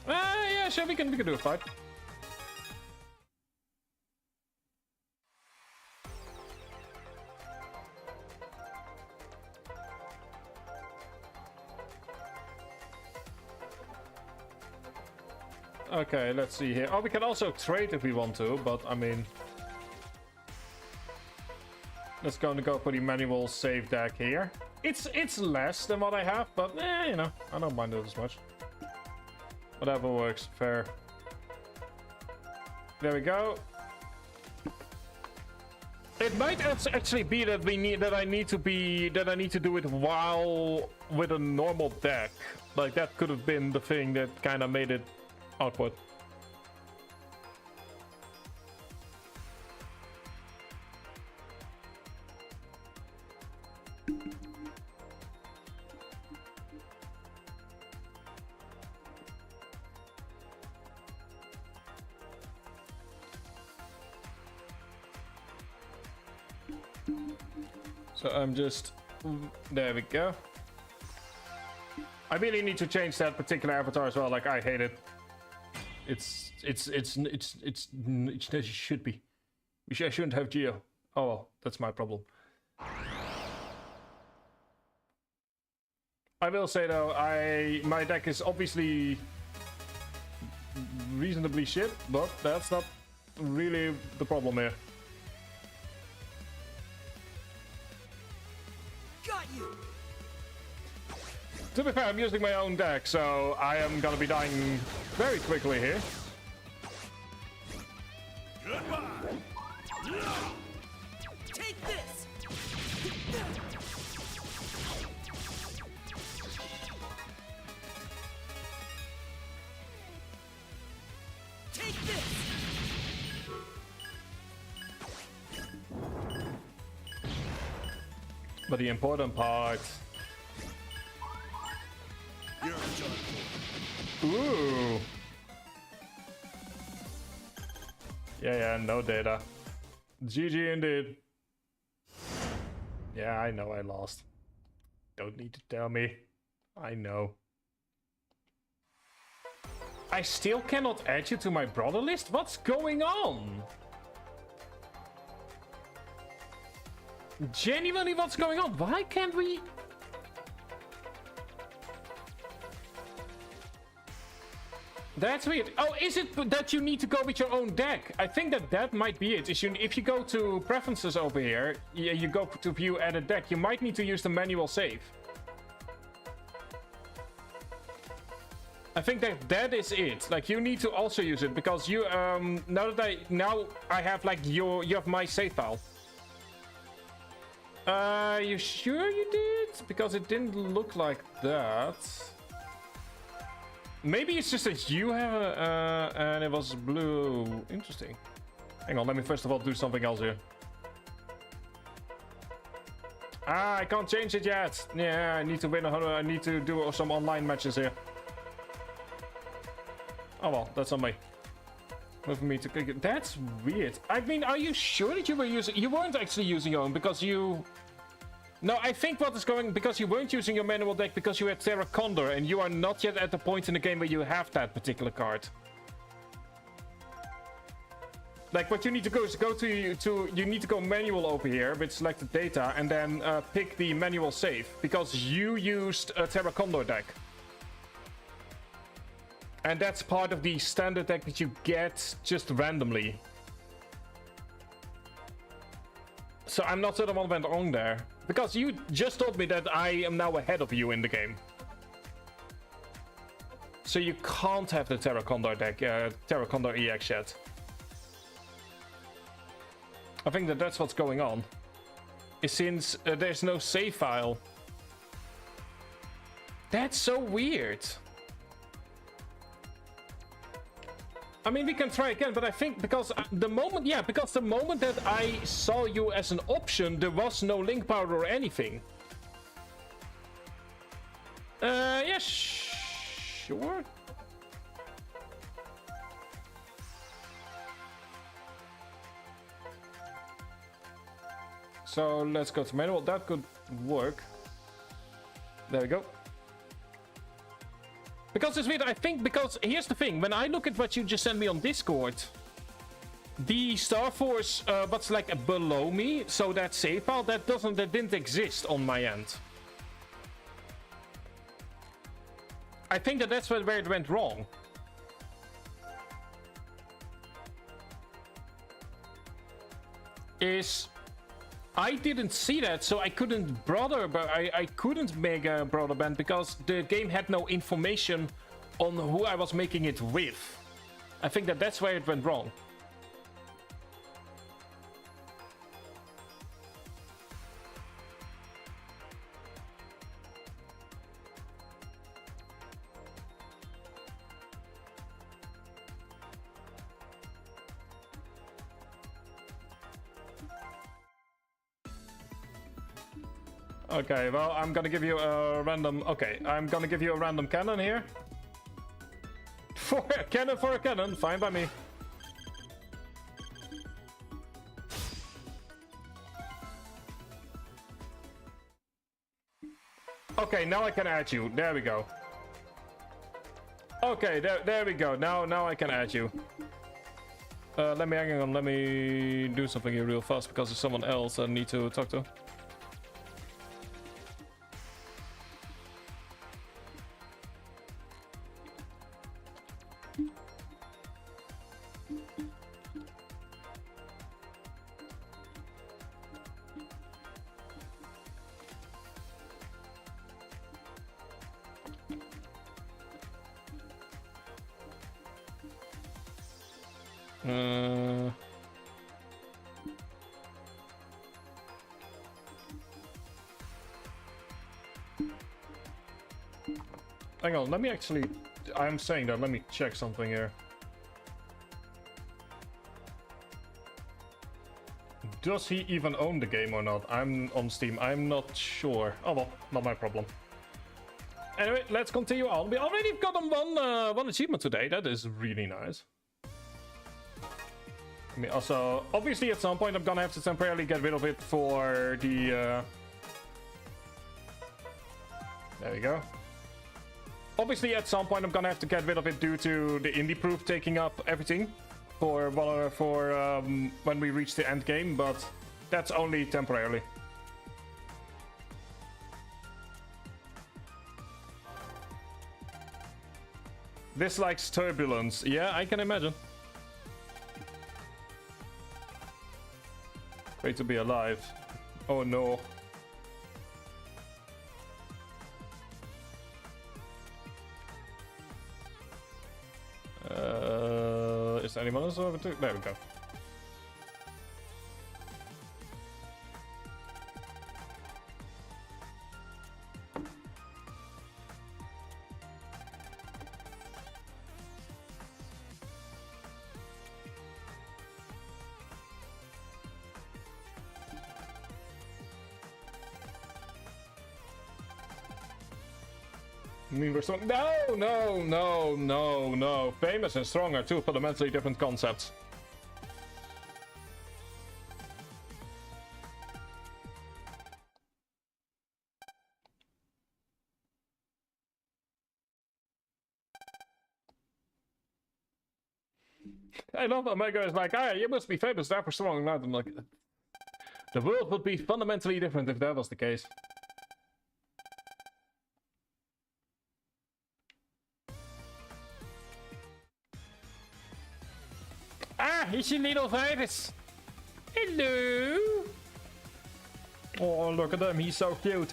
Yeah, sure, we can do a fight. Okay, let's see here. Oh, we can also trade if we want to, but I mean... Let's go for the manual save deck here. It's less than what I have, but you know, I don't mind it as much. Whatever works, fair. There we go. It might actually be that I need to do it while with a normal deck. Like that could have been the thing that kind of made it output. So I'm just... There we go. I really need to change that particular avatar as well. Like, I hate it. It should be. I shouldn't have Geo. Oh well, that's my problem. I will say though, my deck is obviously reasonably shit, but that's not really the problem here. Got you. To be fair, I'm using my own deck, so I am gonna be dying very quickly here. Goodbye. Take this. Take this. But the important part... You're done for. Ooh. Yeah, no data. GG indeed. Yeah, I know I lost. Don't need to tell me. I know. I still cannot add you to my brother list? What's going on? Genuinely, what's going on? Why can't we... That's weird. Oh, is it that you need to go with your own deck? I think that might be it. If you go to preferences over here, you go to view added deck, you might need to use the manual save. I think that is it. Like, you need to also use it because you now I have like you have my save file. You sure you did? Because it didn't look like that. Maybe it's just that you have and it was blue. Interesting. Hang on, let me first of all do something else here. Ah, I can't change it yet. Yeah, I need to win 100. I need to do some online matches here. Oh well, that's on me. Moving me to click it. That's weird. I mean, are you sure that you were using... You weren't actually using your own because you... No, I think what is going... Because you weren't using your manual deck because you had Terra Condor and you are not yet at the point in the game where you have that particular card. Like, what you need to go is go to you need to go manual over here with selected data and then pick the manual save because you used a Terra Condor deck. And that's part of the standard deck that you get just randomly. So I'm not certain what went on there. Because you just told me that I am now ahead of you in the game. So you can't have the Terra Condor deck, Terra Condor EX yet. I think that's what's going on. Since there's no save file. That's so weird. I mean, we can try again, but I think because the moment that I saw you as an option, there was no link power or anything. Yeah, sure. So let's go to manual. That could work. There we go. Because it's weird, I think, because here's the thing, when I look at what you just sent me on Discord, the Starforce, what's like below me, so that save file, that didn't exist on my end. I think that's where it went wrong. I didn't see that, so I couldn't I couldn't make a brother band because the game had no information on who I was making it with. I think that's where it went wrong. Okay, well, I'm gonna give you a random... Okay, I'm gonna give you a random cannon here. For a cannon, fine by me. Okay, now I can add you. There we go. Okay, there we go. Now I can add you. Let me do something here real fast because there's someone else I need to talk to. Hang on, let me actually... I'm saying that, let me check something here. Does he even own the game or not? I'm on Steam, I'm not sure. Oh well, not my problem. Anyway, let's continue on. We already gotten one achievement today, that is really nice. I mean, also, obviously at some point I'm gonna have to temporarily get rid of it for the... There we go. Obviously, at some point, I'm gonna have to get rid of it due to the indie proof taking up everything for when we reach the end game, but that's only temporarily. This likes turbulence. Yeah, I can imagine. Great to be alive. Oh no. Is anyone else over to? There we go. No. Famous and strong are two fundamentally different concepts. I love Omega is like, you must be famous, therefore strong. I'm like, the world would be fundamentally different if that was the case. It's a little virus. Hello. Oh, look at him. He's so cute.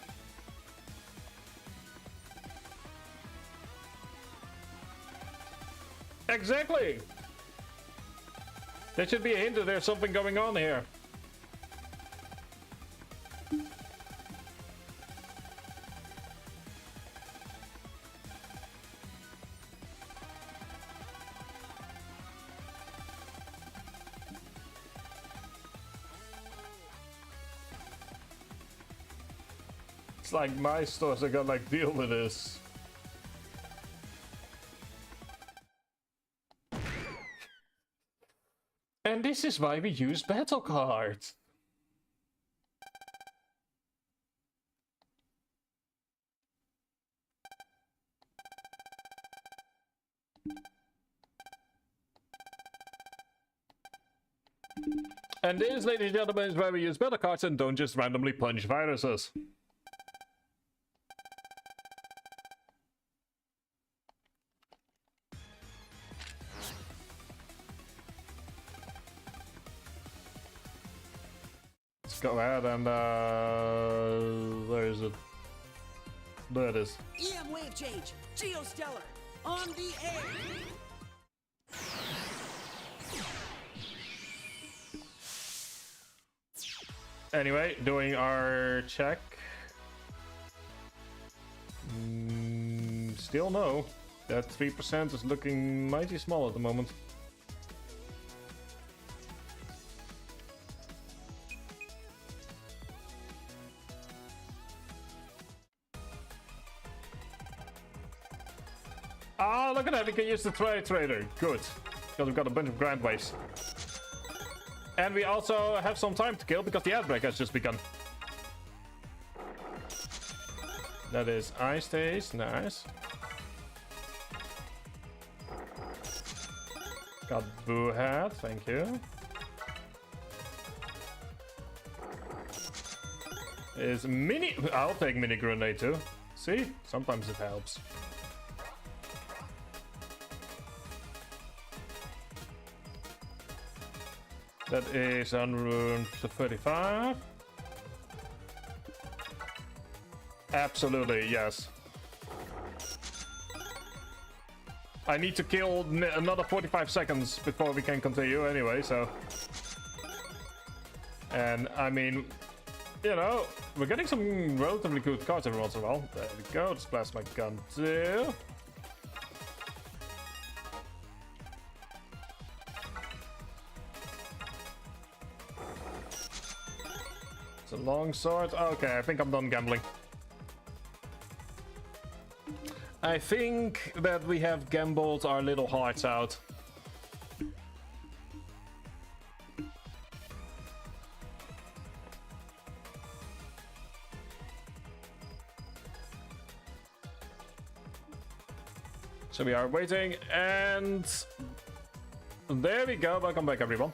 Exactly. That should be a hint that there's something going on here. It's like my stores are gonna like deal with this. And this is why we use battle cards. And this, ladies and gentlemen, is why we use battle cards and don't just randomly punch viruses. go ahead and where is it? There it is. EM wave change. Geostellar. On the air. Anyway, doing our check. Still no. That 3% is looking mighty small at the moment. Ah, look at that, we can use the trade trader. Good. Because we've got a bunch of grand waves. And we also have some time to kill because the outbreak has just begun. That is ice taste, nice. Got boo hat, thank you. Is mini. I'll take mini grenade too. See, sometimes it helps. That is on rune 35. Absolutely, yes. I need to kill another 45 seconds before we can continue anyway, so... And, I mean, you know, we're getting some relatively good cards every once in a while. There we go, this plasma gun too. It's a long sword. Okay, I think I'm done gambling. I think that we have gambled our little hearts out. So we are waiting, and there we go. Welcome back, everyone.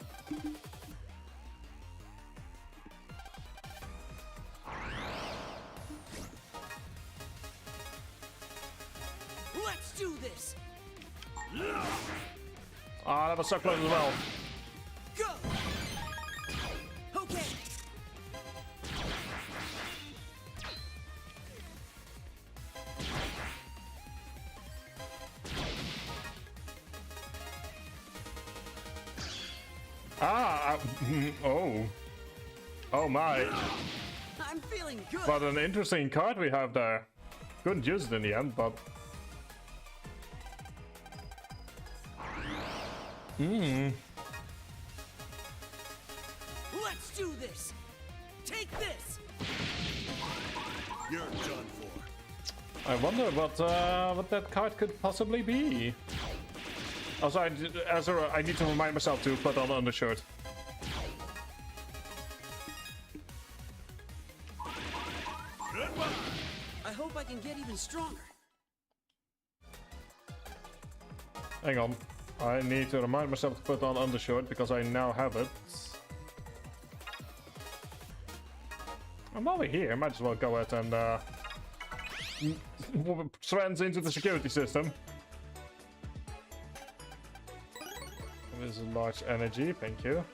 Let's do this. Ah, that was so close as well. Go. Okay. Oh my. I'm feeling good. What an interesting card we have there. Couldn't use it in the end, but... Let's do this. Take this. You're done for. I wonder what that card could possibly be. Also, I need to remind myself to put on undershirt. Good one. I hope I can get even stronger. Hang on. I need to remind myself to put on undershirt because I now have it. I'm over here. I might as well go ahead and trans into the security system. There's a large energy, thank you.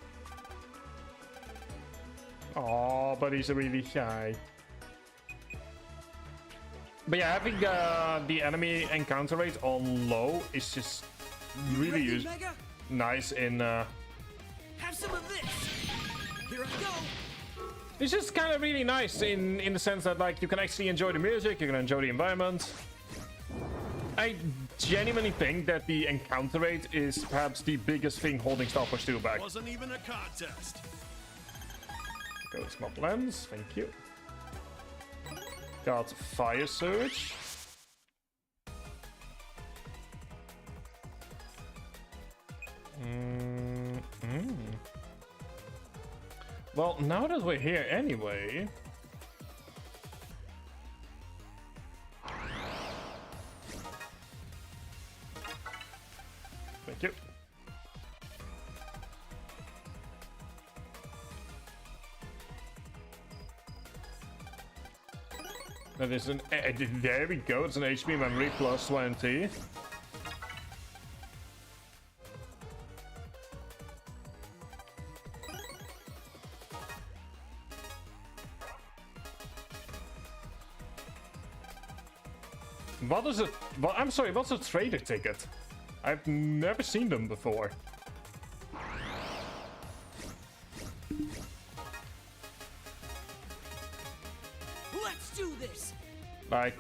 Oh, but he's really shy. But yeah, having the enemy encounter rate on low is just really nice in... Have some of this. Here I go. It's just kind of really nice in the sense that like you can actually enjoy the music, you can enjoy the environment. I genuinely think that the encounter rate is perhaps the biggest thing holding Starforce 2 back. Wasn't even a contest. Go small lens, thank you. Got Fire Surge. Well, now that we're here anyway... Thank you. That is an... there we go, it's an HP memory plus 20. What is it? Well, I'm sorry, what's a trader ticket? I've never seen them before. Let's do this. Like,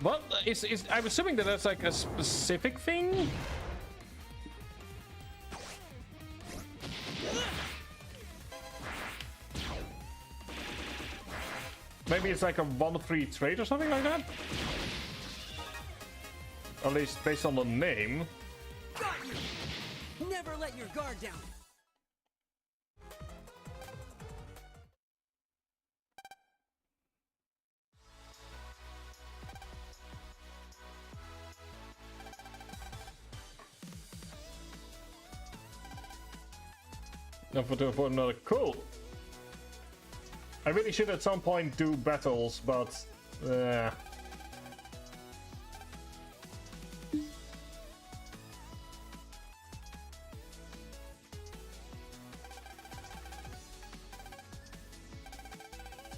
what is? I'm assuming that that's like a specific thing. Maybe it's like a 1-free trade or something like that? At least based on the name. Got you. Never let your guard down. Now for another cool. I really should at some point do battles, but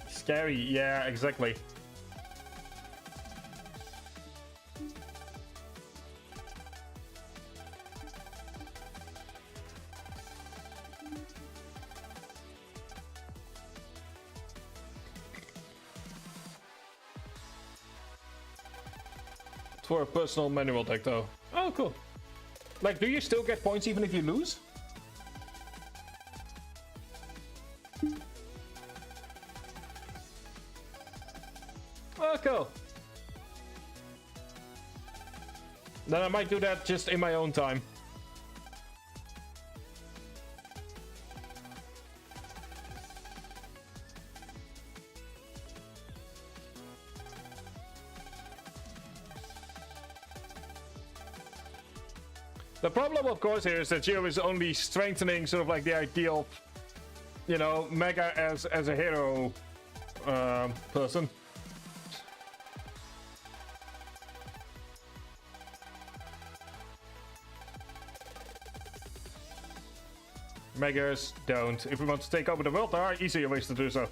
scary, yeah, exactly. For a personal manual deck though. Oh, cool. Like, do you still get points even if you lose? Oh, cool. Then I might do that just in my own time. The problem, of course, here is that Geo is only strengthening sort of like the idea of, you know, Mega as a hero person. Megas don't. If we want to take over the world, there are easier ways to do so.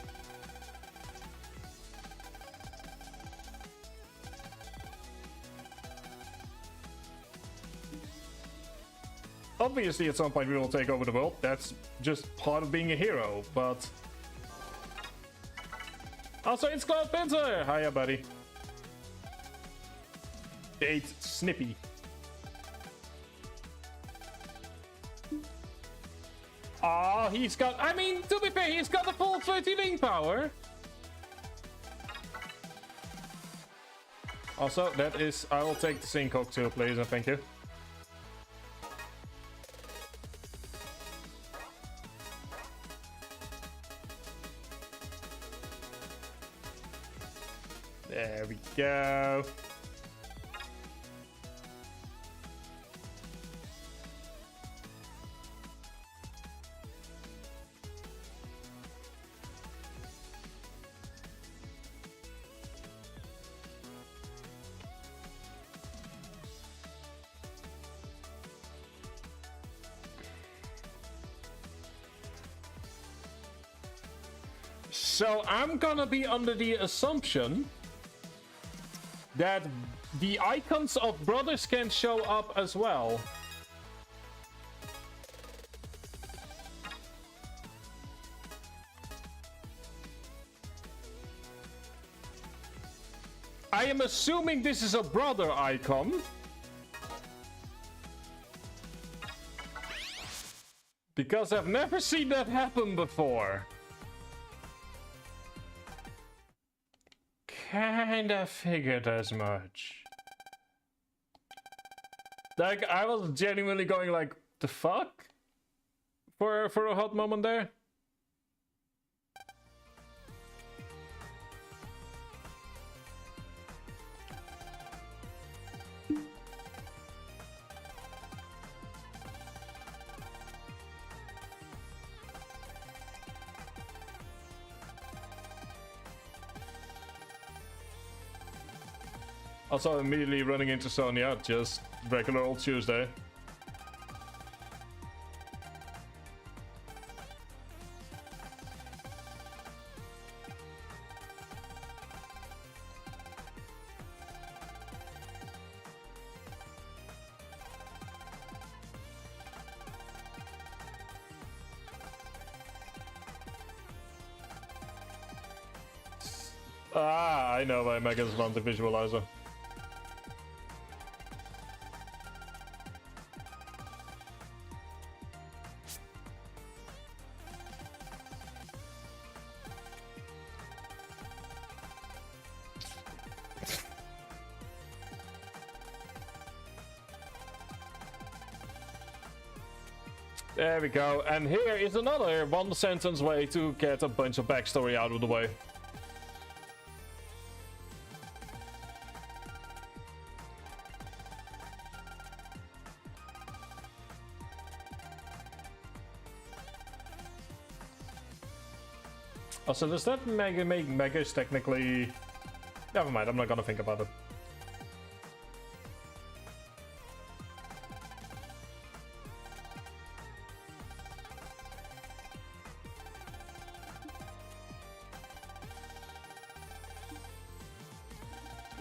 Obviously, at some point we will take over the world. That's just part of being a hero, but... Also, it's Cloud Pincer! Hiya, buddy. 8 Snippy. Oh, he's got... I mean, to be fair, he's got the full 30 link power. Also, that is... I will take the Sinkhawk too, please, and thank you. There we go. So I'm gonna be under the assumption that the icons of brothers can show up as well. I am assuming this is a brother icon. Because I've never seen that happen before. Kinda figured as much. Like, I was genuinely going like, the fuck? For a hot moment there. Also, immediately running into Sonya, just regular old Tuesday. Ah, I know why Megas want the visualizer. There we go, and here is another one sentence way to get a bunch of backstory out of the way. Also, does that make Megas technically... Never mind, I'm not gonna think about it.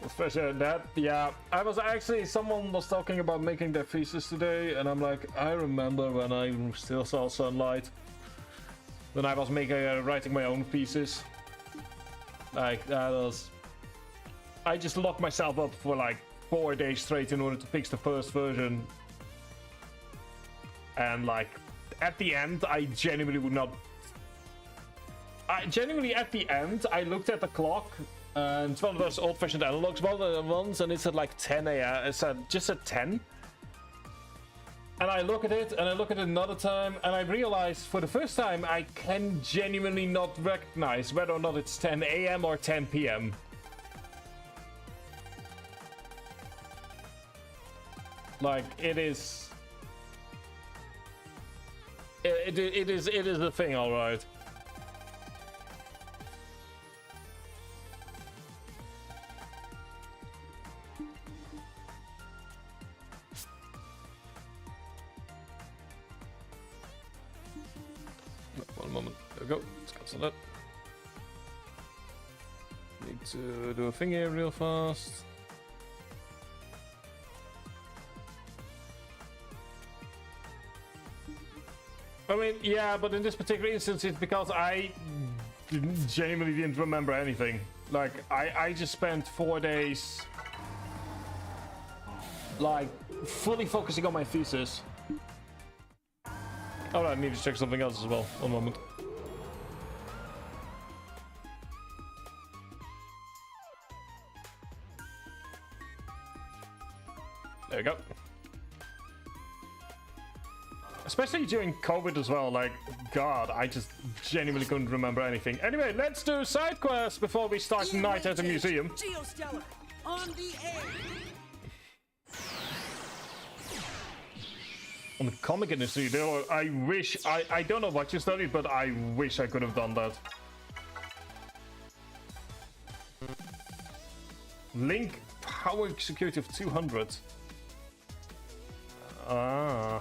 Especially that, yeah. I was actually, someone was talking about making their thesis today, and I'm like, I remember when I still saw sunlight. When I was writing my own thesis. Like, that was... I just locked myself up for like 4 days straight in order to fix the first version. And like, at the end, I genuinely would not... Genuinely, at the end, I looked at the clock. And it's one of those old-fashioned analogs ones, and it said like 10 a.m. It said just at 10. And I look at it, and I look at it another time, and I realize for the first time I can genuinely not recognize whether or not it's 10 a.m. or 10 p.m. Like, it is... It is a thing, alright. One moment. There we go. Let's cancel that. Need to do a thing here real fast. I mean, yeah, but in this particular instance, it's because I genuinely didn't remember anything. Like, I just spent 4 days, like, fully focusing on my thesis. Oh, I need to check something else as well. One moment. There we go. Especially during COVID as well, like, God, I just genuinely couldn't remember anything. Anyway, let's do side quests before we start night at the museum. Geostellar, on the air. On the comic industry, though, I wish, I don't know what you studied, but I wish I could have done that. Link power security of 200. Ah.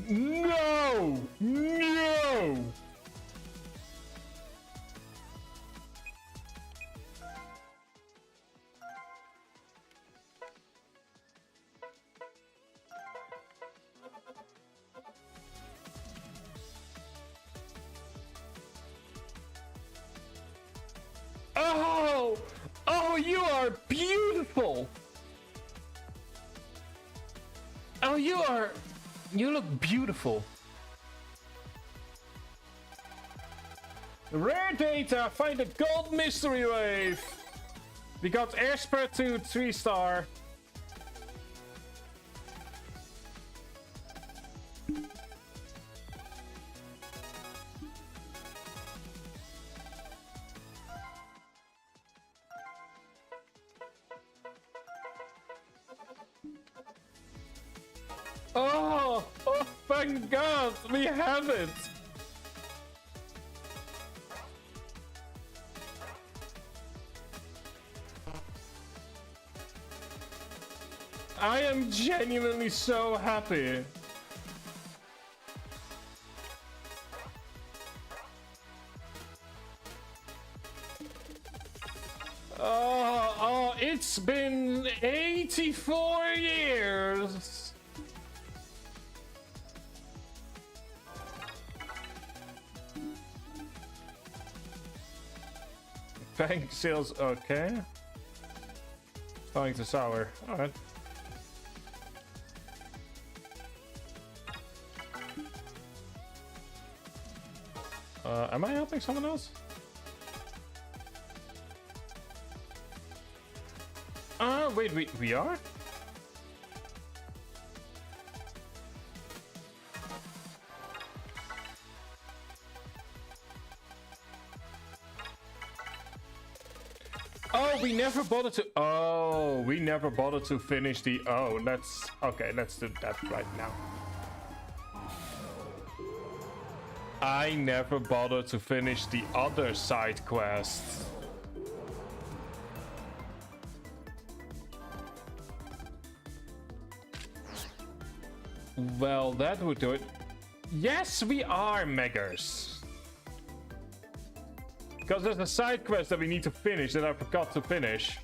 No! No! Oh! Oh, you are beautiful! Oh, you look beautiful. Rare data, find a gold mystery wave. We got Airspread to 3-star. Oh, thank God, we have it. I am genuinely so happy. Oh, it's been 84 years. Bank sales, okay. Starting to sour. Alright. Am I helping someone else? Wait, we are? Oh, we never bothered to... Oh, we never bothered to finish the... Oh, let's... Okay, let's do that right now. I never bothered to finish the other side quest. Well, that would do it. Yes, we are Meggers. Because there's a side quest that we need to finish that I forgot to finish.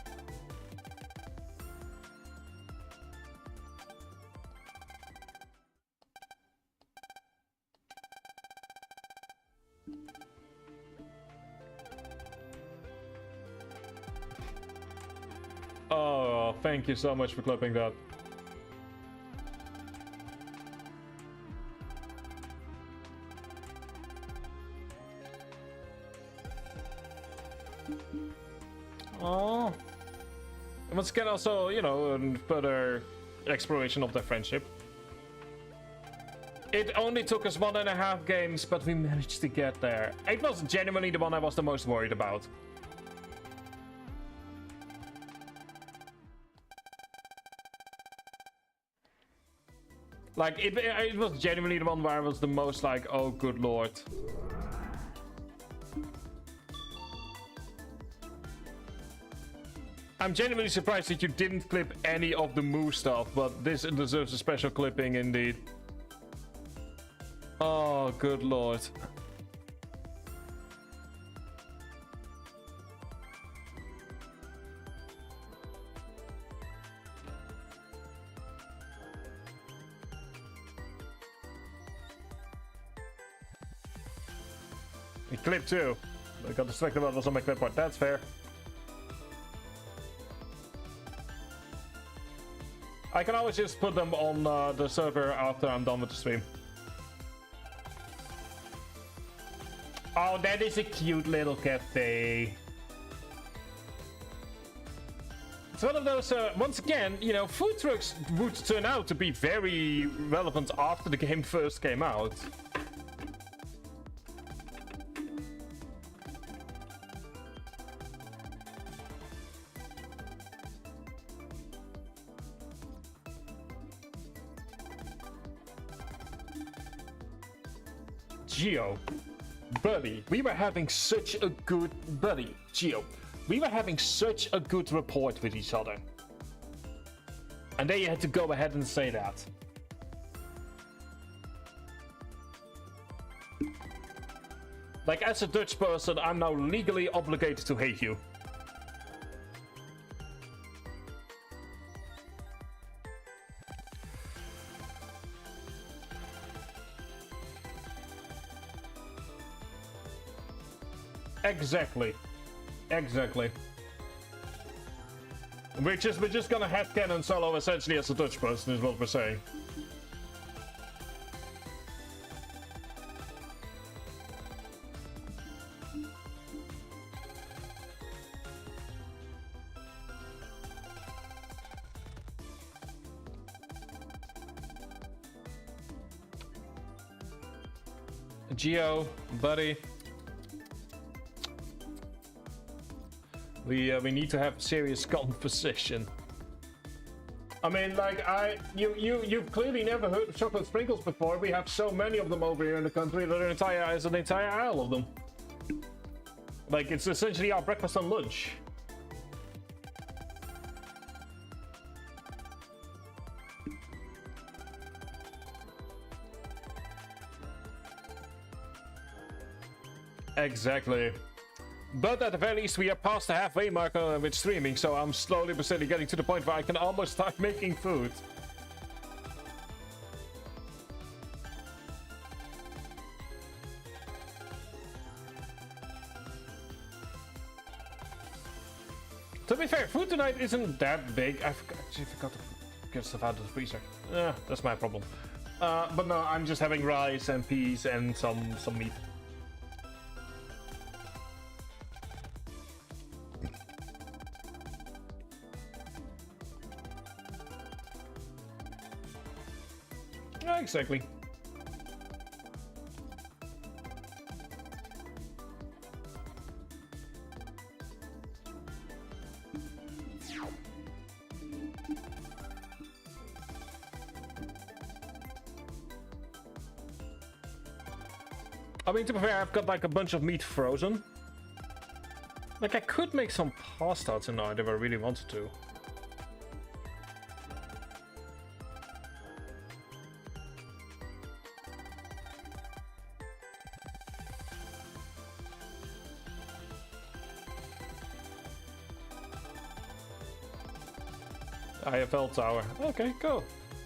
Oh, thank you so much for clipping that. Oh, once again, also, you know, further exploration of their friendship. It only took us 1.5 games, but we managed to get there. It was genuinely the one I was the most worried about. Like, it was genuinely the one where I was the most like, oh, good lord. I'm genuinely surprised that you didn't clip any of the Moo stuff, but this deserves a special clipping indeed. Oh, good lord. A clip too. I got distracted about what's on my clipboard. That's fair. I can always just put them on the server after I'm done with the stream. Oh, that is a cute little cafe. It's one of those, once again, you know, food trucks would turn out to be very relevant after the game first came out. Geo, buddy, we were having such a good buddy, Geo. We were having such a good rapport with each other. And then you had to go ahead and say that. Like, as a Dutch person, I'm now legally obligated to hate you. Exactly. Exactly. We're just gonna headcanon Solo essentially as a Dutch person is what we're saying. Geo, buddy. We need to have serious conversation. I mean, like, you've clearly never heard of chocolate sprinkles before. We have so many of them over here in the country that there's an entire aisle of them. Like, it's essentially our breakfast and lunch. Exactly. But at the very least, we are past the halfway mark with streaming, so I'm slowly but steadily getting to the point where I can almost start making food. To be fair, food tonight isn't that big. I actually forgot to get stuff out of the freezer. That's my problem. But no, I'm just having rice and peas and some meat. Yeah, exactly. I mean, to be fair, I've got like a bunch of meat frozen. Like, I could make some pasta tonight if I really wanted to. IFL tower. Okay, cool.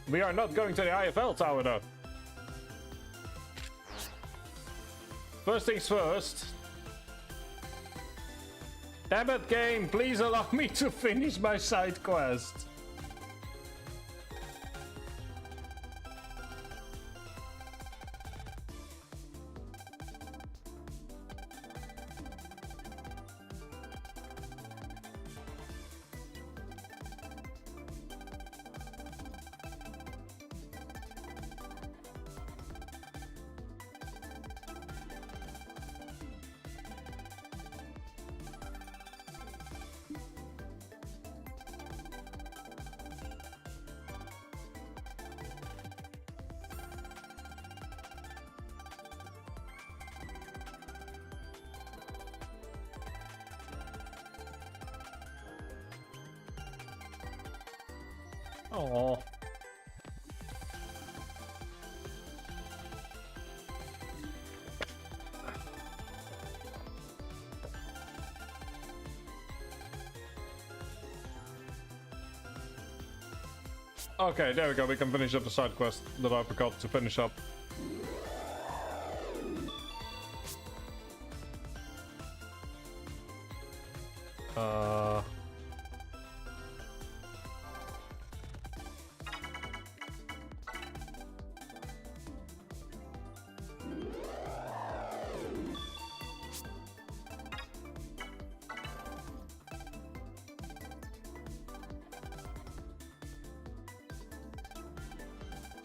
We are not going to the IFL tower though. First things first. Damn it, game, please allow me to finish my side quest. Oh. Okay, there we go. We can finish up the side quest that I forgot to finish up.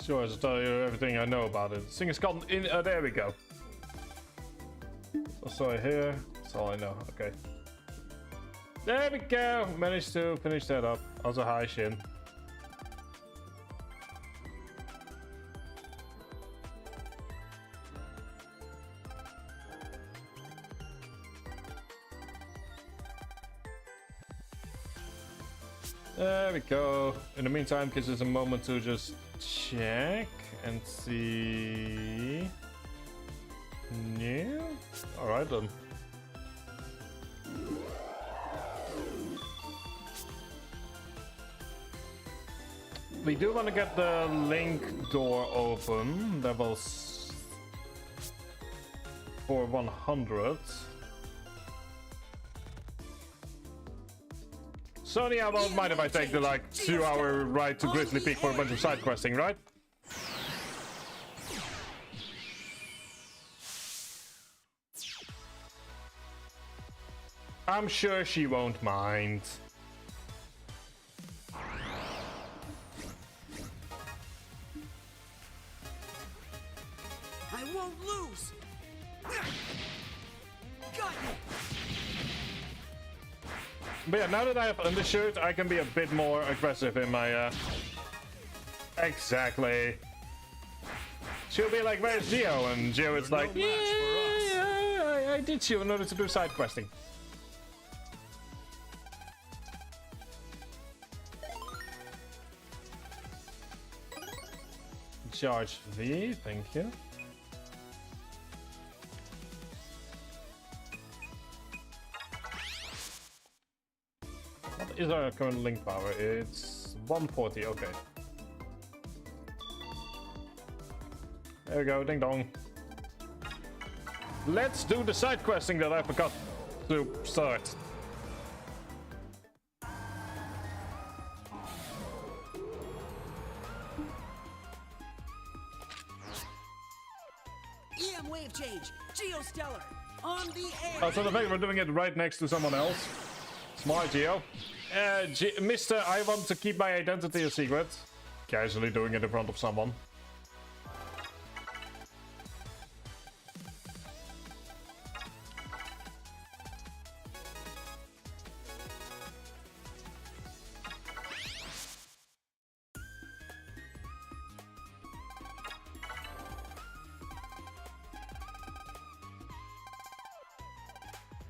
Sure, I'll tell you everything I know about it. Thing is called in. There we go. Also here. That's all I know. Okay. There we go. Managed to finish that up. Also, hi Shin. There we go. In the meantime, gives us a moment to just check and see. New? Alright then. We do want to get the link door open. Levels for 100. Sony, I won't mind if I take the like 2-hour ride to Grizzly Peak for a bunch of side questing, right? I'm sure she won't mind. I won't lose. Got you. But yeah, now that I have undershirt, I can be a bit more aggressive in my, Exactly. She'll be like, where's Geo? And Geo is like, yeah, I did you in order to do side questing. Charge V, thank you. What is our current link power? It's 140, okay. There we go, ding dong. Let's do the side questing that I forgot to start. Geostellar, on the air. Also, the fact we're doing it right next to someone else. Smart, Geo. Mister, I want to keep my identity a secret. Casually doing it in front of someone.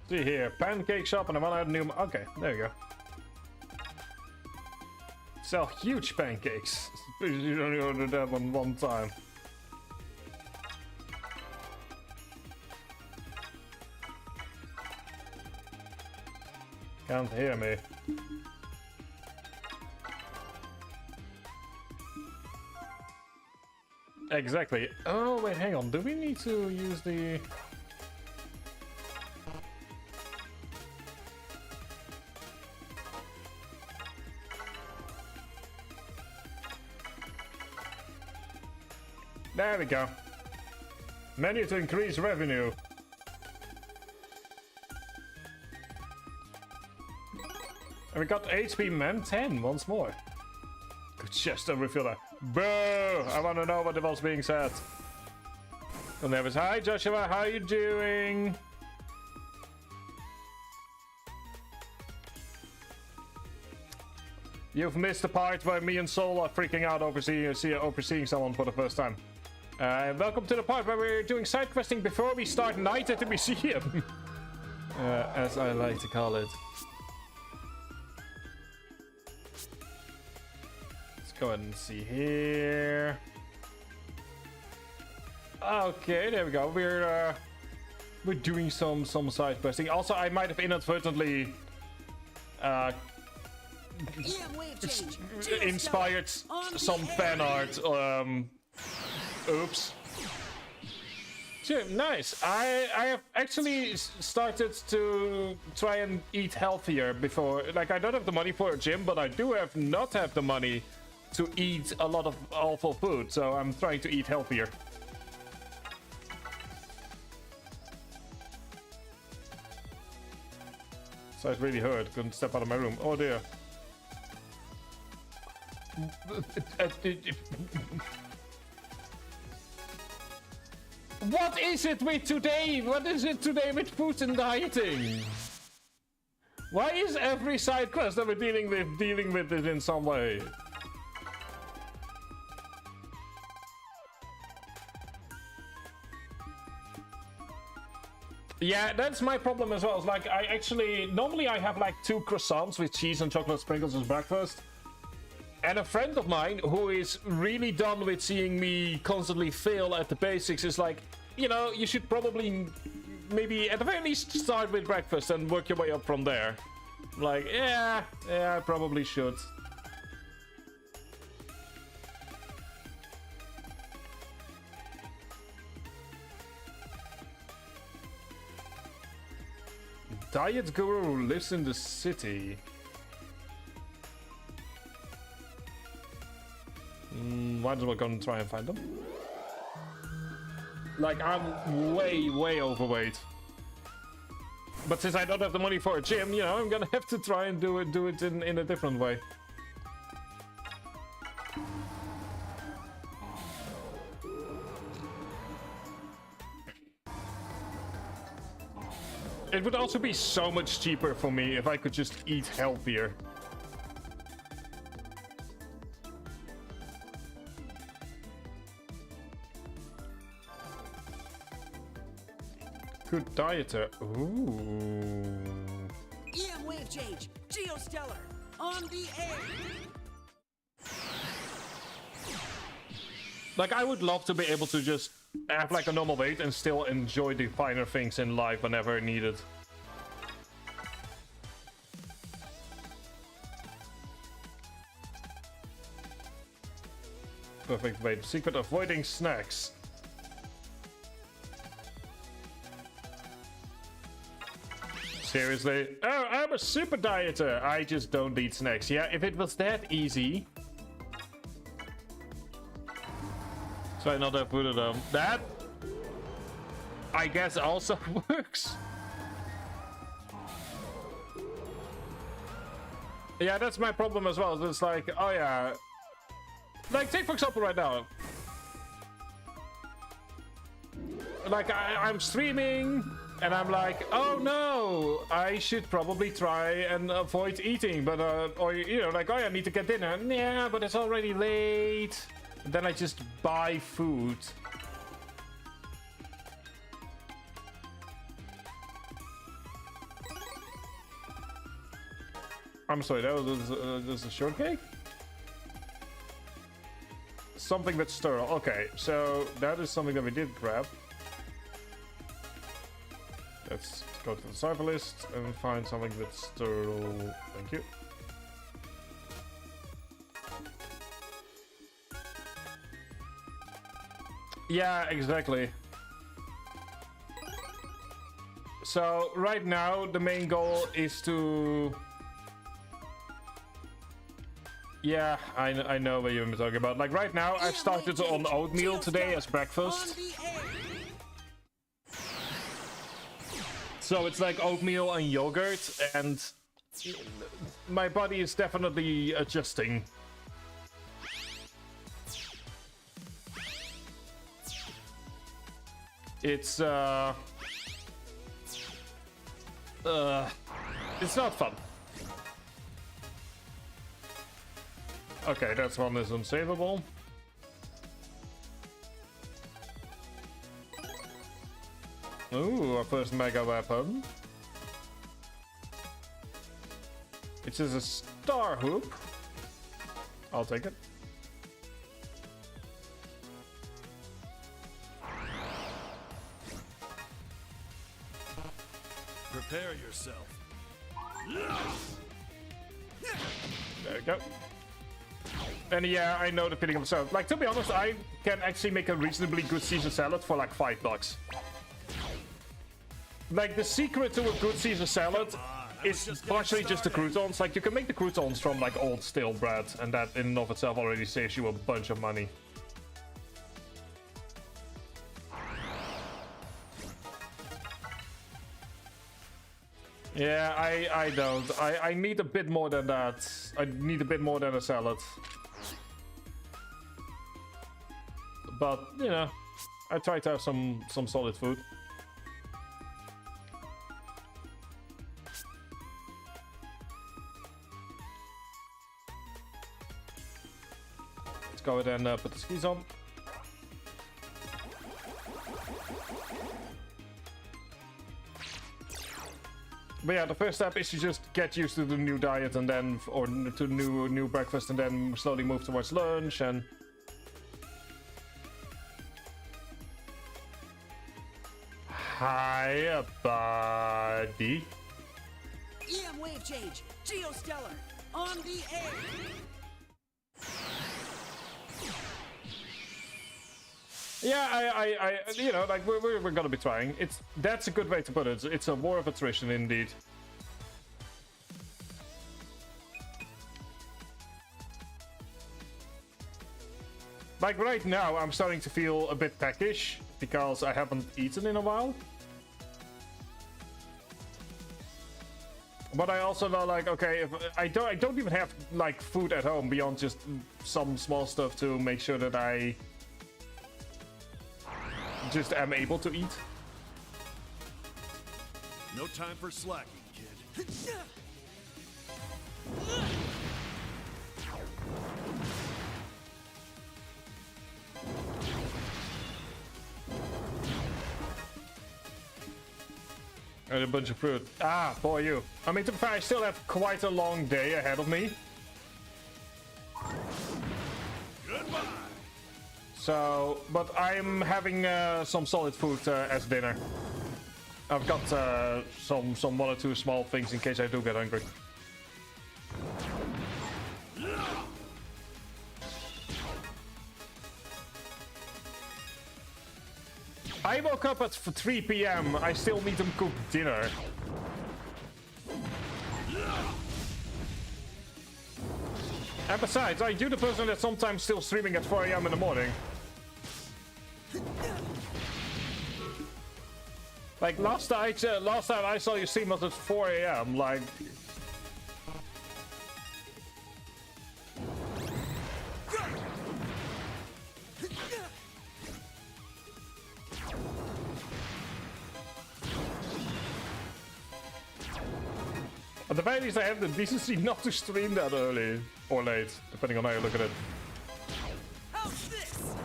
See here, pancake shop and I want to add new. Okay, there you go. Sell huge pancakes. You only order that one time. Can't hear me. Exactly. Oh wait, hang on. Do we need to use the? There we go. Menu to increase revenue. And we got HP Man 10 once more. Good chest and refiller. Boo! I want to know what was being said. And there was, hi Joshua, how you doing? You've missed the part where me and Sol are freaking out overseeing someone for the first time. Welcome to the part where we're doing side questing before we start night at the museum. As I like to call it. Let's go ahead and see here. Okay, there we go. We're doing some side questing. Also, I might have inadvertently inspired some fan art. Oops. Sure, nice. I have actually started to try and eat healthier before. Like, I don't have the money for a gym, but I do not have the money to eat a lot of awful food. So I'm trying to eat healthier. So it really hurt. Couldn't step out of my room. Oh dear. What is it with today? What is it today with food and dieting? Why is every side quest that we're dealing with it in some way? Yeah, that's my problem as well. It's like, I actually normally I have like 2 croissants with cheese and chocolate sprinkles as breakfast. And a friend of mine who is really done with seeing me constantly fail at the basics is like, you know, you should probably maybe at the very least start with breakfast and work your way up from there. Like, yeah, I probably should. Diet Guru lives in the city. Might as well go and try and find them. Like, I'm way overweight. But since I don't have the money for a gym, you know, I'm gonna have to try and do it in a different way. It would also be so much cheaper for me if I could just eat healthier. Good dieter. Ooh. EM wave change. Geostellar. On the air. Like, I would love to be able to just have like a normal weight and still enjoy the finer things in life whenever needed. Perfect weight. Secret avoiding snacks. Seriously? Oh, I'm a super dieter. I just don't eat snacks. Yeah, if it was that easy. So I not have put it on. That. I guess also works. Yeah, that's my problem as well. It's like, oh yeah. Like, take for example right now. Like, I'm streaming, and I'm like, oh no, I should probably try and avoid eating, but, or, you know, like, oh yeah, I need to get dinner. Yeah, but it's already late. And then I just buy food. I'm sorry, that was a shortcake? Something with sterile. Okay, so that is something that we did grab. Let's go to the cipher list and find something with sterile. Thank you. Yeah, exactly. So right now the main goal is to... Yeah, I know what you're talking about. Like right now, I've started on oatmeal today as breakfast. So it's like oatmeal and yogurt, and my body is definitely adjusting. It's not fun. Okay, that's one is unsavable. Ooh, our first mega weapon. It is a star hoop. I'll take it. Prepare yourself. There we go. And yeah, I know the feeling of salad. Like, to be honest, I can actually make a reasonably good Caesar salad for like $5. Like, the secret to a good Caesar salad is partially just the croutons. Like, you can make the croutons from like old stale bread, and that in and of itself already saves you a bunch of money. Yeah, I don't. I need a bit more than that. I need a bit more than a salad. But, you know, I try to have some solid food. Let's go ahead and put the skis on. But yeah, the first step is to just get used to the new diet, and then, or to new breakfast, and then slowly move towards lunch. And hi, buddy. EM wave change. Geostellar. On the air. Yeah, I you know, like we're gonna be trying. That's a good way to put it. It's a war of attrition indeed. Like right now, I'm starting to feel a bit peckish because I haven't eaten in a while. But I also know, like, okay, if I don't even have like food at home beyond just some small stuff to make sure that I just am able to eat. No time for slacking, kid. And a bunch of fruit. Ah, boy, you. I mean, to be fair, I still have quite a long day ahead of me. Goodbye. So, but I'm having some solid food as dinner. I've got some one or two small things in case I do get hungry. I woke up at 3 PM. I still need to cook dinner. And besides, are you the person that's sometimes still streaming at 4 AM in the morning? Like last time I saw you stream was at 4 a.m. Like. At the very least, I have the decency not to stream that early or late, depending on how you look at it. How's this?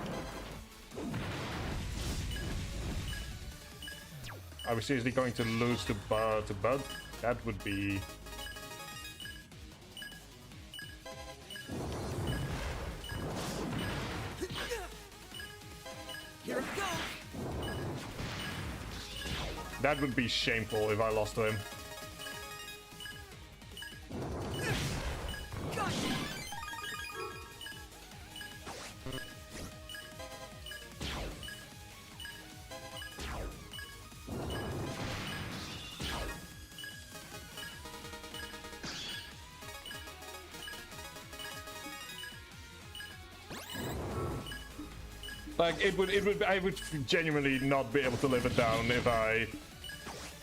Are we seriously going to lose to Bud? That would be... Here we go. That would be shameful if I lost to him. Gotcha. Like I would genuinely not be able to live it down if I...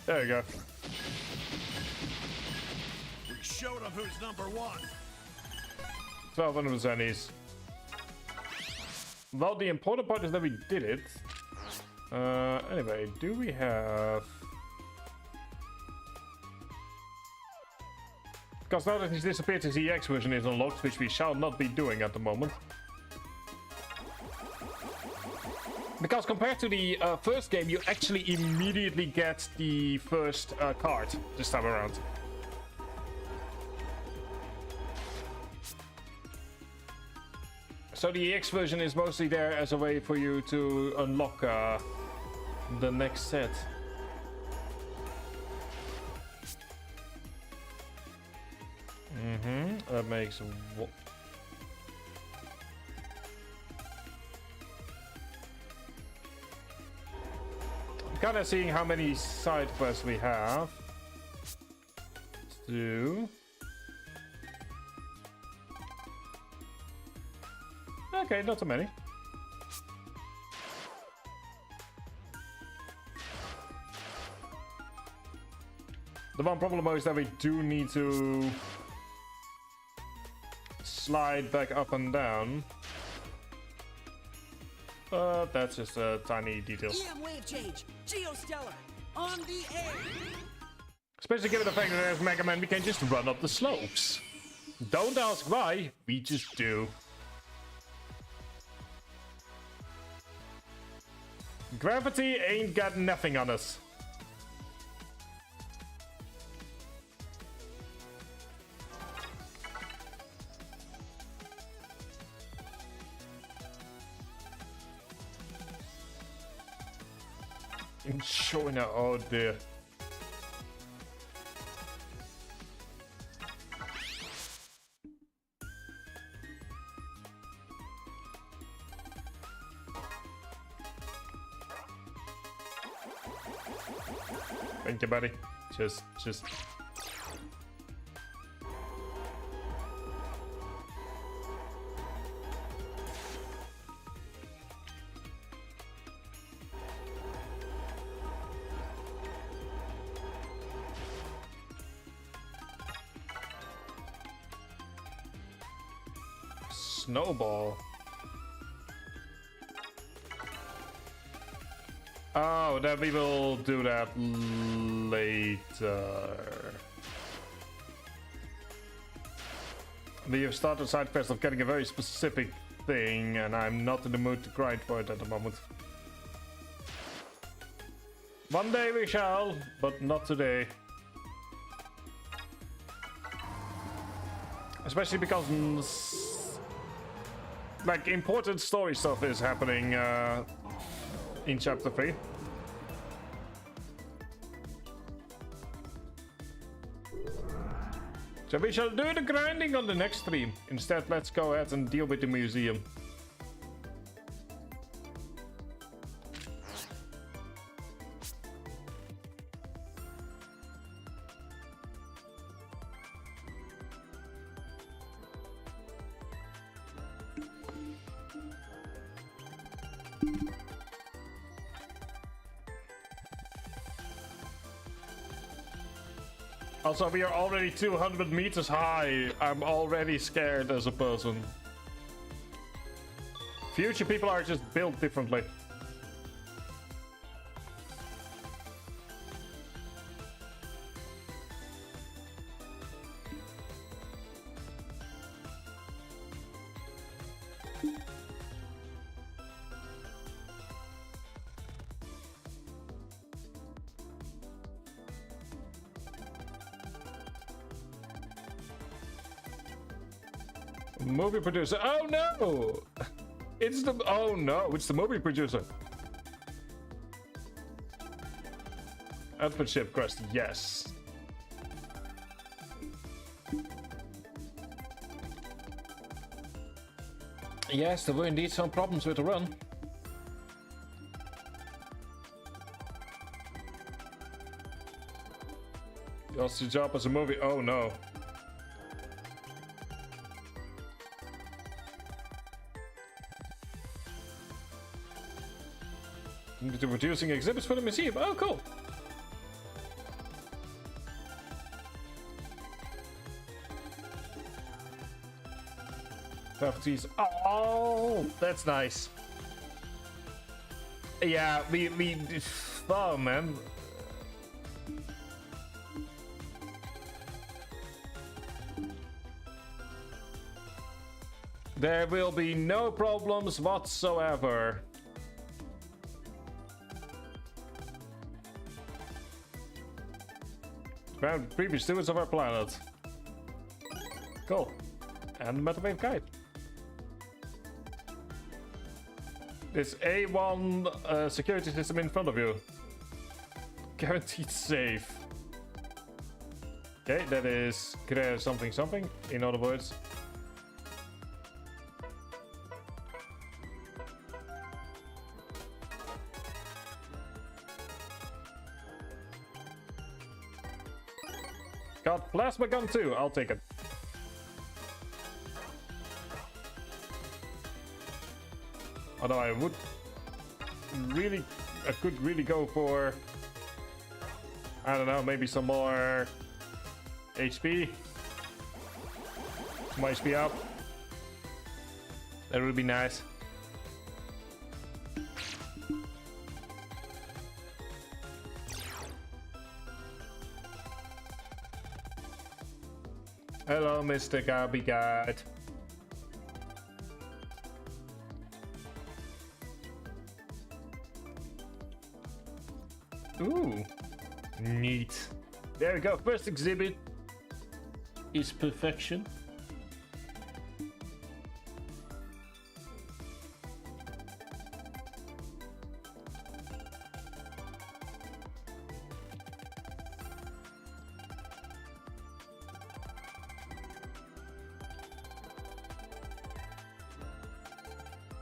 There you go. We showed them who's number one. 1200 zennies. Well, the important part is that we did it. Anyway, do we have... Because now that he's disappeared, his EX version is unlocked, which we shall not be doing at the moment. Because compared to the first game, you actually immediately get the first card this time around. So the EX version is mostly there as a way for you to unlock the next set. That makes... Kind of seeing how many side quests we have. Two. Okay, not too many. The one problem is that we do need to slide back up and down. But that's just a tiny detail. EM wave change. Geostellar. On the air. Especially given the fact that as Mega Man we can just run up the slopes. Don't ask why, we just do. Gravity ain't got nothing on us. Showing out, oh dear. Thank you, buddy. Just. Snowball. Oh, that we will do that later. We have started a side quest of getting a very specific thing, and I'm not in the mood to grind for it at the moment. One day we shall, but not today. Especially because like important story stuff is happening in chapter 3. So we shall do the grinding on the next stream. Instead, let's go ahead and deal with the museum. Also, we are already 200 meters high. I'm already scared as a person. Future people are just built differently. Movie producer. Oh no! It's the. Oh no! It's the movie producer. Output ship quest. Yes. Yes, there were indeed some problems with the run. Lost your job as a movie. Oh no. To producing exhibits for the museum. Oh, cool. Oh, that's nice. Yeah, we. Oh man. There will be no problems whatsoever. Found previous stewards of our planet. Cool. And the Metawave Guide. This A1 security system in front of you. Guaranteed safe. Okay, that is something something, in other words. Got plasma gun too, I'll take it. Although I would really, I could really go for, I don't know, maybe some more HP. Some HP up. That would be nice. Hello, Mr. Gabby Guide. Ooh, neat. There we go. First exhibit is perfection.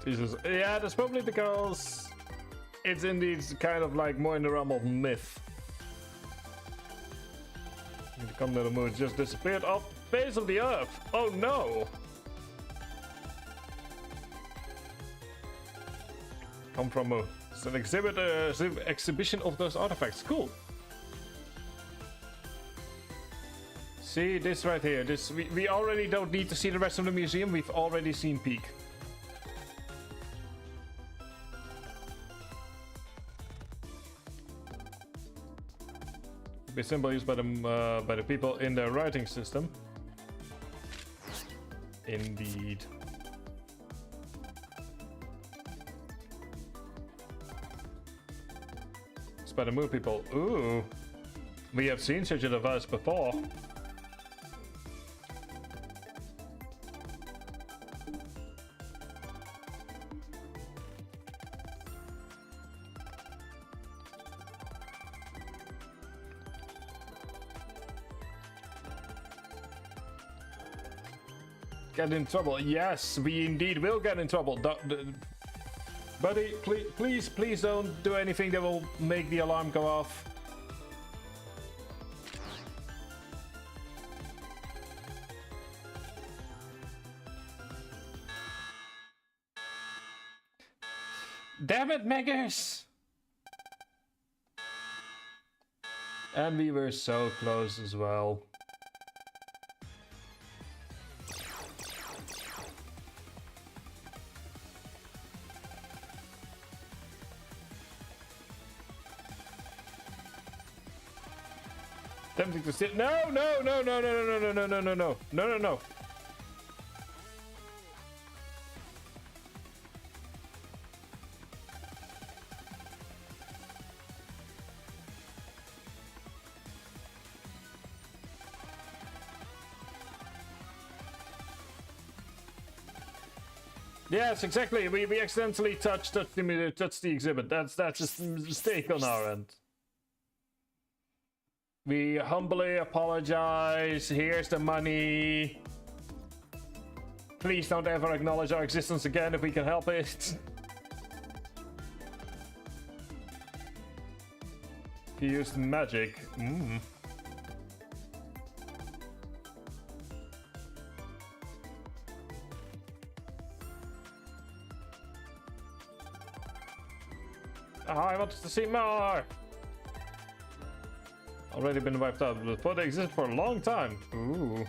Jesus. Yeah, that's probably because it's indeed kind of like more in the realm of myth. The Continental Moon just disappeared off the face of the earth. Oh no! Come from a... It's an exhibit, exhibition of those artifacts. Cool. See this right here. This we already don't need to see the rest of the museum. We've already seen peak. Be symbol used by the people in the writing system. Indeed. It's by the moon people. Ooh, we have seen such a device before. Get in trouble. Yes, we indeed will get in trouble. Buddy, please don't do anything that will make the alarm go off. Damn it, Megas! And we were so close as well. Tempting to sit. No, no, no, no, no, no, no, no, no, no, no, no, no, no. Yes, exactly. We accidentally touched the exhibit. That's a mistake on our end. We humbly apologize. Here's the money. Please don't ever acknowledge our existence again if we can help it. He used magic. Oh, I wanted to see more! Already been wiped out, but they exist for a long time. Ooh.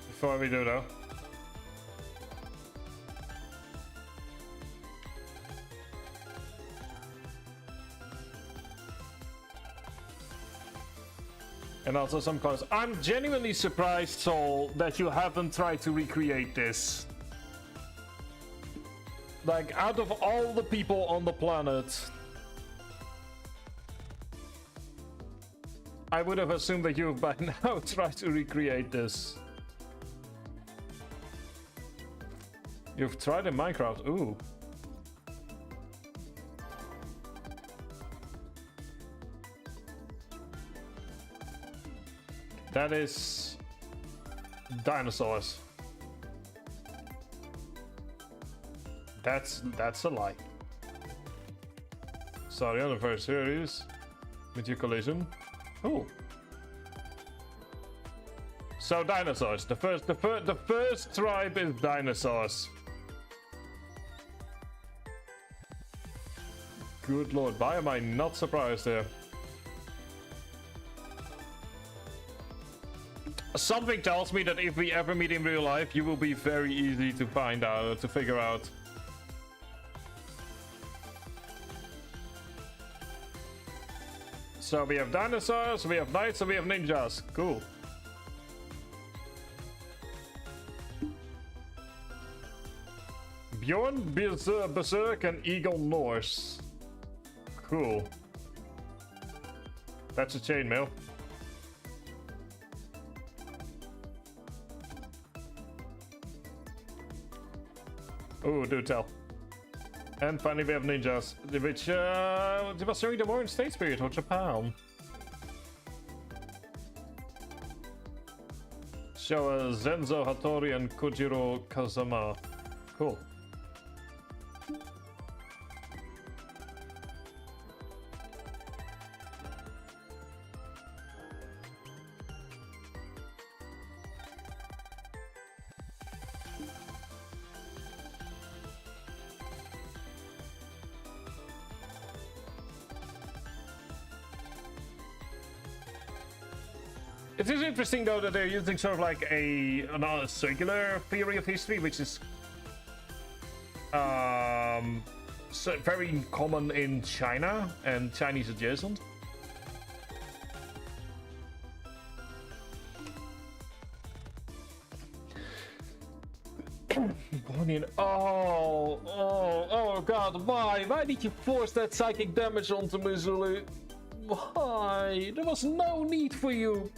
Before we do though. And also some comments. I'm genuinely surprised, Soul, that you haven't tried to recreate this. Like, out of all the people on the planet, I would have assumed that you've by now tried to recreate this. You've tried in Minecraft, ooh. That is dinosaurs. That's a lie. Sorry, on the first series with your collision. Oh. So dinosaurs. The first tribe is dinosaurs. Good lord, why am I not surprised there? Something tells me that if we ever meet in real life, you will be very easy to find out, to figure out. So we have dinosaurs, we have knights, and we have ninjas. Cool. Bjorn, Berserk, and Eagle Norse. Cool. That's a chainmail. Oh, do tell. And finally we have ninjas, which was during the Warring States period of Japan. Showa Zenzo Hattori and Kojiro Kazama. Cool. It is interesting though that they're using sort of like a circular theory of history, which is so very common in China and Chinese adjacent. Oh god, why? Why did you force that psychic damage onto Missouri? Why? There was no need for you.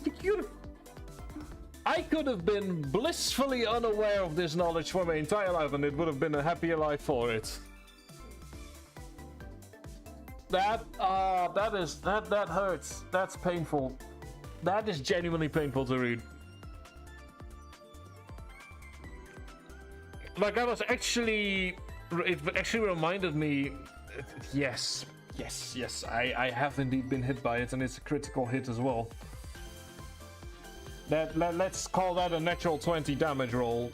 I could have been blissfully unaware of this knowledge for my entire life, and it would have been a happier life for it. That hurts. That's painful. That is genuinely painful to read. Like I was actually, it actually reminded me. Yes. I have indeed been hit by it, and it's a critical hit as well. Let's call that a natural 20 damage roll.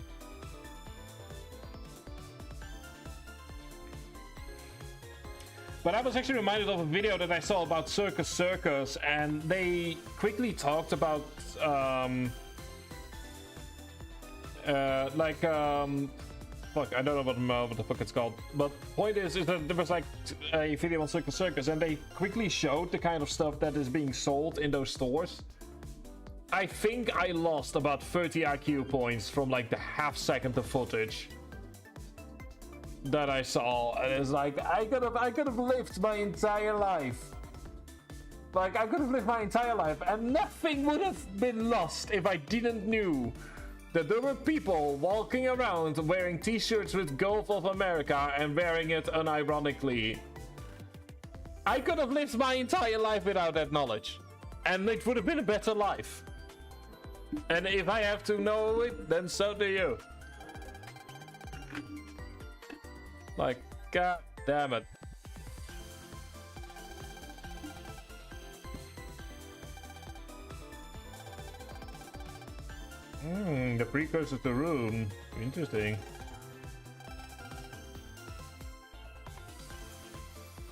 But I was actually reminded of a video that I saw about Circus Circus, and they quickly talked about fuck, I don't know what the fuck it's called. But point is that there was like a video on Circus Circus, and they quickly showed the kind of stuff that is being sold in those stores. I think I lost about 30 IQ points from like the half second of footage that I saw, and it's like I could have lived my entire life. Like I could have lived my entire life, and nothing would have been lost if I didn't knew that there were people walking around wearing t-shirts with Gulf of America and wearing it unironically. I could have lived my entire life without that knowledge, and it would have been a better life. And if I have to know it, then so do you. Like, god damn it. The precursor to Rune. Interesting.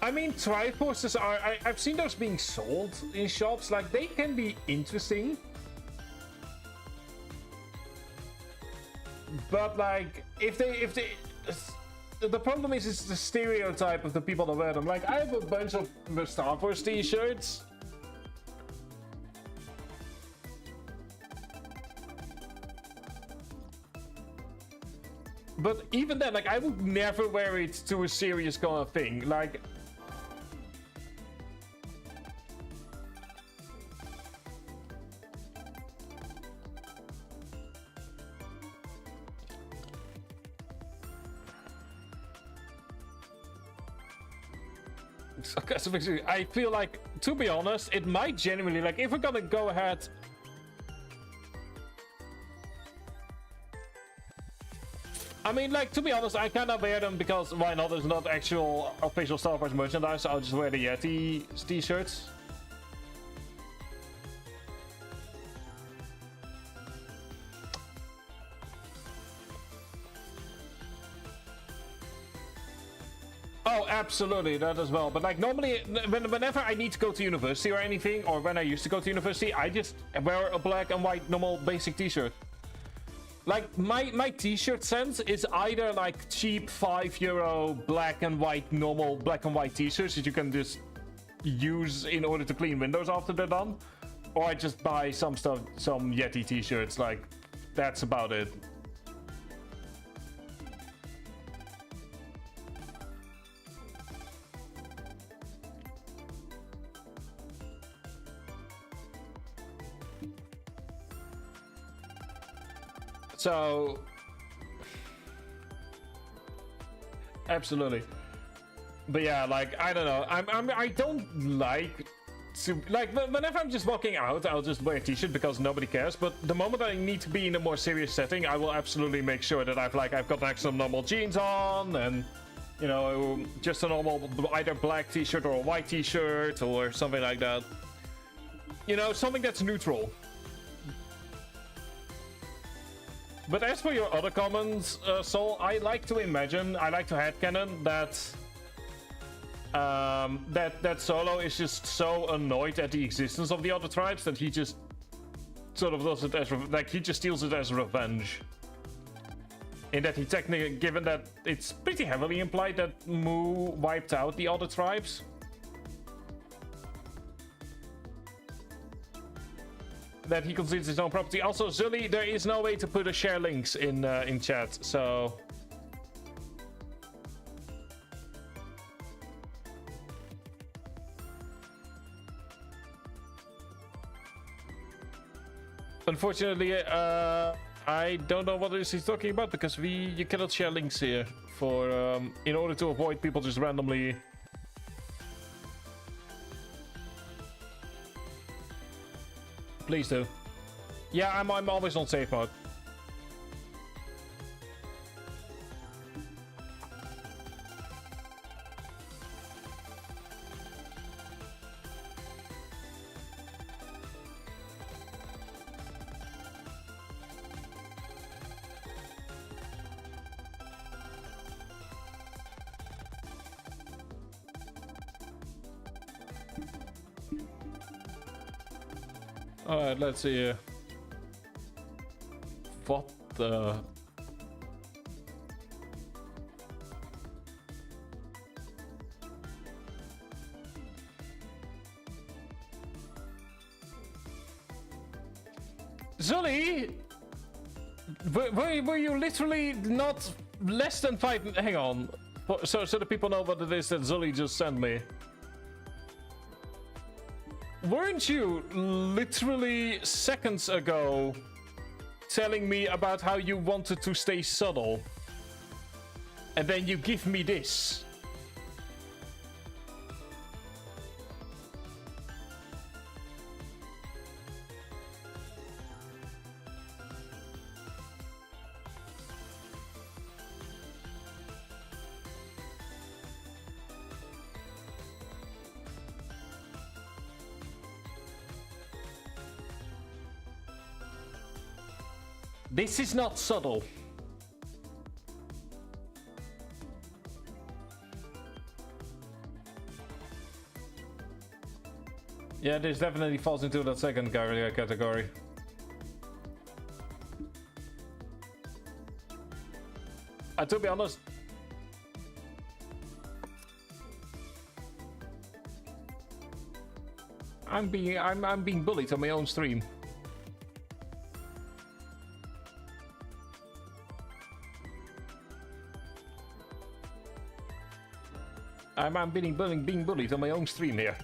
I mean, Triforces are... I've seen those being sold in shops. Like, they can be interesting. But, like, if they... The problem is, it's the stereotype of the people that wear them. Like, I have a bunch of the Starforce t-shirts. But even then, like, I would never wear it to a serious kind of thing. Like... I feel like, to be honest, it might genuinely, like, if we're gonna go ahead... I mean, like, to be honest, I kind of wear them because why not? There's not actual official Starforce merchandise, so I'll just wear the Yeti t-shirts. Oh, absolutely, that as well. But like normally, whenever I need to go to university or anything, or when I used to go to university, I just wear a black and white normal basic t-shirt. Like my t-shirt sense is either like cheap €5 black and white normal black and white t-shirts that you can just use in order to clean windows after they're done, or I just buy some Yeti t-shirts. Like that's about it. So, absolutely, but yeah, like I don't know. I don't like to like whenever I'm just walking out, I'll just wear a t-shirt because nobody cares. But the moment I need to be in a more serious setting, I will absolutely make sure that I've got like some normal jeans on and you know just a normal either black t-shirt or a white t-shirt or something like that. You know, something that's neutral. But as for your other comments, Sol, I like to headcanon that Solo is just so annoyed at the existence of the other tribes that he just sort of does it as he just steals it as revenge. In that he technically, given that it's pretty heavily implied that Mu wiped out the other tribes. That he considers his own property. Also, Zully, there is no way to put a share links in chat, so unfortunately, I don't know what it is he's talking about because you cannot share links here for in order to avoid people just randomly. Please do. Yeah, I'm always on safe mode. Alright, let's see here. What the... Zully! Were you literally not less than 5... Hang on. So the people know what it is that Zully just sent me. Weren't you literally seconds ago telling me about how you wanted to stay subtle? And then you give me this. This is not subtle. Yeah, this definitely falls into that second category. To be honest, I'm being bullied on my own stream. I'm being bullied on my own stream here.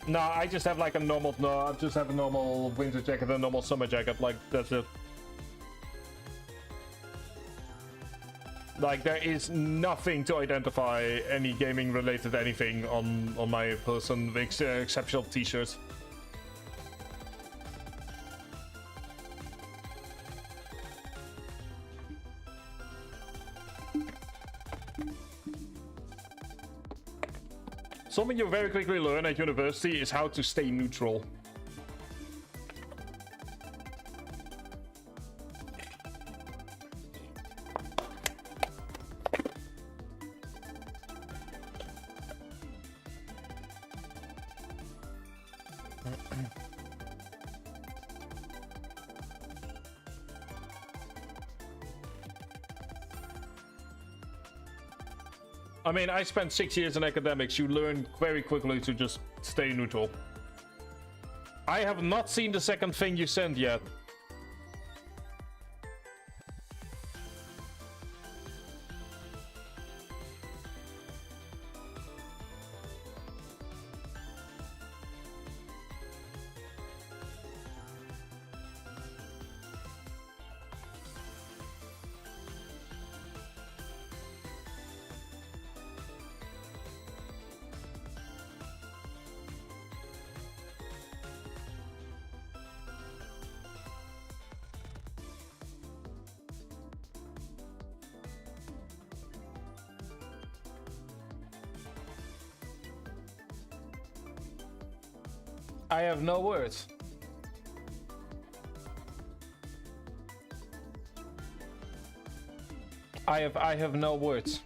No, I just have like a normal. No, I just have a normal winter jacket and a normal summer jacket. Like that's it. Like there is nothing to identify any gaming related anything on my person, exceptional t-shirts. Something you very quickly learn at university is how to stay neutral. I mean, I spent 6 years in academics. You learn very quickly to just stay neutral. I have not seen the second thing you sent yet. I have no words. I have no words.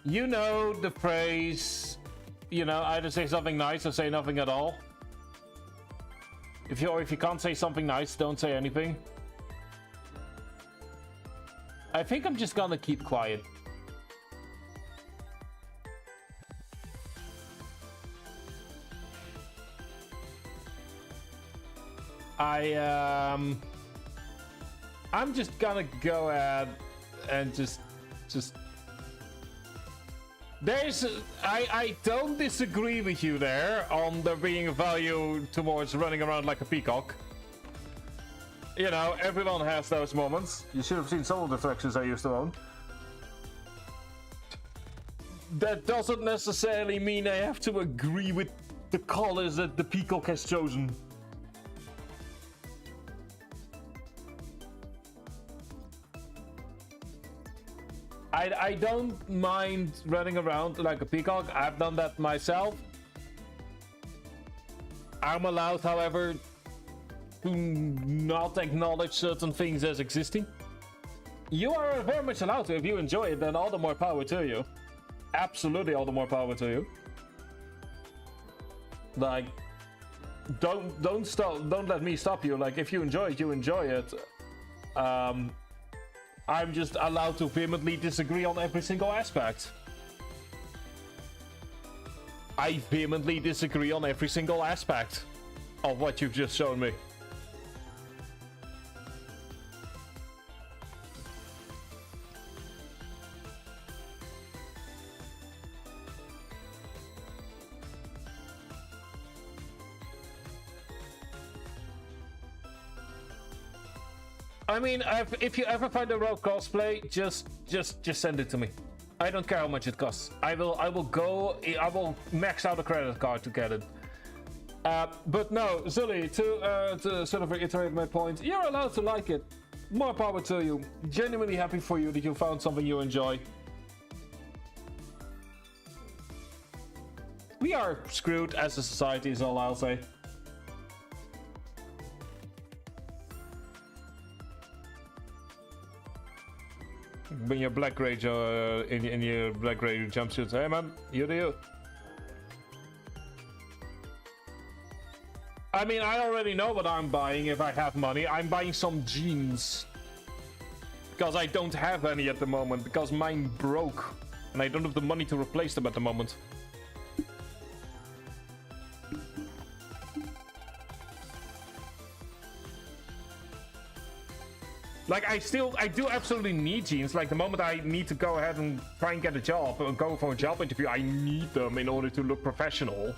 You know the phrase, you know, either say something nice or say nothing at all. If you can't say something nice, don't say anything. I think I'm just gonna keep quiet. I'm just gonna go ahead and just I don't disagree with you there on there being a value towards running around like a peacock. You know, everyone has those moments. You should have seen some of the fractions I used to own. That doesn't necessarily mean I have to agree with the colors that the peacock has chosen. I don't mind running around like a peacock. I've done that myself. I'm allowed, however, to not acknowledge certain things as existing. You are very much allowed to. If you enjoy it, then all the more power to you. Absolutely all the more power to you. Like, don't stop, don't let me stop you. Like, if you enjoy it, you enjoy it. I'm just allowed to vehemently disagree on every single aspect. I vehemently disagree on every single aspect of what you've just shown me. I mean, if you ever find a rogue cosplay, just send it to me. I don't care how much it costs. I will max out a credit card to get it. But no, Zully, to sort of reiterate my point, you're allowed to like it. More power to you. Genuinely happy for you that you found something you enjoy. We are screwed as a society is all I'll say. In your black gray in your black gray jumpsuits. Hey man, you do you. I mean, I already know what I'm buying if I have money. I'm buying some jeans. Because I don't have any at the moment, because mine broke. And I don't have the money to replace them at the moment. Like, I do absolutely need jeans. Like, the moment I need to go ahead and try and get a job, or go for a job interview, I need them in order to look professional.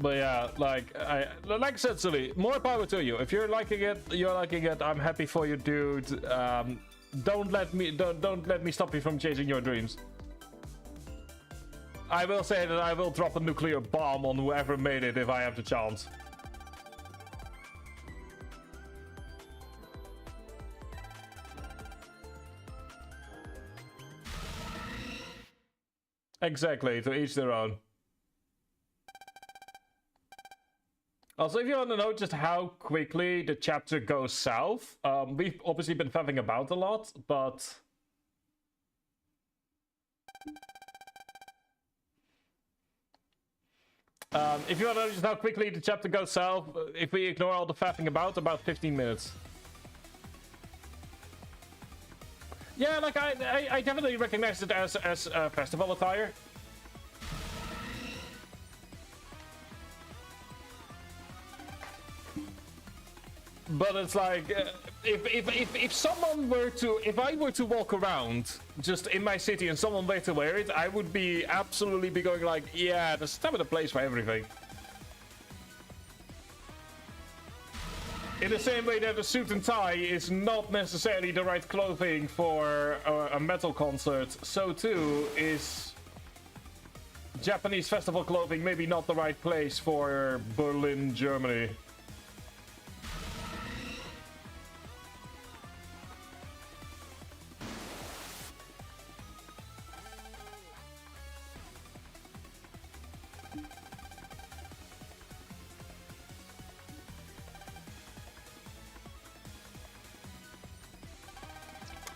But yeah, like I said, Sully, more power to you. If you're liking it, you're liking it. I'm happy for you, dude. Don't let me stop you from chasing your dreams. I will say that I will drop a nuclear bomb on whoever made it if I have the chance. Exactly, to each their own. Also, if you want to know just how quickly the chapter goes south, we've obviously been faffing about a lot, but... if you want to know just how quickly the chapter goes south, if we ignore all the faffing about 15 minutes. Yeah, like, I definitely recognize it as festival attire. But it's like, if someone were to, if I were to walk around just in my city and someone were to wear it, I would be absolutely be going like, yeah, there's time and a place for everything. In the same way that a suit and tie is not necessarily the right clothing for a metal concert, so too is Japanese festival clothing maybe not the right place for Berlin, Germany.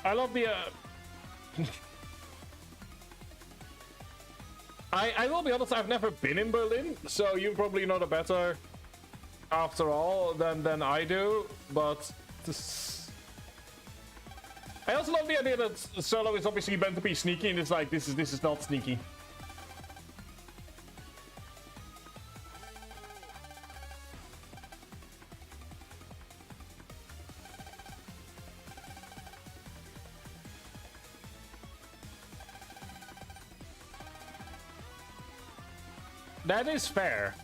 I love the I will be honest, I've never been in Berlin, so you probably know the better after all than I do, but I also love the idea that Solo is obviously meant to be sneaky, and it's like this is not sneaky. That is fair.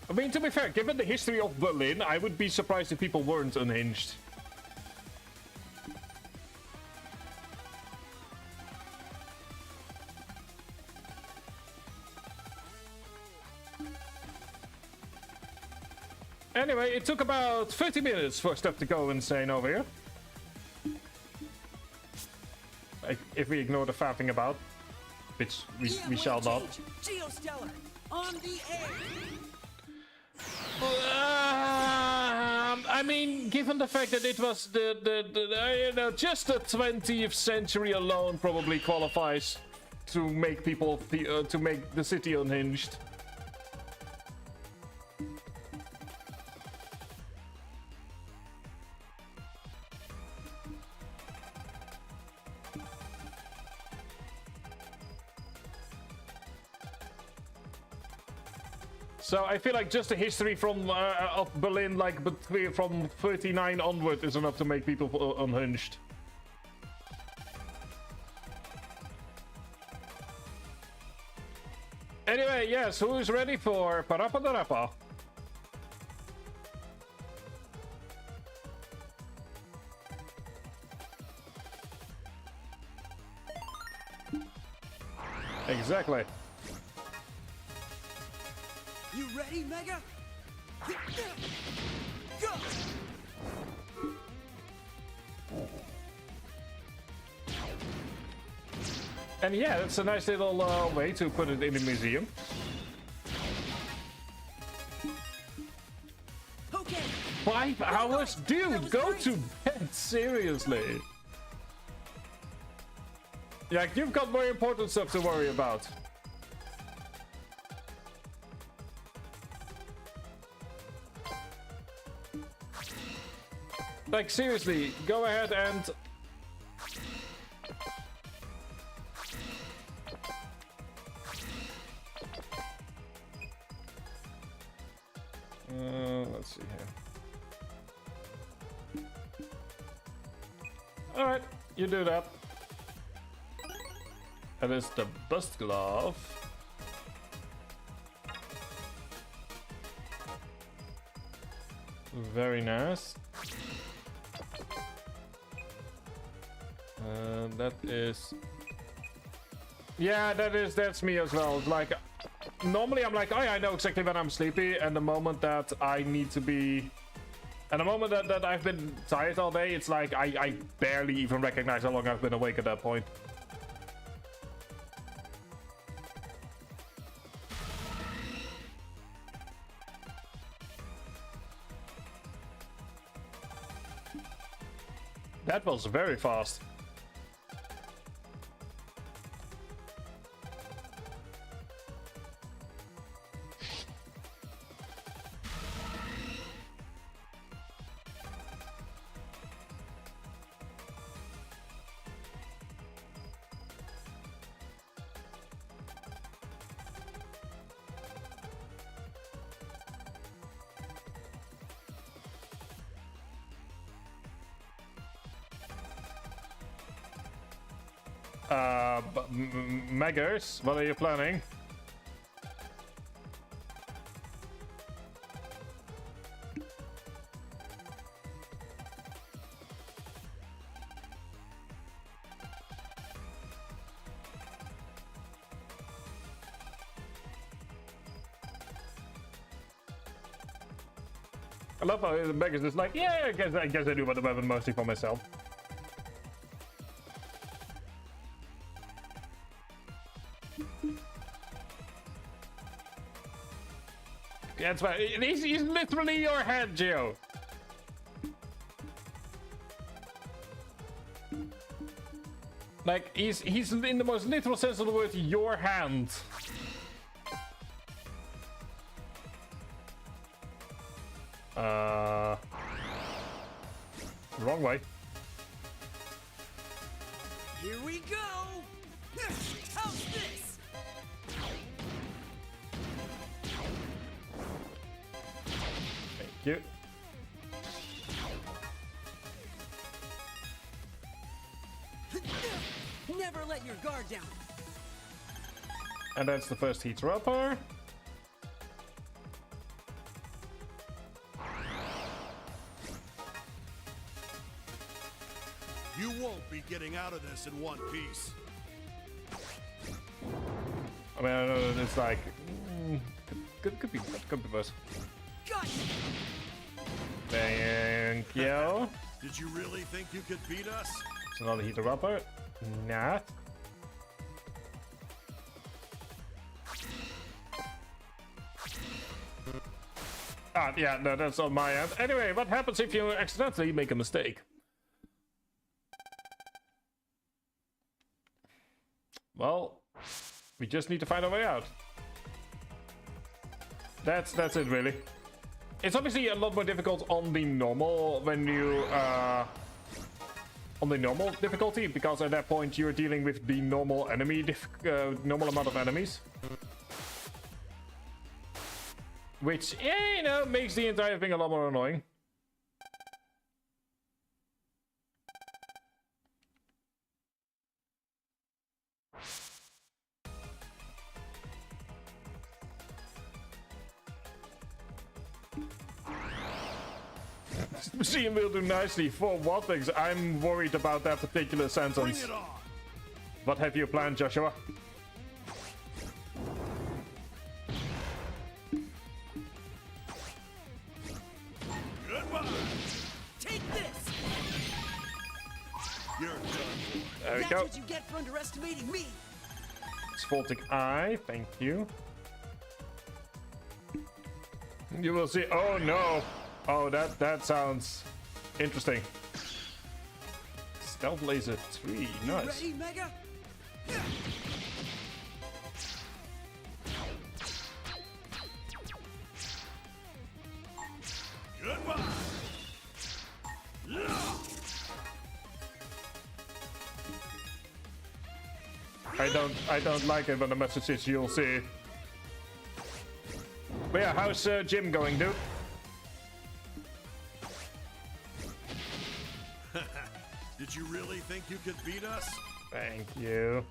I mean, to be fair, given the history of Berlin, I would be surprised if people weren't unhinged. Anyway, it took about 30 minutes for stuff to go insane over here. Like, if we ignore the faffing about, which we shall not. Geostellar, on the air. I mean, given the fact that it was just the 20th century alone probably qualifies to make people to make the city unhinged. So I feel like just the history from of Berlin, like from 39 onward, is enough to make people unhinged. Anyway, yes, who is ready for Parappa the Rappa? Exactly. You ready, Mega? Go! And yeah, that's a nice little way to put it in the museum. Okay. 5 hours? Dude, go to bed, seriously. Yeah, you've got more important stuff to worry about. Like, seriously, go ahead and... let's see here. Alright, you do that. That is the bust glove. Very nice. That is... Yeah, that's me as well. Like, normally I'm like, oh yeah, I know exactly when I'm sleepy, and the moment that I need to be... And the moment that I've been tired all day, it's like I barely even recognize how long I've been awake at that point. That was very fast. Meggers, what are you planning? I love how the Meggers is like, yeah, I guess I do what the weapon mostly for myself. That's why he's literally your head, Geo. Like he's in the most literal sense of the word your hand. Wrong way. Here we go. How's this? Thank you. Never let your guard down. And that's the first heat dropper. You won't be getting out of this in one piece. I mean, I know that it's like could be worse. Got you. Thank you. Did you really think you could beat us? It's another heater rubber. Nah. Ah, yeah, no, that's on my end. Anyway, what happens if you accidentally make a mistake? Well, we just need to find a way out. That's it, really. It's obviously a lot more difficult on the normal when you on the normal difficulty, because at that point you're dealing with the normal enemy normal amount of enemies, which, yeah, you know, makes the entire thing a lot more annoying. Machine will do nicely for what things? I'm worried about that particular sentence. Bring it on. What have you planned, Joshua? Goodbye. Take this! You're done. There we That's go. what you get for underestimating me! Sphaltic eye, thank you. You will see. Oh no! Oh, that sounds interesting. Stealth laser 3, nice. Ready, Mega? Goodbye. I don't like it when the message is you'll see. But yeah, how's Jim going, dude? Did you really think you could beat us? Thank you.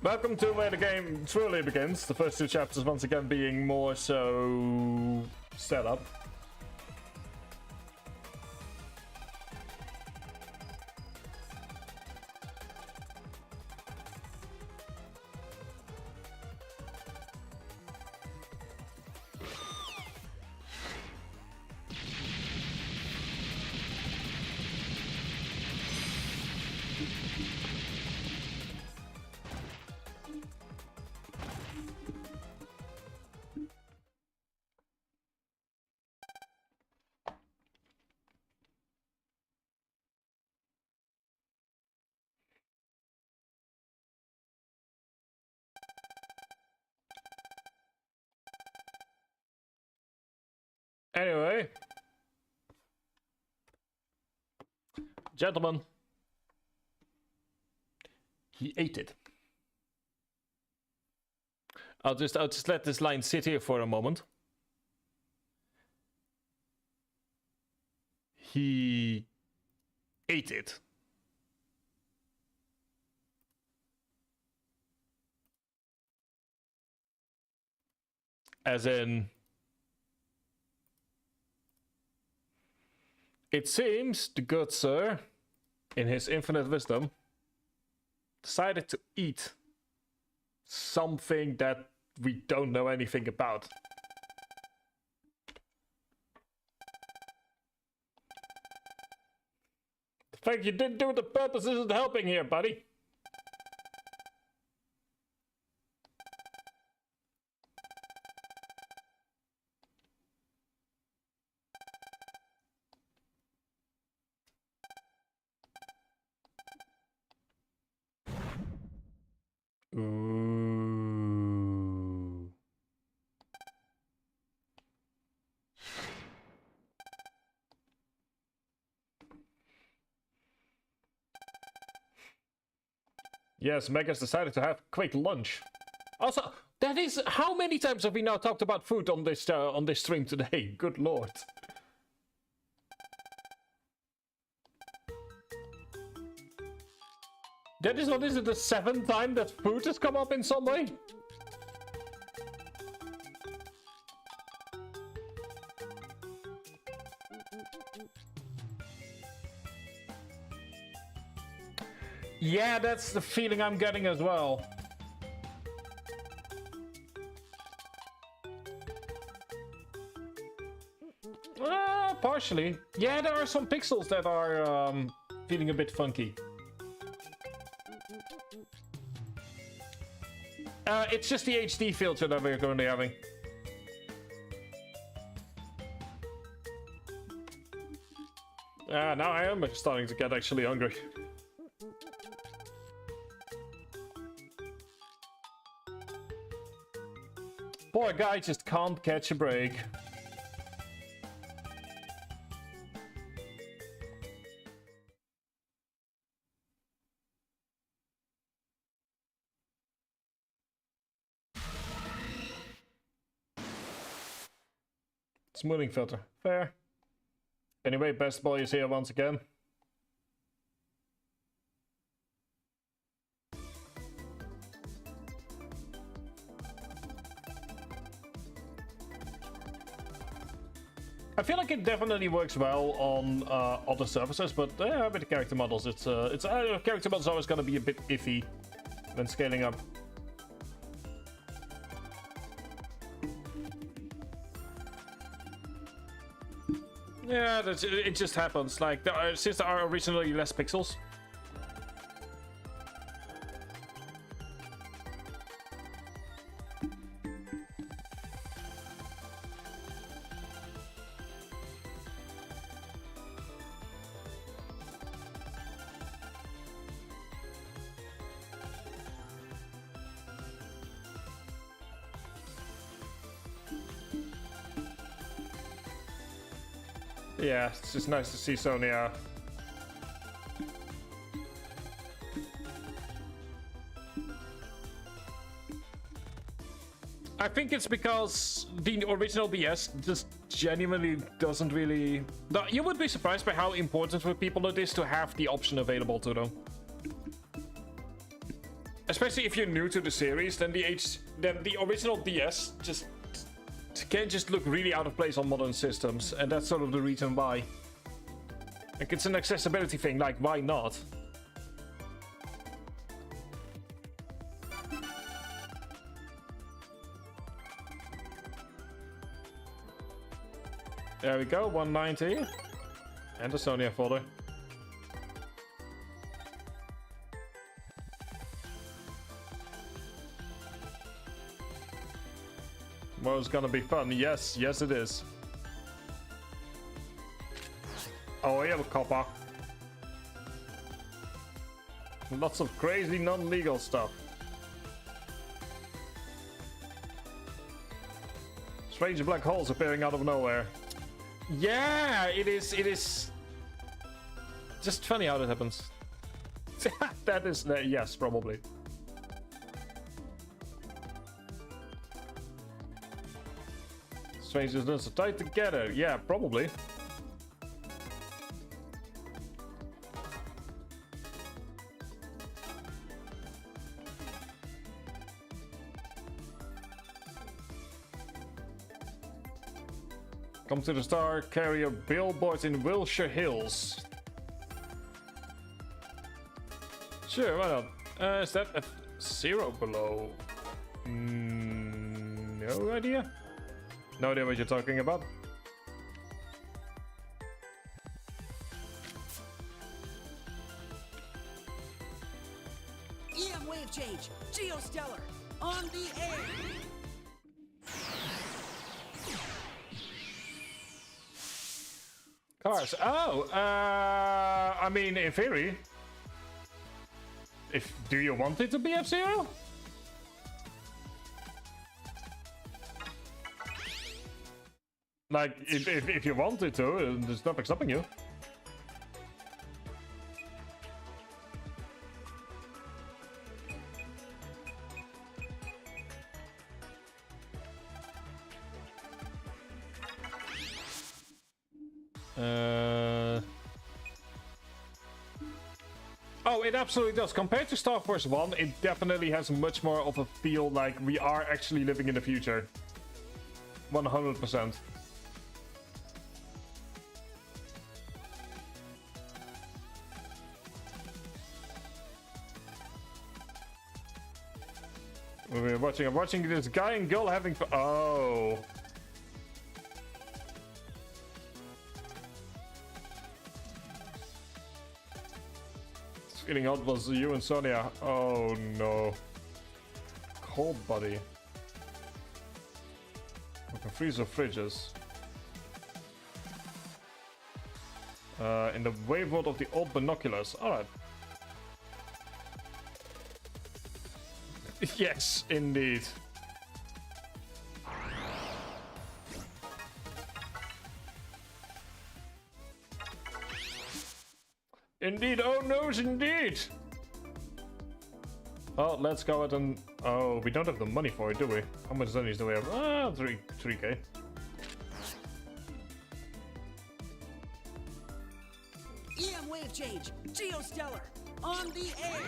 Welcome to where the game truly begins. The first two chapters once again being more so set up. Anyway, gentlemen, he ate it. I'll just let this line sit here for a moment. He ate it. As in, it seems the good sir, in his infinite wisdom, decided to eat something that we don't know anything about. The fact you didn't do it on purpose isn't helping here, buddy. Ooh. Yes, Mega's decided to have quick lunch. Also, that is, how many times have we now talked about food on this stream today? Good lord. That is, what is it, the 7th time that food has come up in some way? Yeah, that's the feeling I'm getting as well. Partially. Yeah, there are some pixels that are feeling a bit funky. It's just the HD filter that we're currently having. Now I am starting to get actually hungry. Poor guy just can't catch a break. Smoothing filter. Fair. Anyway, Best Boy is here once again. I feel like it definitely works well on other surfaces, but with the character models, it's character models always gonna be a bit iffy when scaling up. Yeah, it just happens. Like, since there are originally less pixels. Yeah, it's just nice to see Sonya. I think it's because the original DS just genuinely doesn't really... You would be surprised by how important for people it is to have the option available to them. Especially if you're new to the series, then the original DS just can just look really out of place on modern systems, and that's sort of the reason why. Like, it's an accessibility thing, like, why not? There we go, 190. And the Sonya folder. Well, it's gonna be fun. Yes, yes it is. Oh, yeah, copper. Lots of crazy non-legal stuff. Strange black holes appearing out of nowhere. Yeah, it is just funny how that happens. That is, yes, probably. Strangers are so tight together. Yeah, probably. Come to the Star Carrier billboards in Wilshire Hills. Sure, why not? Is that F0 below? No idea. No idea what you're talking about. EM wave change. Geostellar. On the air. Cars. Oh, I mean, in theory. Do you want it to be F-Zero? Like, if you wanted to, there's nothing stopping you. Oh, Oh, it absolutely does. Compared to Starforce 1, it definitely has much more of a feel like we are actually living in the future. 100%. I'm watching this guy and girl having fun. Oh. Feeling hot was you and Sonia. Oh no. Cold body. We can freeze our fridges. In the wave world of the old binoculars. Alright. Yes, indeed. Indeed, oh no's indeed! Well, let's go ahead and... Oh, we don't have the money for it, do we? How much zonies do we have? 3k. EM wave change. Geostellar. On the air.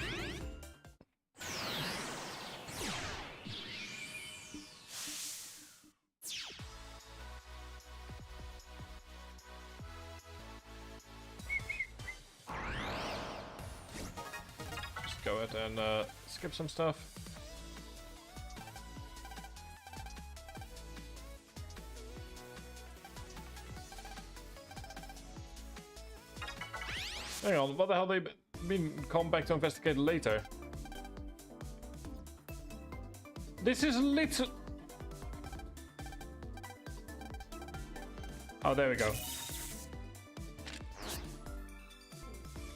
Go ahead and skip some stuff. Hang on, what the hell they been come back to investigate later? This is little. Oh, there we go.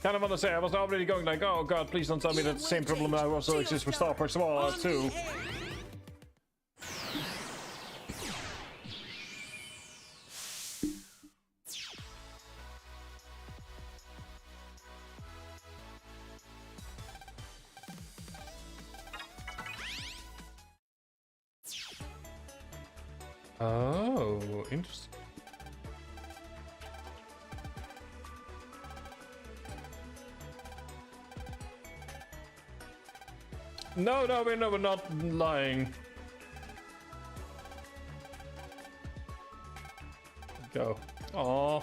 Kind of want to say, I was already going like, oh god, please don't tell me that the same problem now also exists for Starforce 2. Oh, interesting. No, we're not lying. Go. Aww.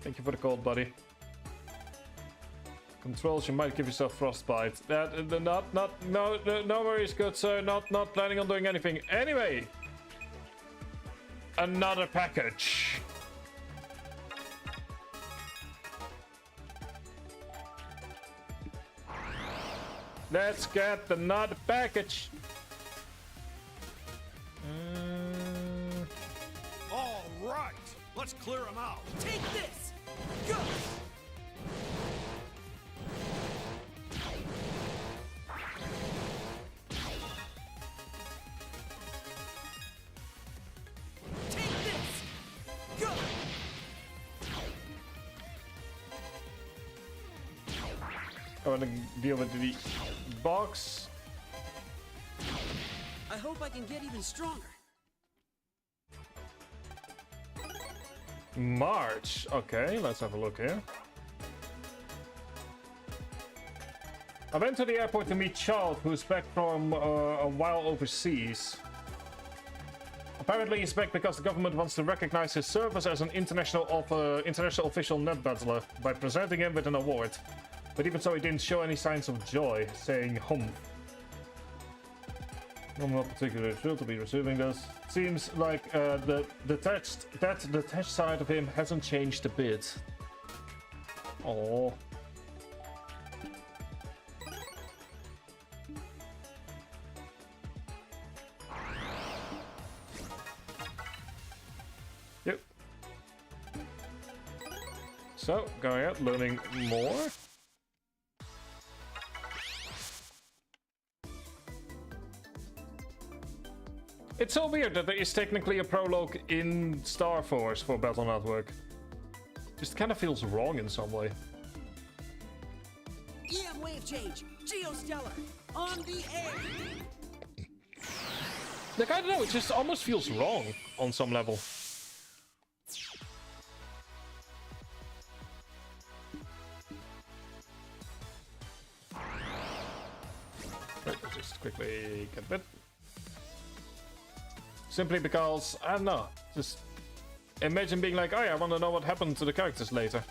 Thank you for the cold, buddy. Controls, you might give yourself frostbite. No worries, good sir. Not planning on doing anything. Anyway, another package. Let's get another package. All right, let's clear them out. Take this. Go. Take this. Go. I want to deal with the box. I hope I can get even stronger. March. Okay, let's have a look here. I went to the airport to meet Child, who's back from a while overseas. Apparently he's back because the government wants to recognize his service as an international official net battler by presenting him with an award. But even so, he didn't show any signs of joy, saying humph. I'm not particularly thrilled to be receiving this. Seems like the detached side of him hasn't changed a bit. Oh. Yep. So, going out, learning more. It's so weird that there is technically a prologue in Starforce for Battle Network. Just kind of feels wrong in some way. EM wave change. Geostellar. On the air. Like, I don't know, it just almost feels wrong on some level. bit. Simply because, I don't know, just imagine being like, oh yeah, I want to know what happened to the characters later.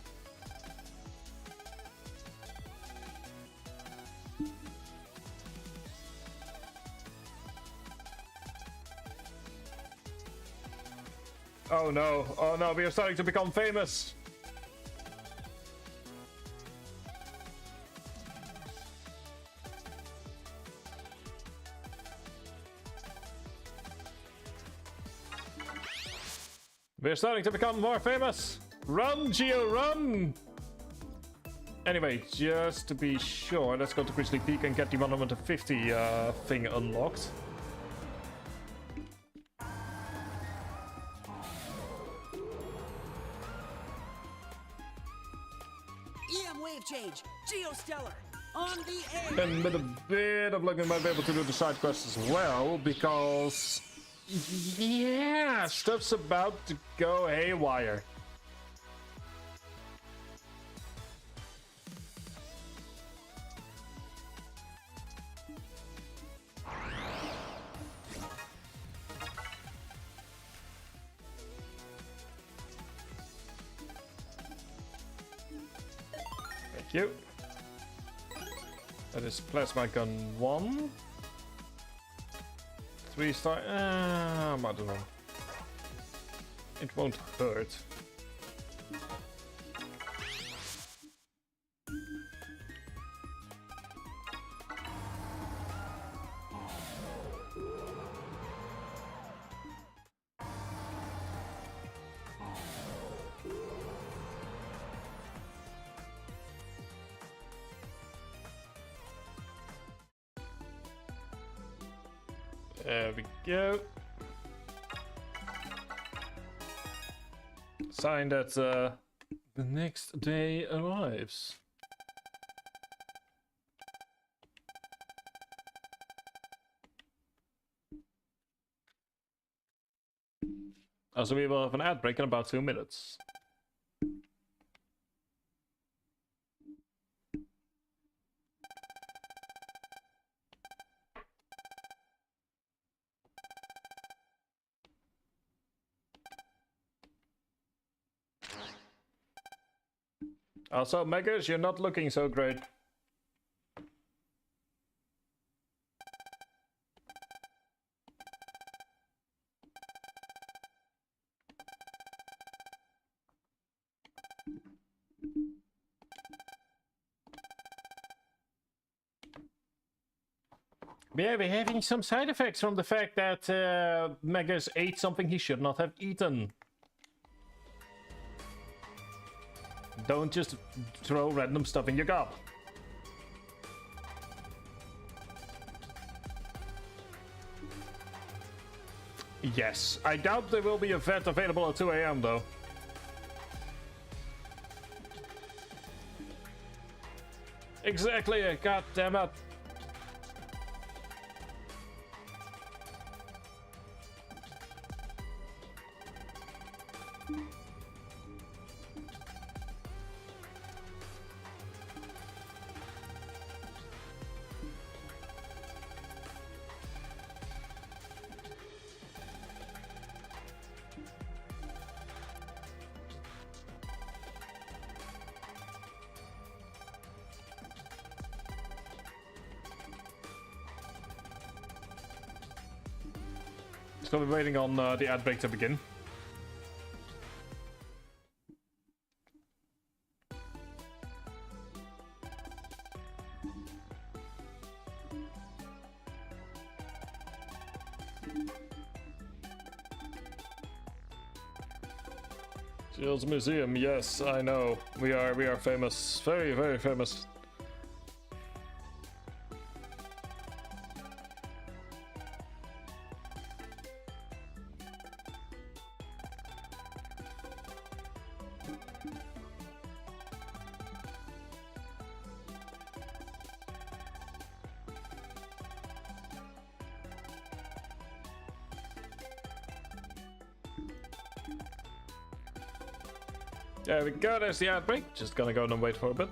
Oh no, we are starting to become famous. We're starting to become more famous. Run, Geo, run! Anyway, just to be sure, let's go to Grizzly Peak and get the 150 thing unlocked. EM wave change. Geostellar. On the air. And with a bit of luck, we might be able to do the side quests as well, because yeah, stuff's about to go haywire. Thank you. That is plasma gun 1. 3-star. I don't know. It won't hurt. There we go. Sign that the next day arrives. So we will have an ad break in about 2 minutes. Also, Megas, you're not looking so great. Yeah, we're having some side effects from the fact that Megas ate something he should not have eaten. Don't just throw random stuff in your gob. Yes, I doubt there will be a vet available at 2 AM though. Exactly, god damn it. So we're waiting on the ad break to begin. Jill's Museum, yes, I know. We are famous. Very, very famous. There we go, there's the ad break. Just gonna go and wait for a bit.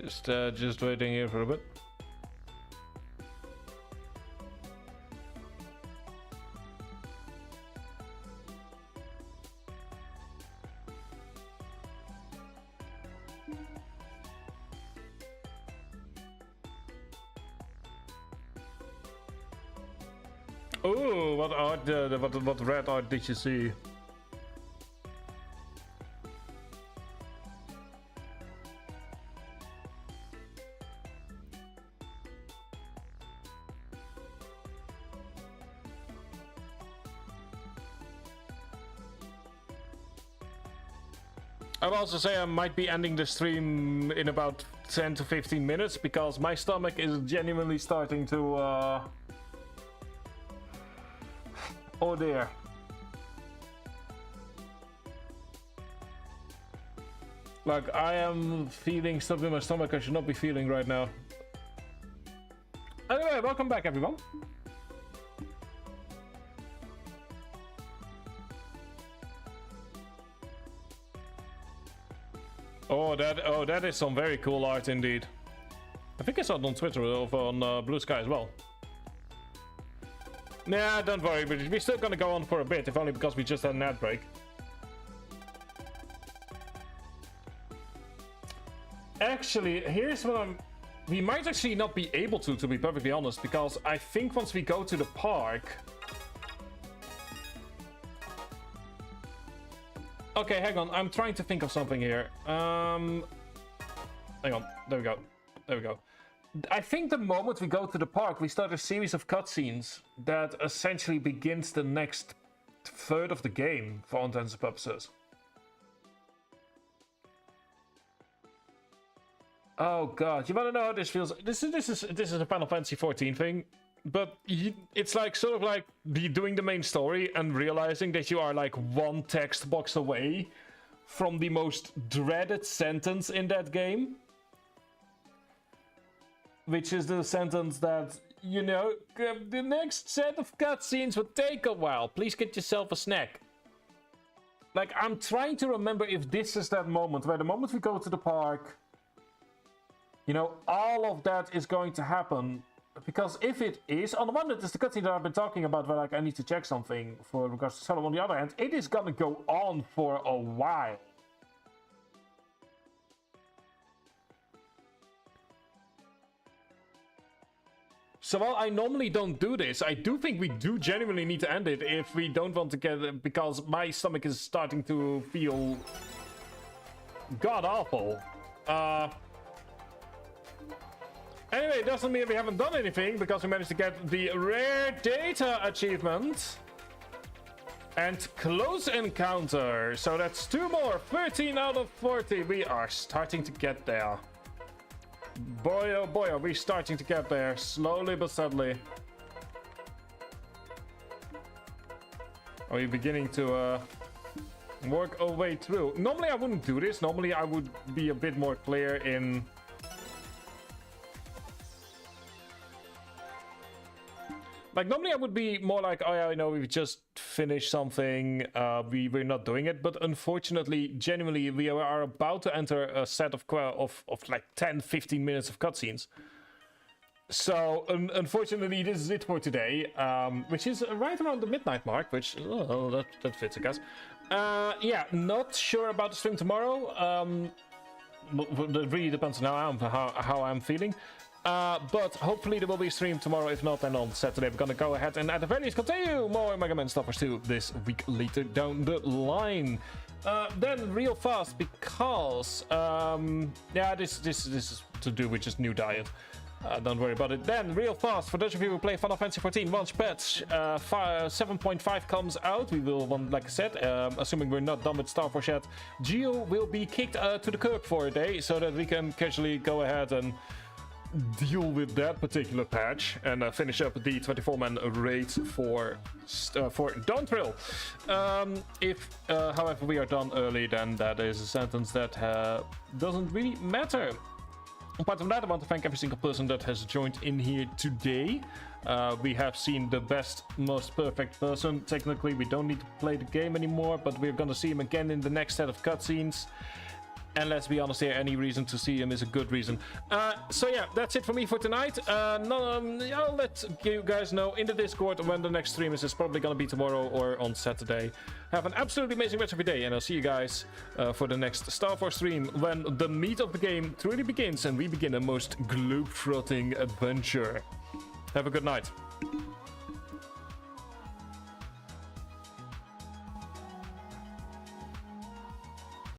Just waiting here for a bit. Oh, what art? What red art did you see? I'll also say I might be ending the stream in about 10 to 15 minutes because my stomach is genuinely starting to oh dear. Like, I am feeling stuff in my stomach I should not be feeling right now. Anyway, welcome back everyone. Oh, that is some very cool art indeed. I think I saw it on Twitter or on Blue Sky as well. Nah, don't worry, but we're still gonna go on for a bit, if only because we just had an ad break. Actually, here's what we might actually not be able to be perfectly honest, because I think once we go to the park... Okay, hang on. I'm trying to think of something here. Hang on. There we go. There we go. I think the moment we go to the park, we start a series of cutscenes that essentially begins the next third of the game, for all intents and purposes. Oh god, you wanna know how this feels? This is a Final Fantasy 14 thing. But it's like sort of like doing the main story and realizing that you are like one text box away from the most dreaded sentence in that game. Which is the sentence that, you know, the next set of cutscenes will take a while. Please get yourself a snack. Like, I'm trying to remember if this is that moment where the moment we go to the park, you know, all of that is going to happen. Because if it is, on the one hand, it's the cutscene that I've been talking about where like I need to check something for regards to Salem. On the other hand, it is gonna go on for a while. So while I normally don't do this, I do think we do genuinely need to end it if we don't want to get it, because my stomach is starting to feel god-awful. Anyway, it doesn't mean we haven't done anything, because we managed to get the rare data achievement. And close encounter. So that's 2 more. 13 out of 40. We are starting to get there. Boy, oh boy, are we starting to get there. Slowly but steadily. Are we beginning to work our way through? Normally I wouldn't do this. Normally I would be a bit more clear in... Like, normally I would be more like, oh yeah, I know we've just finished something, we're not doing it, but unfortunately, genuinely, we are about to enter a set of like 10-15 minutes of cutscenes. So, unfortunately, this is it for today, which is right around the midnight mark, which, oh, that fits, I guess. Yeah, not sure about the stream tomorrow, it really depends on how I'm feeling. But hopefully there will be a stream tomorrow. If not, then on Saturday we're gonna go ahead and at the very least continue more Mega Man Starforce 2 this week later down the line. Then real fast, because yeah, this is to do with just new diet. Don't worry about it. Then real fast, for those of you who play Final Fantasy 14, once patch 7.5 comes out, we will, like I said, assuming we're not done with Starforce yet, Geo will be kicked to the curb for a day so that we can casually go ahead and deal with that particular patch and finish up the 24-man raid for Don't Thrill. If, however, we are done early, then that is a sentence that doesn't really matter. Apart from that, I want to thank every single person that has joined in here today. We have seen the best, most perfect person. Technically, we don't need to play the game anymore, but we're gonna see him again in the next set of cutscenes. And let's be honest here, any reason to see him is a good reason. So yeah, that's it for me for tonight. I'll let you guys know in the Discord when the next stream is. It's probably gonna be tomorrow or on Saturday. Have an absolutely amazing rest of your day, and I'll see you guys for the next Starforce stream when the meat of the game truly begins and we begin a most globe-trotting adventure. Have a good night.